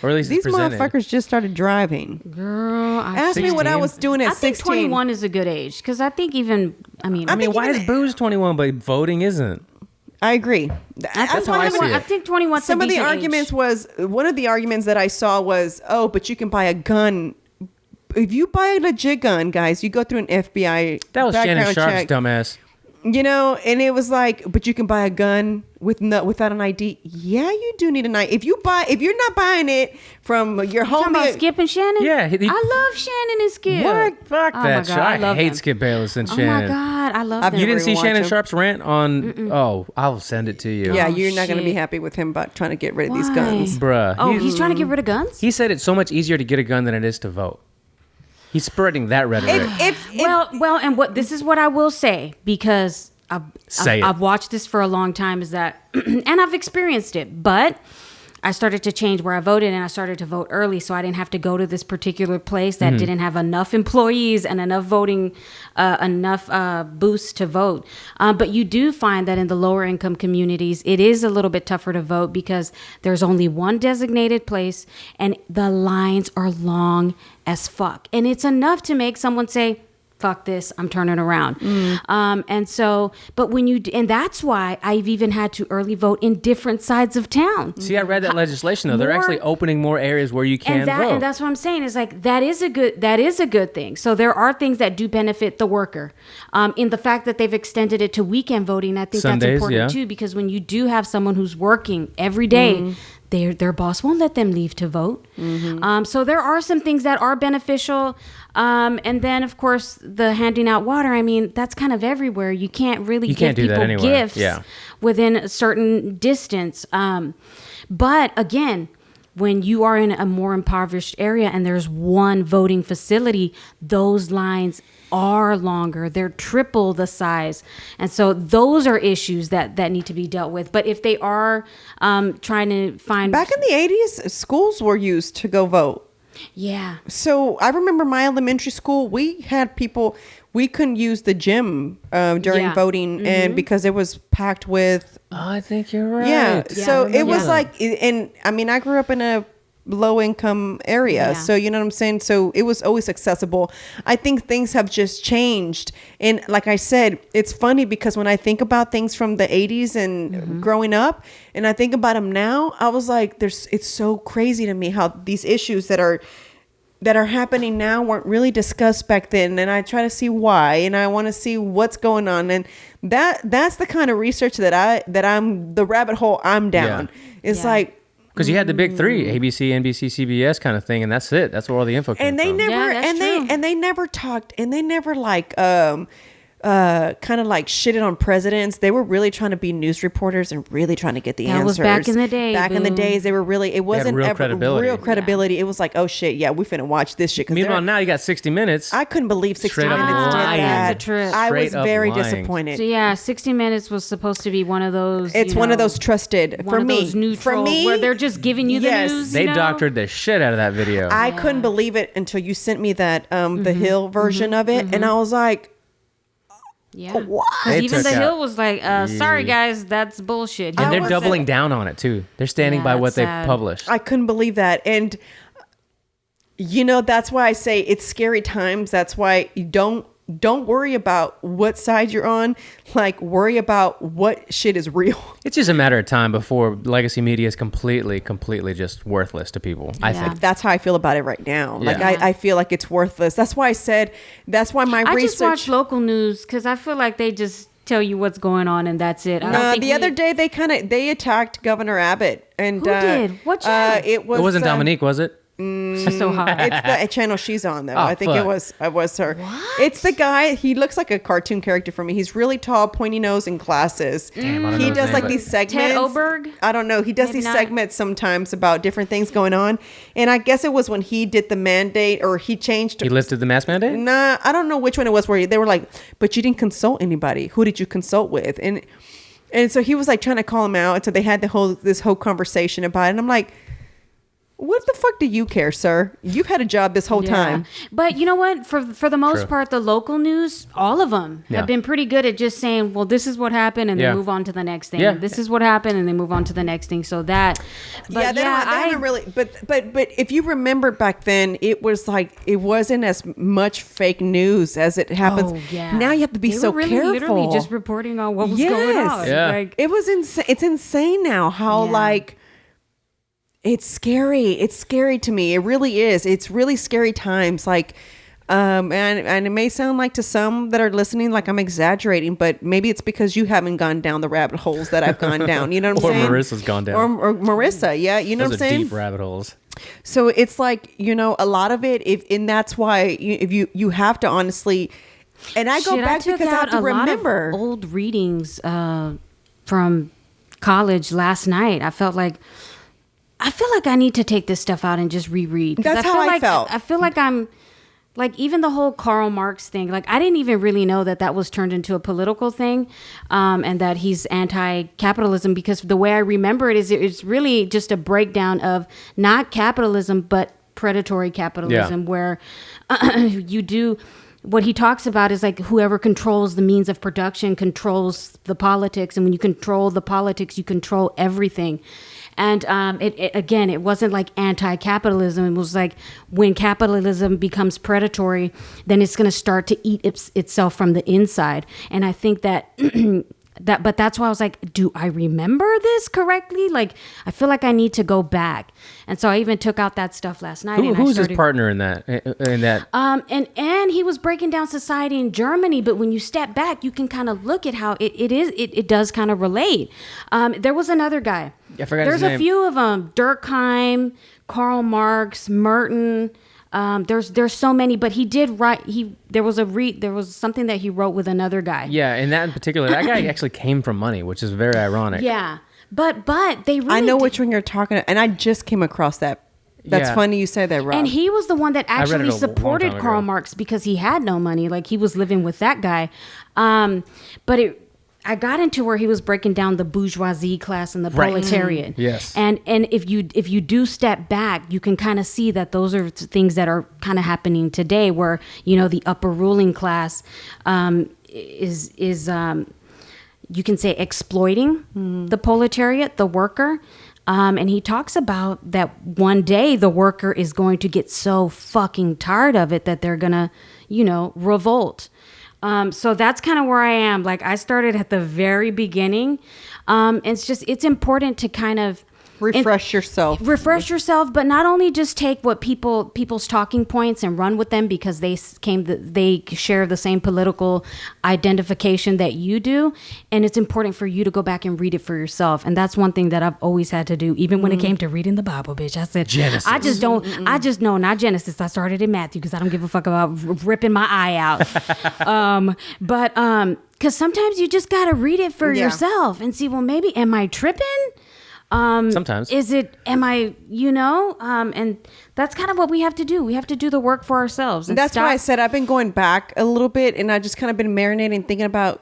Or at least These it's presented. motherfuckers just started driving. Girl, Ask me what I was doing at I think 16. 21 is a good age, because I think even, I mean, Why is booze 21 but voting isn't? I agree. That's how I see it. I think 21. Some of the arguments was, one of the arguments that I saw was, oh, but you can buy a gun. If you buy a legit gun, guys, you go through an FBI That was Shannon background Sharp's check. dumbass. You know, and it was like, but you can buy a gun without an ID. Yeah, you do need an ID. If you're not buying it from your Talking homie, about Skip and Shannon? Yeah, I love Shannon and Skip. What? Fuck Oh that my shit. God, I love hate them. Skip Bayless and Oh Shannon. my God, I love them. You didn't see Never Shannon watch him. Sharp's rant on... Oh, I'll send it to you. yeah, Oh, you're not going to be shit. happy with him about trying to get rid of these Why? guns. Bruh. Oh, he's trying to get rid of guns? He said it's so much easier to get a gun than it is to vote. He's spreading that rhetoric. Well, and what this is what I will say, because Say it. I've watched this for a long time, is that, and I've experienced it, but I started to change where I voted, and I started to vote early, so I didn't have to go to this particular place that didn't have enough employees and enough voting, enough booths to vote. But you do find that in the lower income communities, it is a little bit tougher to vote because there's only one designated place, and the lines are long as fuck. And it's enough to make someone say, fuck this, I'm turning around. And so, but and that's why I've even had to early vote in different sides of town. See, I read that legislation though. They're actually opening more areas where you can vote. And that's what I'm saying is like, that is a good thing. So there are things that do benefit the worker. In the fact that they've extended it to weekend voting, I think Sundays, that's important too, because when you do have someone who's working every day, their boss won't let them leave to vote. So there are some things that are beneficial. And then, of course, the handing out water. I mean, that's kind of everywhere. You can't really give people gifts within a certain distance. But again, when you are in a more impoverished area and there's one voting facility, those lines are longer. They're triple the size. And so those are issues that need to be dealt with. But if they are trying to find... Back in the 80s, schools were used to go vote. Yeah. So I remember my elementary school, we had people, we couldn't use the gym during voting and because it was packed with... Oh, I think you're right. Yeah. So it was that. like, and I mean, I grew up in a low income area. Yeah. So you know what I'm saying? So it was always accessible. I think things have just changed. And like I said, it's funny because when I think about things from the 80s and growing up and I think about them now, I was like, it's so crazy to me how these issues that are happening now weren't really discussed back then, and I try to see why, and I want to see what's going on, and that's the kind of research that I'm the rabbit hole I'm down. It's like, because you had the big three, ABC, NBC, CBS kind of thing, and that's it. That's where all the info came and they from. never they never talked, and they never like kind of like shitted on presidents. They were really trying to be news reporters and really trying to get the answers. That was back in the day. Back in the days, they were really. It wasn't real ever credibility. real credibility. It was like, oh shit, yeah, we finna watch this shit. Meanwhile, now you got 60 Minutes. I couldn't believe 60 Straight up Minutes did lying. that. It's a trip. I was Straight up very lying. disappointed. So yeah, 60 Minutes was supposed to be one of those. It's one of those trusted one for of me. those neutral, For me, where they're just giving you yes. the news. They you know? doctored the shit out of that video. I couldn't believe it until you sent me that the Hill version of it, and I was like, Yeah. what? They Because even took the out- Hill was like, sorry guys, that's bullshit. and I they're was- doubling down on it too. They're standing Yeah, by what that's they sad. published. I couldn't believe that. And that's why I say it's scary times. That's why you don't worry about what side you're on. Like, worry about what shit is real. It's just a matter of time before legacy media is completely just worthless to people. I Yeah. think. That's how I feel about it right now. Like, Yeah. I feel like it's worthless. That's why I said, that's why my I research. just watch local news because I feel like they just tell you what's going on and that's it. I don't think The other day they attacked Governor Abbott, and Who did? What channel? It was. It wasn't Dominique, was it? She's so hot. It's the channel she's on, though. Oh, I think fuck. it was her. It's the guy. He looks like a cartoon character for me. He's really tall, pointy nose, and glasses. Damn, I don't know He his does name, like but- these segments. Ted Oberg? I don't know. He does Maybe these not. segments sometimes about different things going on. And I guess it was when he did the mandate, or he changed. He lifted the mask mandate? Nah, I don't know which one it was. Where they were like, "But you didn't consult anybody. Who did you consult with?" And so he was like trying to call him out. And so they had this whole conversation about it. And I'm like, what the fuck do you care, sir? You've had a job this whole Yeah. time. But you know what? For the most True. part, the local news, all of them Yeah. have been pretty good at just saying, well, this is what happened, and Yeah. they move on to the next thing. Yeah. This is what happened, and they move on to the next thing. So that, but Yeah, they haven't really. But if you remember back then, it was like it wasn't as much fake news as it happens. Oh, yeah. Now you have to be They so were really careful. literally just reporting on what was going Yes. on. Yeah. Like, It was insane. It's insane now how Yeah. like it's scary. It's scary to me. It really is. It's really scary times. Like, and it may sound like to some that are listening like I'm exaggerating, but maybe it's because you haven't gone down the rabbit holes that I've gone down. You know what I'm Or saying? Marissa's gone down. Or Marissa. Yeah, you know Those what I'm are saying? deep rabbit holes. So it's like, a lot of it, and that's why if you have to honestly, and I go shit, back took because I have out to a lot of remember. old readings from college last night. I feel like I need to take this stuff out and just reread. 'Cause That's how I felt. I feel like I'm like, even the whole Karl Marx thing, like I didn't even really know that was turned into a political thing, and that he's anti-capitalism, because the way I remember it is it's really just a breakdown of not capitalism but predatory capitalism, where you do what he talks about is like whoever controls the means of production controls the politics, and when you control the politics, you control everything. And it wasn't like anti-capitalism. It was like when capitalism becomes predatory, then it's going to start to eat itself from the inside. And I think that but that's why I was like, do I remember this correctly? Like, I feel like I need to go back. And so I even took out that stuff last night. Who's his partner in that? And he was breaking down society in Germany, but when you step back, you can kind of look at how it does kind of relate. There was another guy. I forgot There's his name. a few of them: Durkheim, Karl Marx, Merton. There's so many, but he did write. There was something that he wrote with another guy. Yeah, and that in particular, that guy actually came from money, which is very ironic. Yeah, but they really. I know which one you're talking about, and I just came across that. That's Yeah. funny you say that, Rob. And he was the one that read it actually a long supported time Karl ago. Marx because he had no money. Like, he was living with that guy. I got into where he was breaking down the bourgeoisie class and the Right. proletariat. Yes. And if you do step back, you can kind of see that those are things that are kind of happening today, where the upper ruling class is you can say exploiting the proletariat, the worker. And he talks about that one day the worker is going to get so fucking tired of it that they're going to, revolt. So that's kind of where I am. Like, I started at the very beginning. It's important to kind of refresh yourself, but not only just take what people's talking points and run with them because they share the same political identification that you do. And it's important for you to go back and read it for yourself. And that's one thing that I've always had to do, even when it came to reading the Bible, bitch. I said, Genesis. I just know, not Genesis. I started in Matthew because I don't give a fuck about ripping my eye out. Because sometimes you just got to read it for yourself and see, well, maybe, am I tripping? Sometimes. And that's kind of what we have to do. We have to do the work for ourselves. And that's why I said I've been going back a little bit, and I just kind of been marinating, thinking about,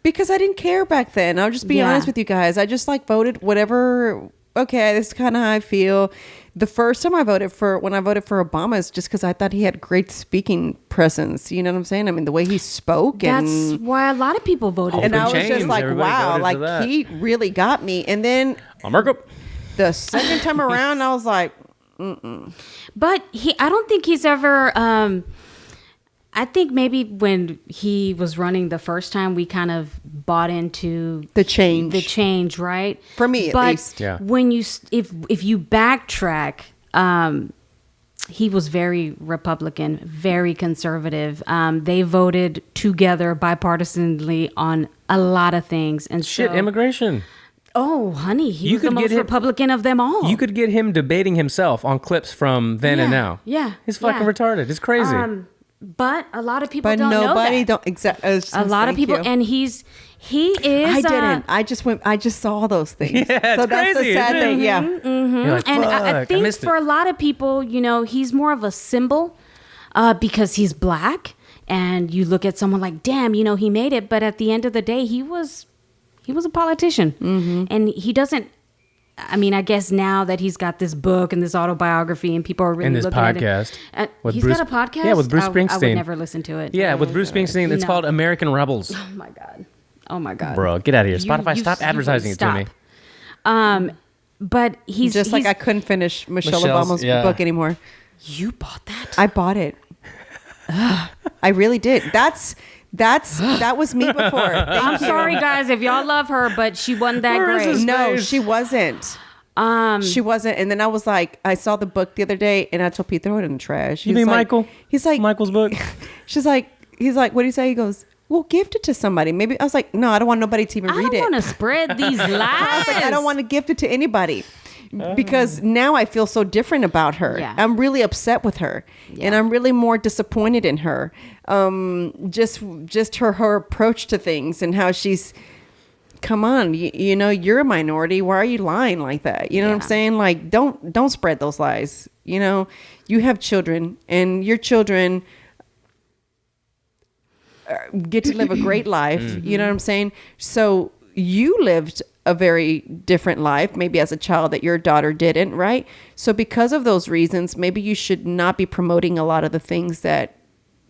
because I didn't care back then. I'll just be honest with you guys. I just voted whatever. Okay, this is kind of how I feel. The first time when I voted for Obama is just because I thought he had great speaking presence. You know what I'm saying? I mean, the way he spoke. That's why a lot of people voted. And I was just like, wow, like he really got me. And then America. The second time around, I was like, mm-mm. But I don't think he's ever... I think maybe when he was running the first time, we kind of bought into the change, right? For me, at least. Yeah. When if you backtrack, he was very Republican, very conservative. They voted together bipartisanly on a lot of things, and immigration. Oh, honey, he was the most Republican of them all. You could get him debating himself on clips from then and now. Yeah, he's fucking retarded. It's crazy. But a lot of people don't know that. But nobody don't exactly. A lot of people, and he is. I didn't. I just saw those things. Yeah, so that's the sad thing. Yeah. Mm-hmm. Like, and I think for a lot of people, he's more of a symbol because he's black, and you look at someone like, damn, he made it. But at the end of the day, he was a politician, and he doesn't. I mean, I guess now that he's got this book and this autobiography and people are really looking podcast at it. He's got a podcast? Yeah, with Bruce Springsteen. I would never listen to it. Yeah, with Bruce Springsteen. It's called American Rebels. Oh, my God. Bro, get out of here. Spotify, stop advertising it to me. But he's... I couldn't finish Michelle Obama's book anymore. You bought that? I bought it. I really did. That was me before. I'm sorry, guys, if y'all love her, but she wasn't that great. No, she wasn't. She wasn't. And then I was like, I saw the book the other day, and I told Pete, throw it in the trash. You mean Michael? He's like, Michael's book? He's like, what do you say? He goes, well, gift it to somebody. Maybe. I was like, no, I don't want nobody to even read it. I don't want to spread these lies. I was like, I don't want to gift it to anybody. Because now I feel so different about her. Yeah. I'm really upset with her, and I'm really more disappointed in her. Just her approach to things and how she's. Come on, you're a minority. Why are you lying like that? You know what I'm saying? Like, don't spread those lies. You have children, and your children get to live a great life. Mm-hmm. You know what I'm saying? So you lived a very different life, maybe as a child that your daughter didn't, right? So because of those reasons, maybe you should not be promoting a lot of the things that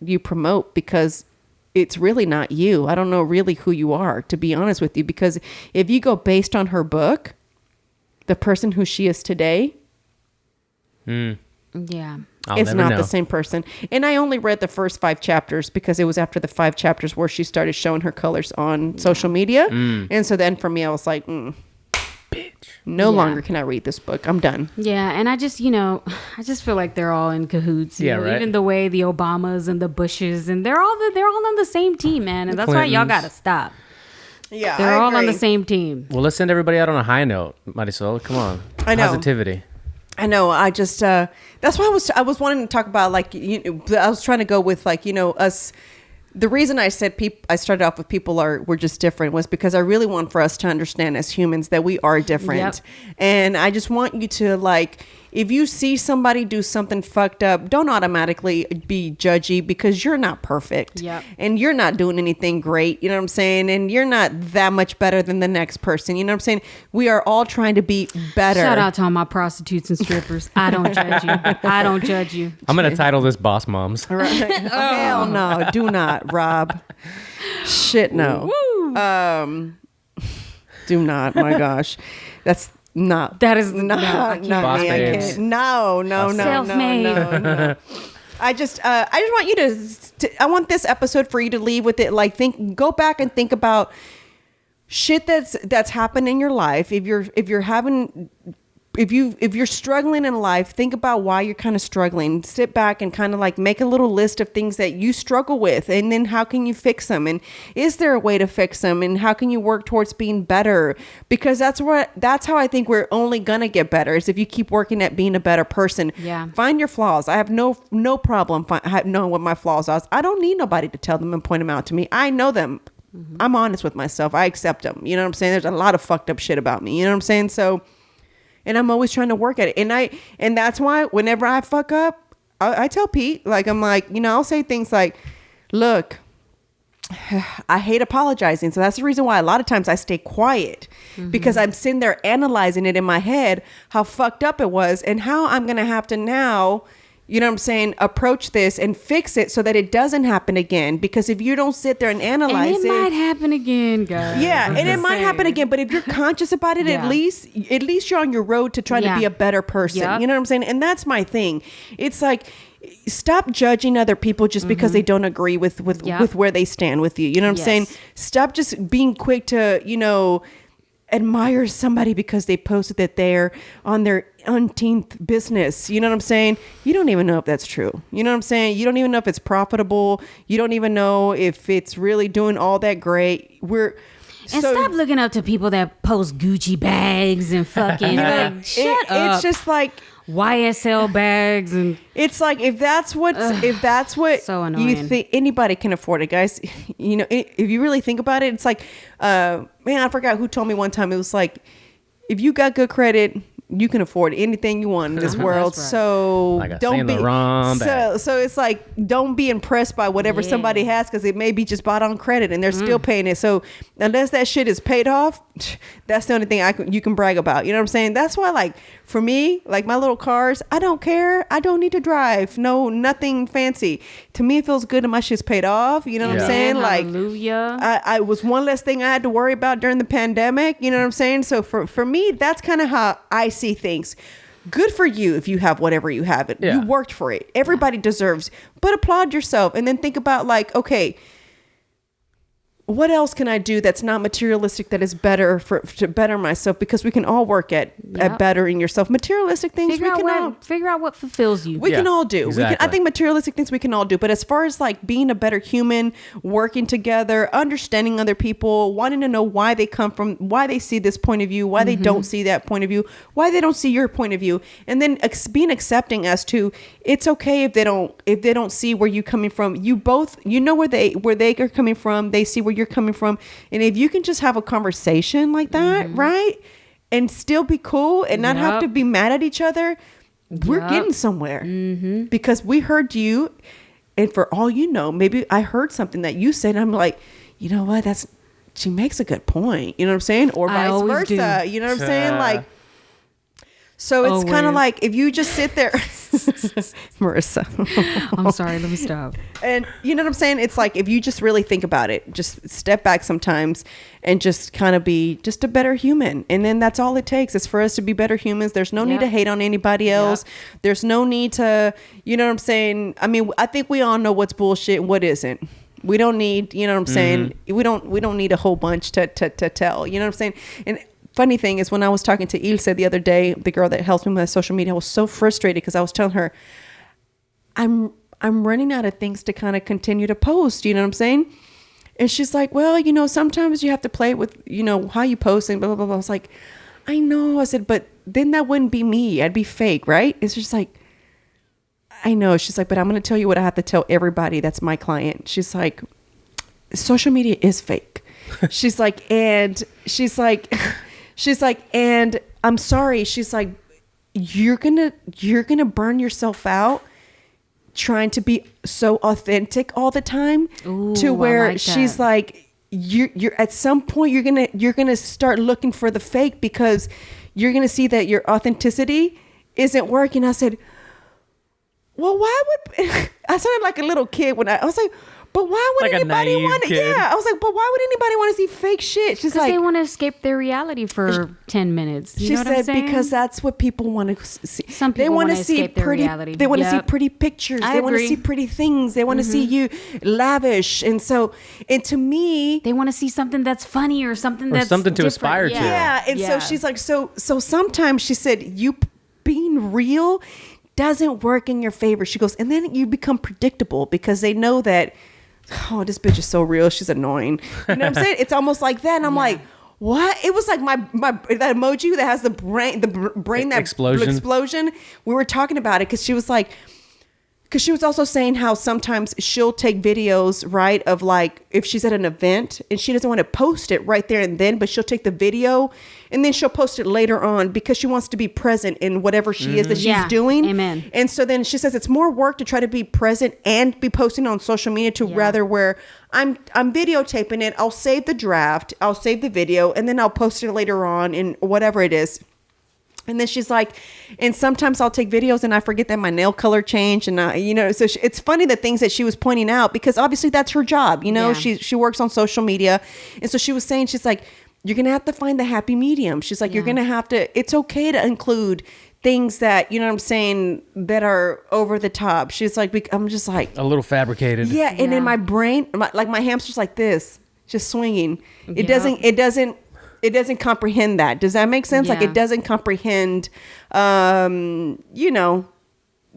you promote, because it's really not you. I don't know really who you are, to be honest with you, because if you go based on her book, the person who she is today, it's not the same person. And I only read the first 5 chapters because it was after the 5 chapters where she started showing her colors on social media. And so then for me, I was like, bitch, no longer can I read this book. I'm done. Yeah. And I just feel like they're all in cahoots. Right? Even the way the Obamas and the Bushes, and they're all on the same team, man. And that's why y'all got to stop. Yeah, they're all on the same team. Well, let's send everybody out on a high note, Mariswole. Come on. I know. Positivity. I know. I just that's why I was wanting to talk about, like, I was trying to go with, like, us. The reason I said I started off with we're just different was because I really want for us to understand as humans that we are different. Yep. And I just want you to, like, if you see somebody do something fucked up, don't automatically be judgy, because you're not perfect. Yep. And you're not doing anything great. You know what I'm saying? And you're not that much better than the next person. You know what I'm saying? We are all trying to be better. Shout out to all my prostitutes and strippers. I don't judge you. I don't judge you. I'm going to title this Boss Moms. Right. Hell no. Do not, Rob. Shit, no. Woo. Do not. My gosh. No, That is not me. I can't. No. Self-made. I just want you to I want this episode for you to leave with it. Like, go back and think about shit that's happened in your life. If you're struggling in life, think about why you're kind of struggling. Sit back and kind of like make a little list of things that you struggle with, and then how can you fix them, and is there a way to fix them, and how can you work towards being better? Because that's how I think we're only gonna get better, is if you keep working at being a better person. Yeah. Find your flaws. I have no problem knowing what my flaws are. I don't need nobody to tell them and point them out to me. I know them. Mm-hmm. I'm honest with myself. I accept them. You know what I'm saying? There's a lot of fucked up shit about me. You know what I'm saying? So. And I'm always trying to work at it. And that's why whenever I fuck up, I tell Pete, like, I'm like, I'll say things like, look, I hate apologizing. So that's the reason why a lot of times I stay quiet, because I'm sitting there analyzing it in my head, how fucked up it was and how I'm going to have to now, you know what I'm saying, approach this and fix it so that it doesn't happen again. Because if you don't sit there and analyze it might happen again, guys. Yeah, and it might happen again. But if you're conscious about it, at least you're on your road to trying to be a better person. Yep. You know what I'm saying? And that's my thing. It's like, stop judging other people just because they don't agree with where they stand with you. You know what I'm saying? Stop just being quick to, admire somebody because they posted that they're on their umpteenth business. You know what I'm saying? You don't even know if that's true. You know what I'm saying? You don't even know if it's profitable. You don't even know if it's really doing all that great. Stop looking up to people that post Gucci bags and fucking shut up. It's just like YSL bags, and it's like, if that's what so you think anybody can afford it, guys. If you really think about it, it's like, man, I forgot who told me one time. It was like, if you got good credit, you can afford anything you want in this world. Right. So don't be so it's like, don't be impressed by whatever somebody has, because it may be just bought on credit and they're still paying it. So unless that shit is paid off, that's the only thing you can brag about. You know what I'm saying? That's why, like, for me, like, my little cars, I don't care. I don't need to drive. No, nothing fancy. To me, it feels good and my shit's paid off. You know what I'm saying? Hallelujah. Like, I was one less thing I had to worry about during the pandemic. You know what I'm saying? So for me, that's kind of how I see things. Good for you if you have whatever you have. You worked for it. Everybody deserves, but applaud yourself, and then think about, like, okay, what else can I do that's not materialistic, that is better to better myself? Because we can all work at bettering yourself. Materialistic things figure out what fulfills you. We can all do. Exactly. I think materialistic things we can all do. But as far as, like, being a better human, working together, understanding other people, wanting to know why they come from, why they see this point of view, why they don't see that point of view, why they don't see your point of view, and then being accepting as to, it's okay if they don't see where you're coming from. You both, where they are coming from. They see where you're coming from, and if you can just have a conversation like that, right, and still be cool and not have to be mad at each other, we're getting somewhere. Because we heard you, and for all you know, maybe I heard something that you said and I'm like, you know what, she makes a good point, you know what I'm saying, or vice versa. You know what I'm saying? Like, so it's kind of like, if you just sit there, Marissa. I'm sorry, let me stop. And you know what I'm saying? It's like, if you just really think about it, just step back sometimes and just kind of be just a better human. And then that's all it takes, is for us to be better humans. There's no need to hate on anybody else. There's no need to, you know what I'm saying? I mean, I think we all know what's bullshit and what isn't. We don't need, you know what I'm saying? We don't need a whole bunch to tell, you know what I'm saying? And funny thing is, when I was talking to Ilse the other day, the girl that helps me with social media, I was so frustrated because I was telling her, I'm running out of things to kind of continue to post, you know what I'm saying? And she's like, well, sometimes you have to play with, how you post and blah, blah, blah. I was like, I know. I said, but then that wouldn't be me. I'd be fake, right? It's just like, I know. She's like, but I'm going to tell you what I have to tell everybody that's my client. She's like, social media is fake. She's like, and I'm sorry. She's like, you're gonna burn yourself out trying to be so authentic all the time. Ooh, to where she's like, you're at some point you're gonna start looking for the fake, because you're gonna see that your authenticity isn't working. I said, well, why would I sounded like a little kid when I was like, but why would Like a anybody naive want to? kid. Yeah, I was like, but why would anybody want to see fake shit? She's Because like, they want to escape their reality for 10 minutes. You she know what I'm said saying? because that's what people want to see. Some people they want to wanna see escape their pretty. reality. They want to see Yep. pretty pictures. I They want to agree. see pretty things. They want to see you lavish. And to me, They want to see something that's funny or something Or that's something to different. aspire to. yeah. And so she's like, so sometimes she said, you being real doesn't work in your favor. She goes, and then you become predictable because they know that, oh, this bitch is so real. She's annoying. You know what I'm saying? It's almost like that. And I'm like, what? It was like my that emoji that has the brain that explosion. We were talking about it because she was like, because she was also saying how sometimes she'll take videos, right, of like if she's at an event and she doesn't want to post it right there and then, but she'll take the video and then she'll post it later on because she wants to be present in whatever she is that she's doing. Amen. And so then she says it's more work to try to be present and be posting on social media to rather where I'm videotaping it. I'll save the draft, I'll save the video, and then I'll post it later on in whatever it is. And then she's like, and sometimes I'll take videos and I forget that my nail color changed. And so it's funny the things that she was pointing out because obviously that's her job. She works on social media. And so she was saying, she's like, you're going to have to find the happy medium. She's like, you're going to have to, it's okay to include things that, you know what I'm saying, that are over the top. She's like, I'm just like. A little fabricated. Yeah. And in my brain, my hamster's like this, just swinging. It doesn't comprehend that. Does that make sense? Like it doesn't comprehend,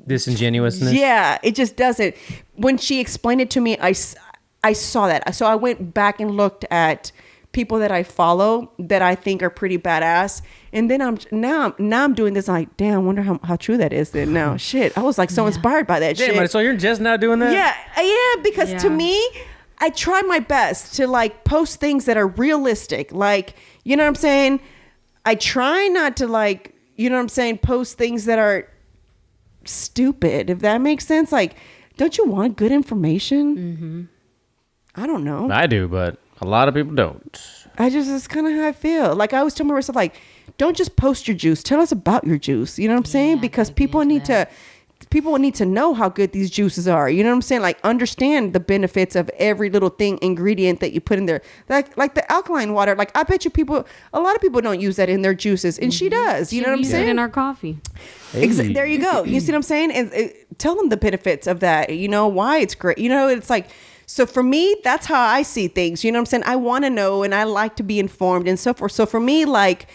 Disingenuousness. Yeah, it just doesn't. When she explained it to me, I saw that. So I went back and looked at people that I follow that I think are pretty badass. And then I'm doing this like, damn, I wonder how true that is then now. Shit. I was like so inspired by that shit. Damn, so you're just now doing that? Yeah, because to me, I try my best to like post things that are realistic. Like, you know what I'm saying? I try not to like, you know what I'm saying, post things that are stupid, if that makes sense. Like, don't you want good information? Mm-hmm. I don't know. I do, but a lot of people don't. It's kind of how I feel. Like I always tell Marissa, like, don't just post your juice. Tell us about your juice. You know what I'm saying? Because people need to know how good these juices are. You know what I'm saying? Like understand the benefits of every little ingredient that you put in there. Like the alkaline water. Like I bet you a lot of people don't use that in their juices, and she does. You know what I'm saying? In our coffee. Hey. There you go. You see what I'm saying? And tell them the benefits of that. You know why it's great. You know, it's like. So for me, that's how I see things. You know what I'm saying? I want to know and I like to be informed and so forth. So for me, like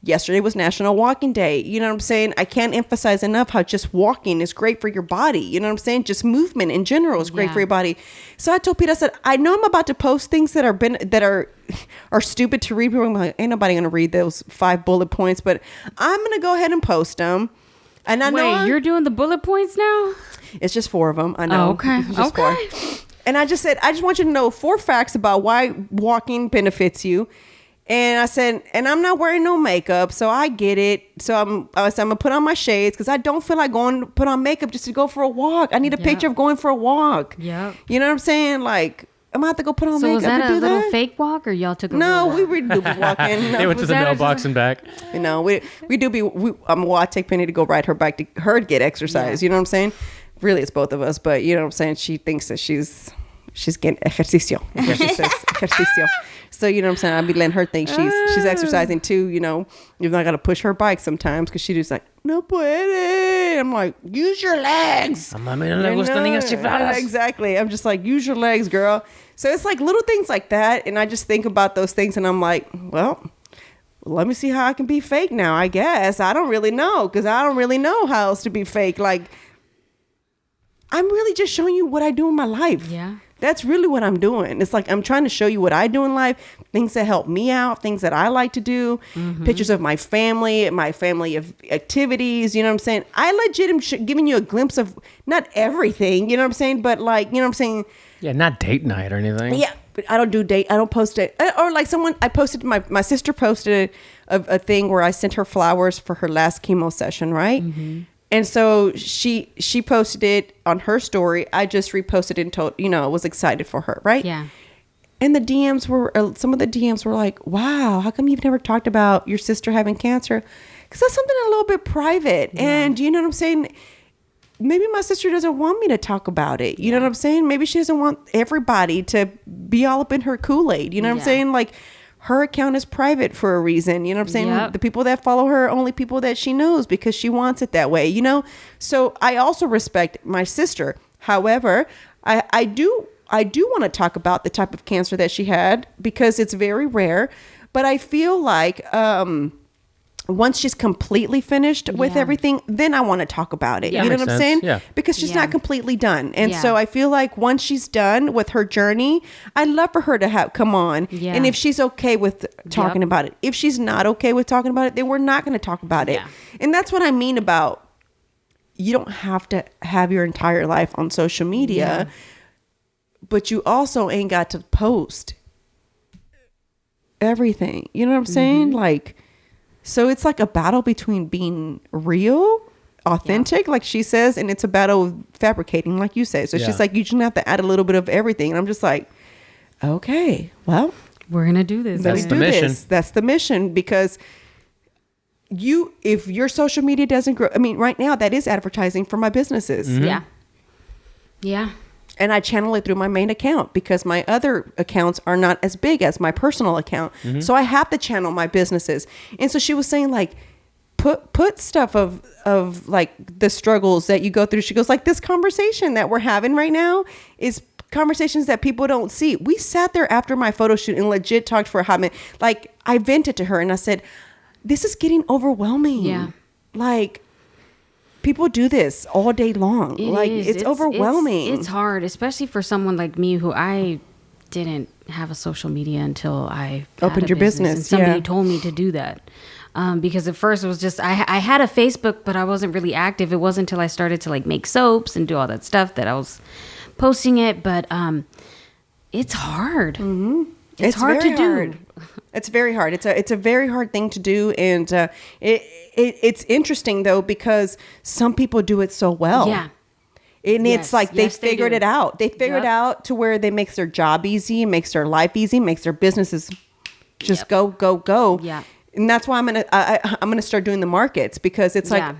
yesterday was National Walking Day. You know what I'm saying? I can't emphasize enough how just walking is great for your body. You know what I'm saying? Just movement in general is great for your body. So I told Pete, I said, I know I'm about to post things that are stupid to read. People are like, ain't nobody going to read those 5 bullet points, but I'm going to go ahead and post them. And I know you're doing the bullet points now? It's just 4 of them. I know. Oh, okay. It's just 4. And I just said, I just want you to know 4 facts about why walking benefits you. And I said, and I'm not wearing no makeup, so I get it. So I said, I'm gonna put on my shades because I don't feel like going to put on makeup just to go for a walk. I need a picture of going for a walk. Yeah. You know what I'm saying? Like, I'm gonna have to go put on so makeup. Was that to do a little that? fake walk, or y'all took a No, real walk? we do be walking. No, They went to the mailbox and back. You know, we do be. I take Penny to go ride her bike to her get exercise. You know what I'm saying? Really, it's both of us, but you know what I'm saying. She thinks that she's getting ejercicio. Ejercicio. So you know what I'm saying. I'll be letting her think she's exercising too. You know, even though I got to push her bike sometimes because she just like no puede. I'm like, use your legs. Exactly. I'm just like, use your legs, girl. So it's like little things like that, and I just think about those things, and I'm like, well, let me see how I can be fake now. I guess I don't really know because I don't really know how else to be fake. Like, I'm really just showing you what I do in my life. Yeah. That's really what I'm doing. It's like I'm trying to show you what I do in life, things that help me out, things that I like to do, pictures of my family of activities. You know what I'm saying? I legit am giving you a glimpse of not everything, you know what I'm saying? But like, you know what I'm saying? Yeah, not date night or anything. Yeah, but I don't post it. Or like my sister posted a thing where I sent her flowers for her last chemo session, right? Mm-hmm. And so she posted it on her story. I just reposted it and told, was excited for her, right? Yeah. And some of the DMs were like, wow, how come you've never talked about your sister having cancer? Because that's something a little bit private. Yeah. And you know what I'm saying? maybe my sister doesn't want me to talk about it. You know what I'm saying? Maybe she doesn't want everybody to be all up in her Kool-Aid. You know what I'm saying? Like, her account is private for a reason. You know what I'm saying? Yep. The people that follow her are only people that she knows because she wants it that way, you know? So I also respect my sister. However, I do want to talk about the type of cancer that she had because it's very rare. But I feel like once she's completely finished with everything, then I want to talk about it. Yeah. You know Makes what I'm sense. saying? Yeah. Because she's not completely done. And Yeah. so I feel like once she's done with her journey, I'd love for her to come on. Yeah. And if she's okay with talking about it, if she's not okay with talking about it, then we're not going to talk about it. Yeah. And that's what I mean about you don't have to have your entire life on social media, but you also ain't got to post everything. You know what I'm saying? Like, so it's like a battle between being real, authentic, like she says, and it's a battle of fabricating, like you say. So she's like, you just have to add a little bit of everything. And I'm just like, okay, well, We're going to do this. That's let's the do mission. this. That's the mission because if your social media doesn't grow, I mean, right now that is advertising for my businesses. Yeah. Yeah. And I channel it through my main account because my other accounts are not as big as my personal account. So I have to channel my businesses. And so she was saying like, put stuff of like the struggles that you go through. She goes like, this conversation that we're having right now is conversations that people don't see. We sat there after my photo shoot and legit talked for a hot minute. Like I vented to her and I said, this is getting overwhelming. Yeah. Like, people do this all day long. It's overwhelming. It's hard, especially for someone like me who I didn't have a social media until I Opened your business, and somebody yeah. told me to do that. Because at first it was just I had a Facebook, but I wasn't really active. It wasn't until I started to like make soaps and do all that stuff that I was posting it. But it's hard. Mm-hmm. It's hard to do. It's very hard. It's a very hard thing to do, and it's interesting though because some people do it so well. Yeah. And it's like they figured do. it out. They figured out to where they makes their job easy, makes their life easy, makes their businesses just go. Yeah. And that's why I'm gonna start doing the markets because it's like,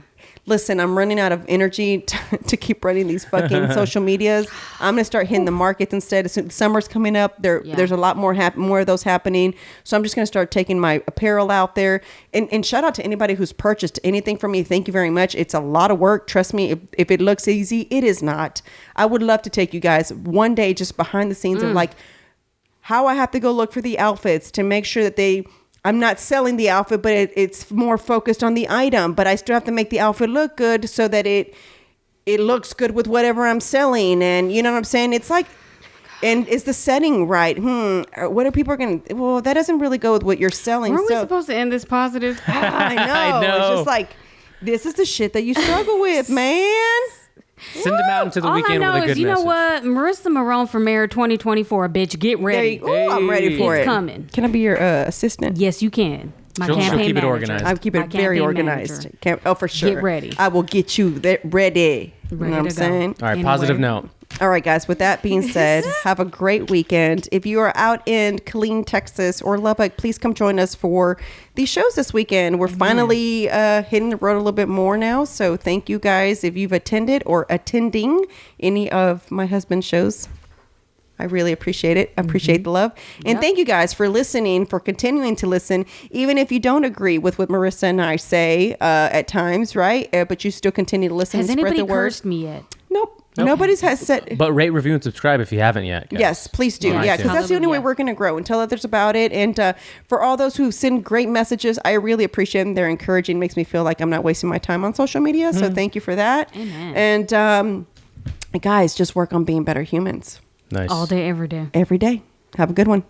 listen, I'm running out of energy to keep running these fucking social medias. I'm gonna start hitting the markets instead. Summer's coming up. There's a lot more of those happening. So I'm just gonna start taking my apparel out there. And shout out to anybody who's purchased anything from me. Thank you very much. It's a lot of work. Trust me. If it looks easy, it is not. I would love to take you guys one day just behind the scenes of like how I have to go look for the outfits to make sure that I'm not selling the outfit, but it's more focused on the item. But I still have to make the outfit look good so that it looks good with whatever I'm selling. And you know what I'm saying? It's like, and is the setting right? What are people going to? Well, that doesn't really go with what you're selling. Weren't we supposed to end this positive? I know. I know. It's just like, this is the shit that you struggle with, man. Send them out into the All weekend I know with a good is, you know message. what? Marissa Marone for Mayor 2024, bitch. Get ready. I'm ready for It's it. coming. Can I be your assistant? Yes, you can. My She'll campaign keep it manager. organized. I keep My it very campaign organized. manager. For sure. Get ready. I will get you ready. You know what I'm to go. saying? All right, Anyway. positive note. All right, guys. With that being said, have a great weekend. If you are out in Killeen, Texas or Lubbock, please come join us for these shows this weekend. We're finally hitting the road a little bit more now. So thank you guys if you've attended or attending any of my husband's shows. I really appreciate it. I appreciate the love. And thank you guys for listening, for continuing to listen, even if you don't agree with what Marissa and I say at times, right? But you still continue to listen Has and spread anybody the word. cursed me yet? Nope. Nobody's has said. But rate, review, and subscribe if you haven't yet. Guys. Yes, please do. On Yeah, because iTunes. that's the only way Hallelujah. we're going to grow and tell others about it. And for all those who send great messages, I really appreciate them. They're encouraging, makes me feel like I'm not wasting my time on social media. So thank you for that. Amen. And guys, just work on being better humans Nice. All day, every day. every day. Have a good one.